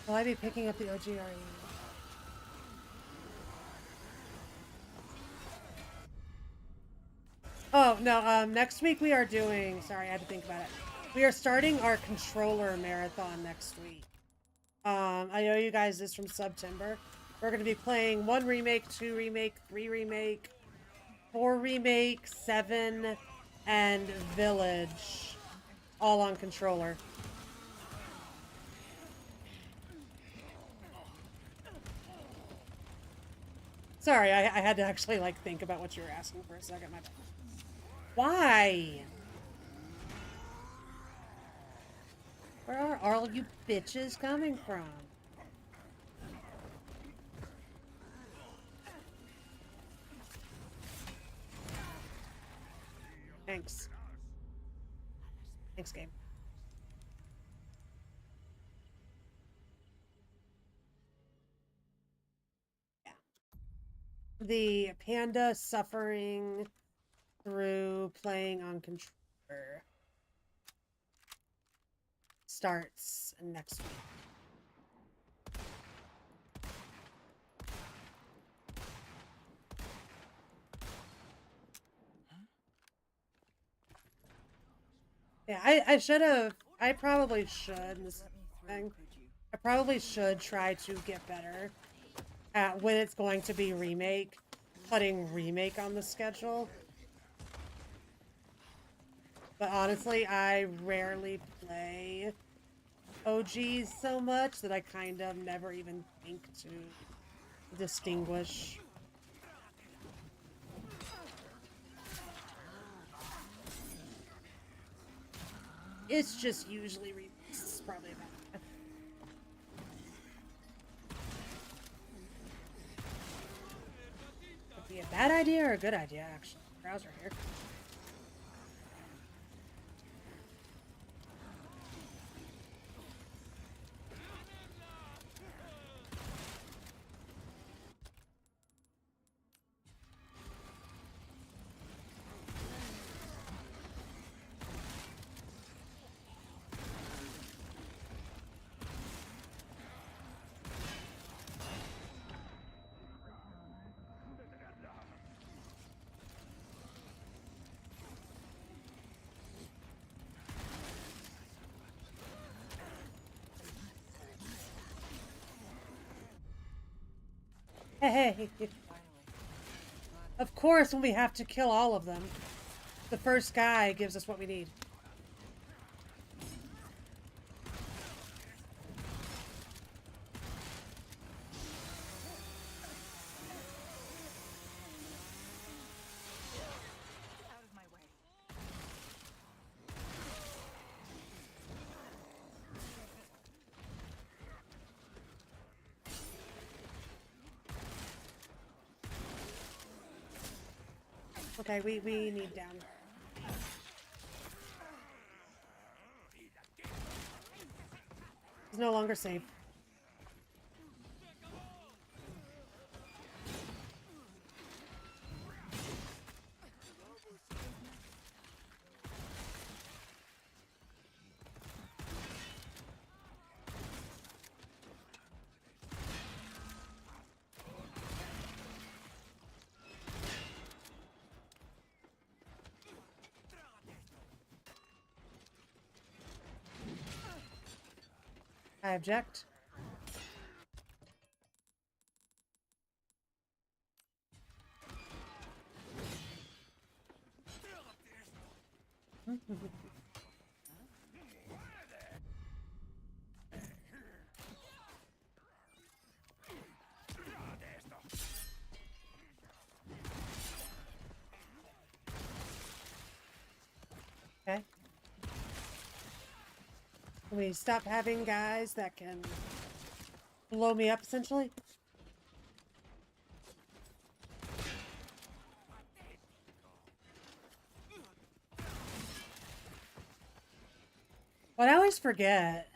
S1: Will I be picking up the OGRE? Oh, no, next week we are doing... Sorry, I had to think about it. We are starting our controller marathon next week. I know you guys this from September. We're going to be playing 1 remake, 2 remake, 3 remake, 4 remake, 7, and Village. All on controller. Sorry, I had to actually, like, think about what you were asking for a second. My bad. Why? Where are all you bitches coming from? Thanks. Thanks, game. Yeah. The panda suffering through playing on controller starts next week. Yeah, I should have. I probably should. This thing. I probably should try to get better at when it's going to be remake. putting Remake on the schedule. But honestly, I rarely play OGs so much that I kind of never even think to distinguish. It's just usually Remakes, probably about that. Would be a bad idea or a good idea, actually. Browser here. Hey, of course, when we have to kill all of them, the first guy gives us what we need.
S3: Out of my way.
S1: Okay, we need down. He's no longer safe. I object. Okay. Can we stop having guys that can blow me up, essentially? But I always forget.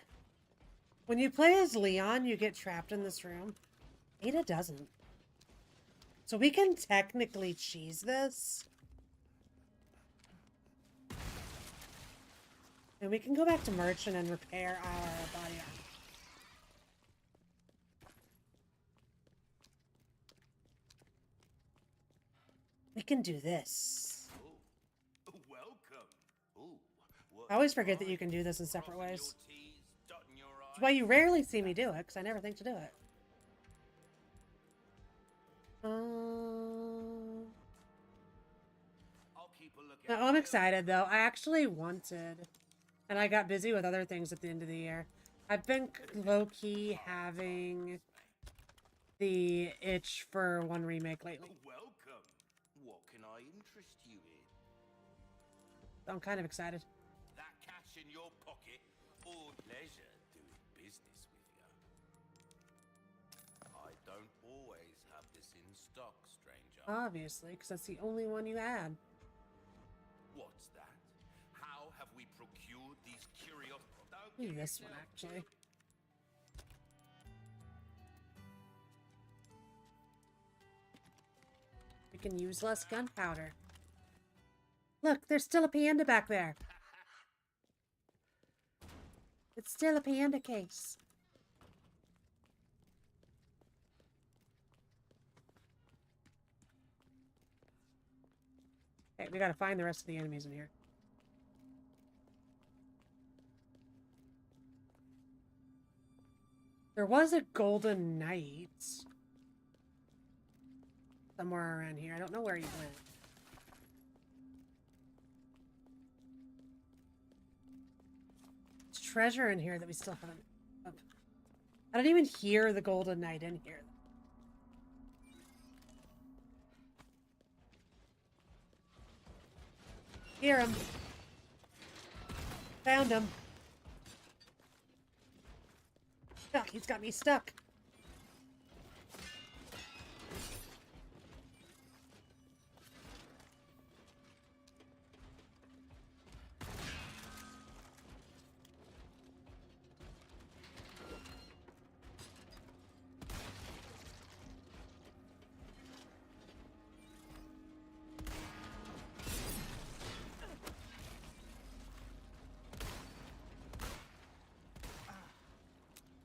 S1: When you play as Leon, you get trapped in this room. Ada doesn't. So we can technically cheese this. And we can go back to Merchant and repair our body armor. We can do this.
S2: Oh, welcome. Ooh, what
S1: I always forget that you can do this in separate ways.
S2: your T's, dotting your I's.
S1: That's why you rarely see me do it, because I never think to do it.
S2: I'll keep a lookout.
S1: No, I'm excited, though. I actually wanted... And I got busy with other things at the end of the year. I've been low-key having the itch for one remake lately.
S2: Welcome. What can I interest you in?
S1: I'm kind of excited.
S2: That cash in your pocket or pleasure doing business with you? I don't always have this in stock, stranger.
S1: Obviously, because that's the only one you had.
S2: What's that? How have we procured these curious...
S1: Maybe this one, actually. We can use less gunpowder. Look, there's still a panda back there. It's still a panda case. Okay, we gotta find the rest of the enemies in here. There was a golden knight. somewhere around here. I don't know where he went. There's treasure in here that we still haven't. I don't even hear the Golden Knight in here. Hear him. Found him. Oh, he's got me stuck.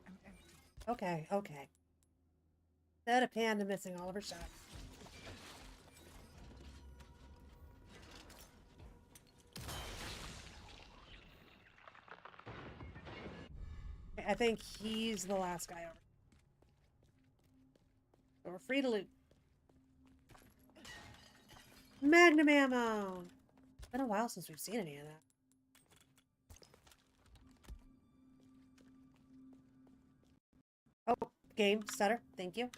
S3: I'm empty.
S1: Okay, okay. Instead of Panda missing all of her shots. Okay, I think he's the last guy over. So we're free to loot. Magnum ammo! It's been a while since we've seen any of that. Oh, game stutter. Thank you.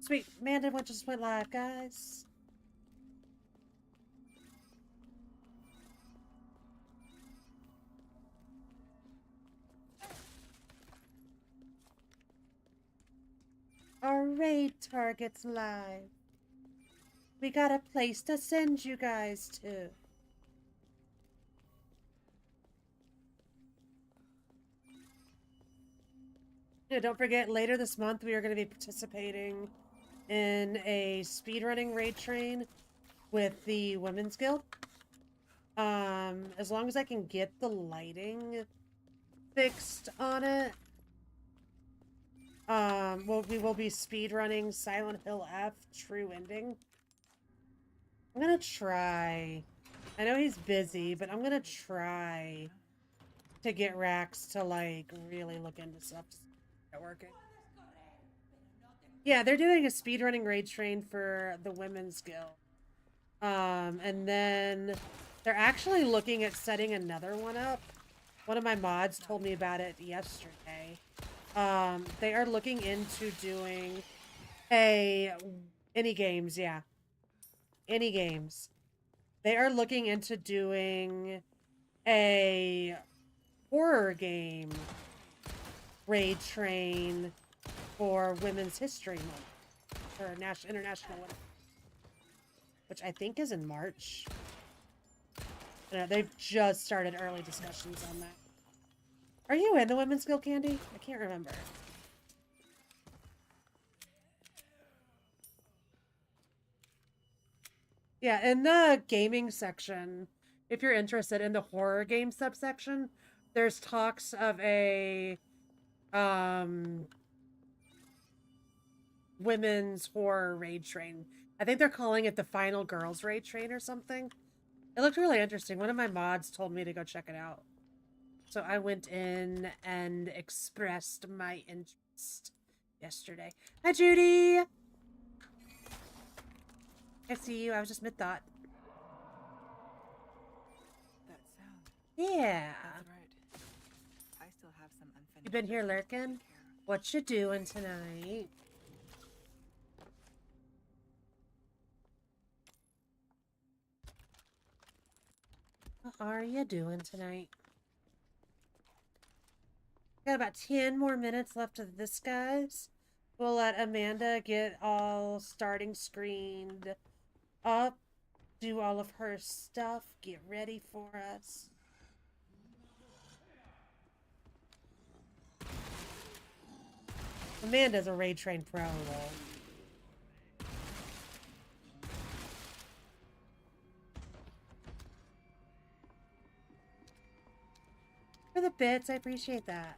S1: Sweet. Amanda just went live, guys. Our raid target's live. We got a place to send you guys to. Yeah, don't forget, later this month we are going to be participating in a speedrunning raid train with the Women's Guild. As long as I can get the lighting fixed on it, we will be speedrunning Silent Hill F True Ending. I'm gonna try. I know he's busy, but I'm gonna try to get Rax to, like, really look into stuff. Not working. Yeah, they're doing a speedrunning raid train for the Women's Guild. And then they're actually looking at setting another one up. One of my mods told me about it yesterday. They are looking into doing any games, yeah. Any games. They are looking into doing a horror game raid train for Women's History Month, or International Women, which I think is in March. They've just started early discussions on that. Are you in the Women's Guild, Candy? I can't remember. Yeah, in the gaming section, if you're interested in the horror game subsection, there's talks of a women's horror raid train. I think they're calling it the Final Girls raid train or something. It looked really interesting. One of my mods told me to go check it out. So I went in and expressed my interest yesterday. Hi, Judy! I see you. I was just mid-thought.
S3: That sound.
S1: Yeah.
S3: That's right. I still have some unfinished.
S1: You been here
S3: business to
S1: lurking?
S3: take care of.
S1: What you doing tonight? What are you doing tonight? Got about 10 more minutes left of this, guys. We'll let Amanda get all starting screened up, do all of her stuff, get ready for us. Amanda's a raid train pro, though. For the bits, I appreciate that.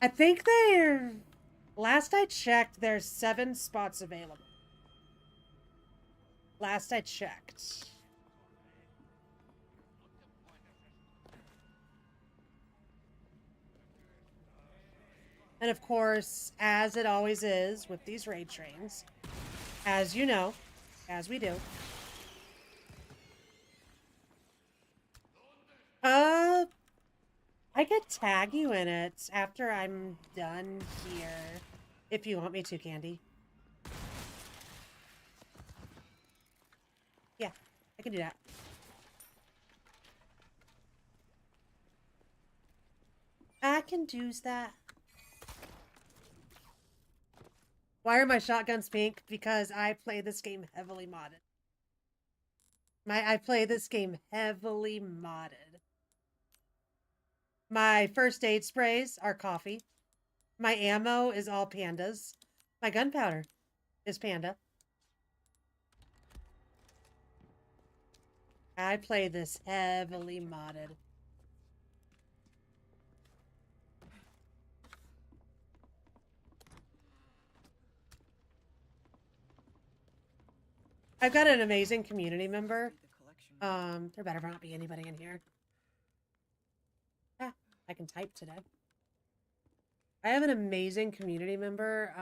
S1: I think last I checked, there's 7 spots available. Last I checked. And of course, as it always is with these raid trains, as you know, as we do. I could tag you in it after I'm done here, if you want me to, Candy. Yeah, I can do that. I can do that. Why are my shotguns pink? Because I play this game heavily modded. I play this game heavily modded. My first aid sprays are coffee. My ammo is all pandas. My gunpowder is panda. I play this heavily modded. I've got an amazing community member. There better not be anybody in here. Ah, I can type today. I have an amazing community member.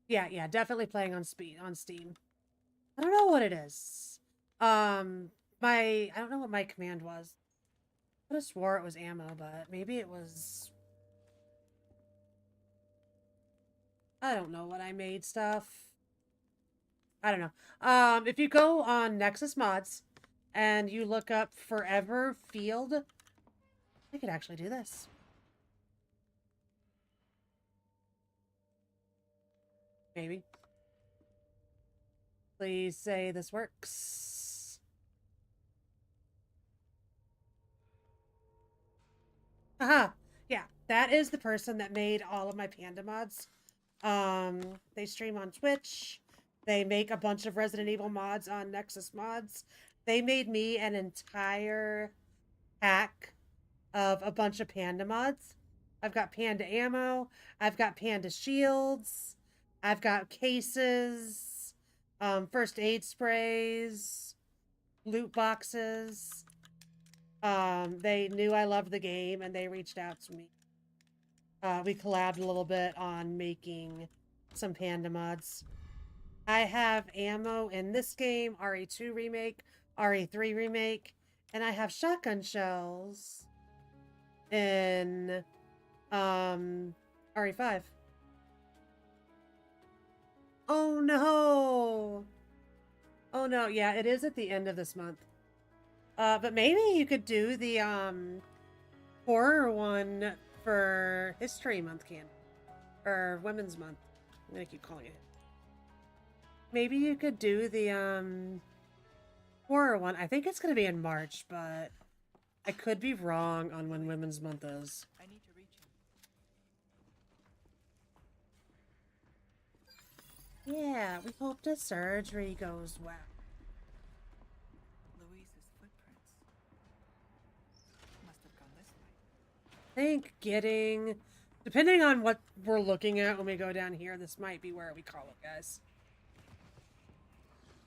S1: Yeah, definitely playing on Steam. I don't know what it is. I don't know what my command was. I could have swore it was ammo, but maybe it was. I don't know what I made stuff. I don't know. If you go on Nexus Mods and you look up Forever Field, I could actually do this. Maybe. Please say this works. Haha. Yeah, that is the person that made all of my panda mods. They stream on Twitch. They make a bunch of Resident Evil mods on Nexus Mods. They made me an entire pack of a bunch of panda mods. I've got panda ammo. I've got panda shields. I've got cases. First aid sprays. Loot boxes. They knew I loved the game and they reached out to me. We collabed a little bit on making some panda mods. I have ammo in this game, RE2 remake, RE3 remake, and I have shotgun shells in RE5. Oh no! Oh no, yeah, it is at the end of this month. But maybe you could do the horror one for History Month, or Women's Month. I'm gonna keep calling it. Maybe you could do the horror one. I think it's gonna be in March, but I could be wrong on when Women's Month is.
S3: I need to reach him.
S1: Yeah, we hope the surgery goes well.
S3: Louise's footprints must have gone this way.
S1: I think depending on what we're looking at when we go down here, this might be where we call it, guys.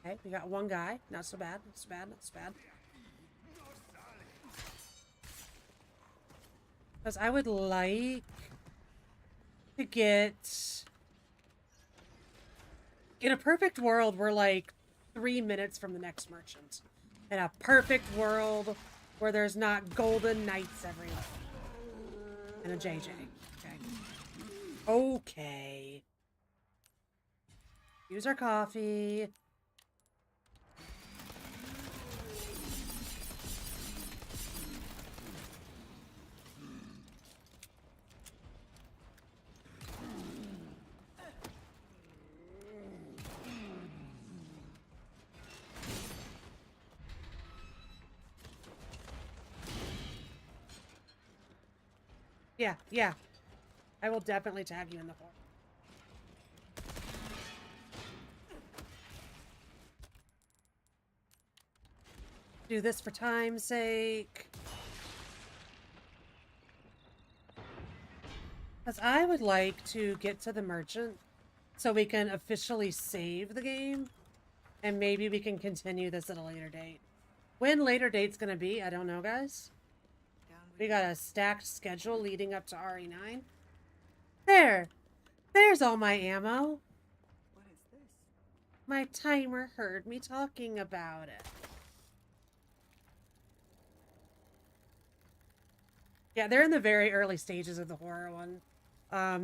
S1: Okay, we got one guy. Not so bad, not so bad, not so bad. Because I would like to get... In a perfect world, we're like 3 minutes from the next merchant. In a perfect world where there's not golden knights everywhere. And a JJ. Okay. Okay. Use our coffee. Yeah. I will definitely tag you in the hole. Do this for time's sake. Because I would like to get to the merchant so we can officially save the game. And maybe we can continue this at a later date. When later date's gonna be, I don't know, guys.
S3: Down
S1: We got a stacked schedule leading up to RE9. There's all my ammo.
S3: What is this?
S1: My timer heard me talking about it. Yeah, they're in the very early stages of the horror one.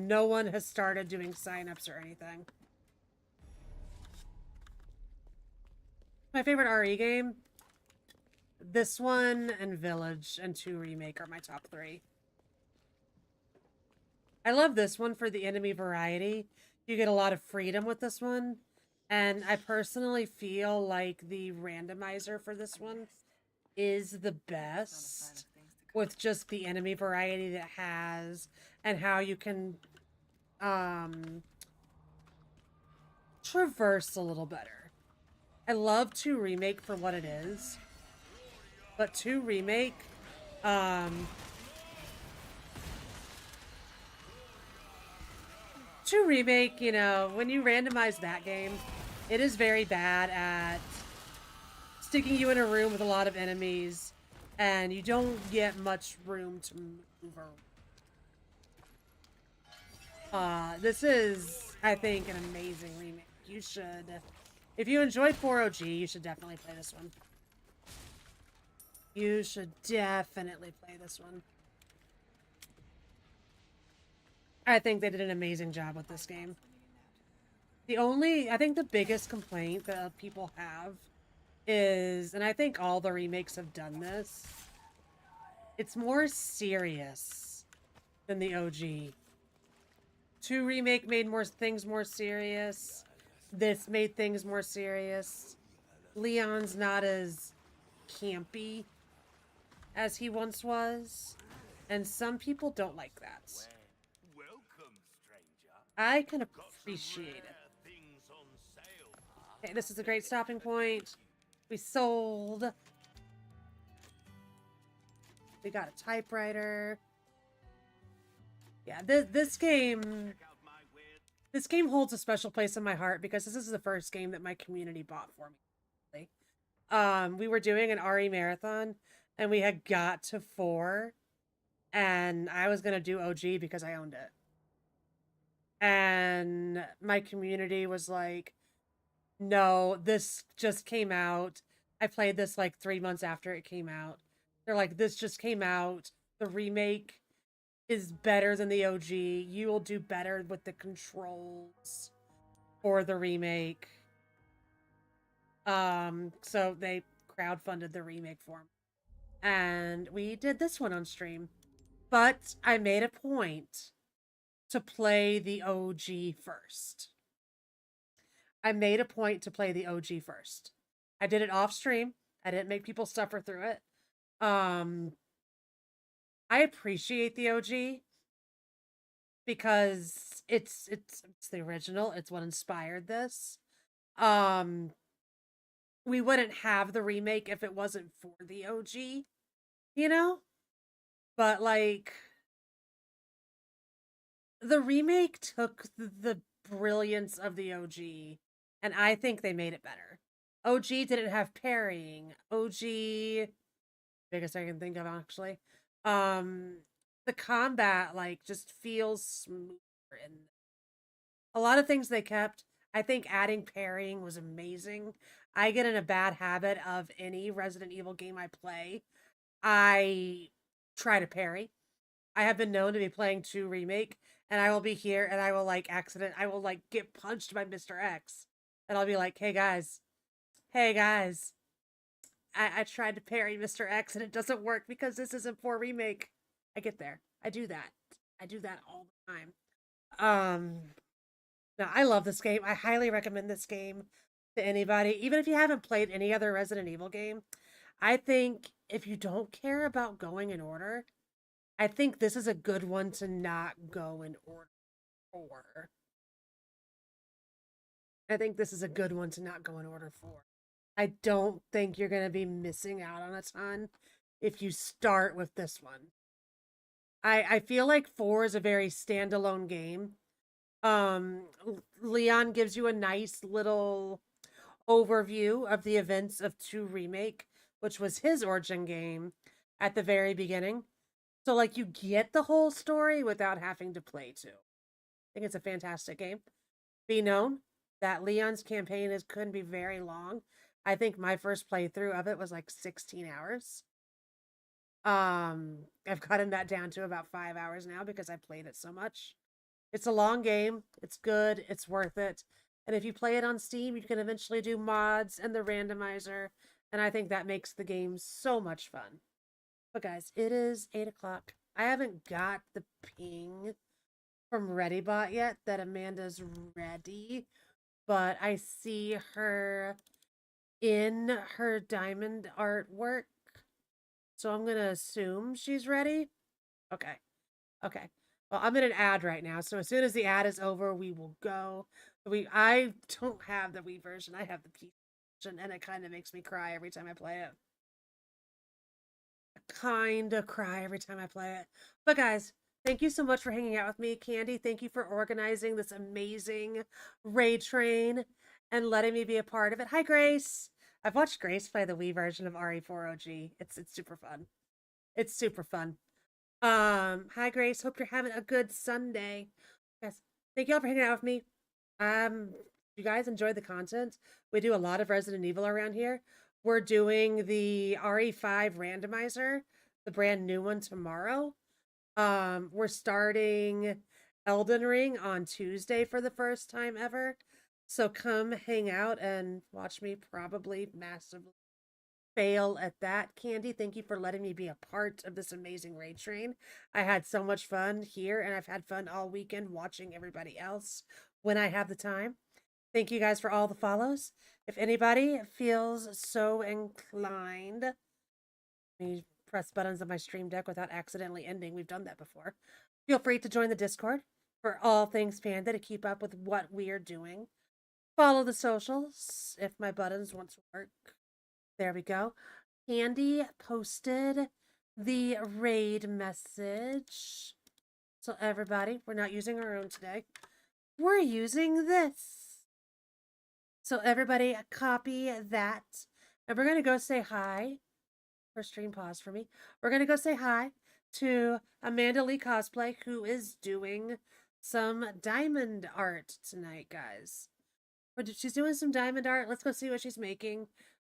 S1: No one has started doing signups or anything. My favorite RE game? This one and Village and 2 Remake are my top 3. I love this one for the enemy variety. You get a lot of freedom with this one. And I personally feel like the randomizer for this one is the best with just the enemy variety that it has and how you can traverse a little better. I love 2 Remake for what it is. But 2 Remake, 2 Remake, you know, when you randomize that game, it is very bad at sticking you in a room with a lot of enemies, and you don't get much room to move around. This is, I think, an amazing remake. You should, if you enjoyed 4OG, you should definitely play this one. You should definitely play this one. I think they did an amazing job with this game. I think the biggest complaint that people have is, and I think all the remakes have done this, it's more serious than the OG. 2 Remake made things more serious. This made things more serious. Leon's not as campy as he once was, and some people don't like that.
S2: Welcome, stranger.
S1: I can appreciate it. Okay, this is a great stopping point. We sold. We got a typewriter. Yeah, this game holds a special place in my heart because this is the first game that my community bought for me. We were doing an RE marathon and we had got to 4 and I was gonna do OG because I owned it. And my community was like, no, this just came out. I played this like 3 months after it came out. They're like, this just came out. The remake is better than the OG. You will do better with the controls for the remake. So they crowdfunded the remake for me. And we did this one on stream. But I made a point to play the OG first. I made a point to play the OG first. I did it off stream. I didn't make people suffer through it. I appreciate the OG because it's the original. It's what inspired this. We wouldn't have the remake if it wasn't for the OG, you know? But like the remake took the brilliance of the OG and I think they made it better. OG didn't have parrying. OG, biggest I can think of actually. The combat like just feels smoother and a lot of things they kept. I think adding parrying was amazing. I get in a bad habit of any Resident Evil game I play. I try to parry. I have been known to be playing 2 Remake, and I will be here, and I will, like, I will, like, get punched by Mr. X. And I'll be like, hey, guys. I tried to parry Mr. X, and it doesn't work because this isn't 4 Remake. I get there. I do that. I do that all the time. No, I love this game. I highly recommend this game to anybody, even if you haven't played any other Resident Evil game. I think if you don't care about going in order, I think this is a good one to not go in order for. I think this is a good one to not go in order for. I don't think you're going to be missing out on a ton if you start with this one. I feel like 4 is a very standalone game. Leon gives you a nice little overview of the events of 2 Remake, which was his origin game at the very beginning. So, like, you get the whole story without having to play too. I think it's a fantastic game. Be known that Leon's campaign couldn't be very long. I think my first playthrough of it was like 16 hours. I've gotten that down to about 5 hours now because I played it so much. It's a long game. It's good. It's worth it. And if you play it on Steam, you can eventually do mods and the randomizer. And I think that makes the game so much fun. But guys, it is 8 o'clock. I haven't got the ping from ReadyBot yet that Amanda's ready. But I see her in her diamond artwork. So I'm going to assume she's ready. Okay. Okay. Well, I'm in an ad right now, so as soon as the ad is over, we will go. I don't have the Wii version. I have the PC version, and it kind of makes me cry every time I play it. I kind of cry every time I play it. But guys, thank you so much for hanging out with me. Candy, thank you for organizing this amazing raid train and letting me be a part of it. Hi, Grace. I've watched Grace play the Wii version of RE4OG. It's super fun. It's super fun. Hi Grace, hope you're having a good Sunday. Yes, thank you all for hanging out with me. You guys enjoyed the content. We do a lot of Resident Evil around here. We're doing the RE5 randomizer, the brand new one tomorrow. We're starting Elden Ring on Tuesday for the first time ever. So come hang out and watch me probably massively fail at that. Candy, thank you for letting me be a part of this amazing raid train. I had so much fun here, and I've had fun all weekend watching everybody else when I have the time. Thank you guys for all the follows. If anybody feels so inclined, let me press buttons on my stream deck without accidentally ending. We've done that before. Feel free to join the Discord for all things Panda to keep up with what we're doing. Follow the socials if my buttons want to work. There we go. Candy posted the raid message. So everybody, we're not using our own today. We're using this. So everybody copy that. And we're going to go say hi. First stream pause for me. We're going to go say hi to Amanda Lee Cosplay, who is doing some diamond art tonight, guys. She's doing some diamond art. Let's go see what she's making.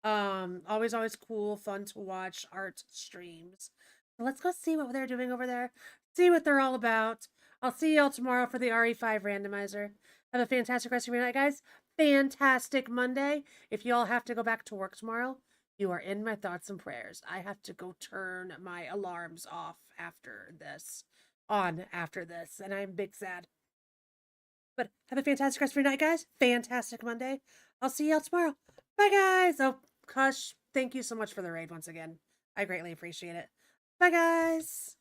S1: Always cool, fun to watch art streams. So let's go see what they're doing over there. See what they're all about. I'll see y'all tomorrow for the RE5 randomizer. Have a fantastic rest of your night, guys. Fantastic Monday. If y'all have to go back to work tomorrow, you are in my thoughts and prayers. I have to go turn my alarms off after this. And I'm big sad. But have a fantastic rest of your night, guys. Fantastic Monday. I'll see y'all tomorrow. Bye, guys. Oh, Kush, thank you so much for the raid once again. I greatly appreciate it. Bye, guys.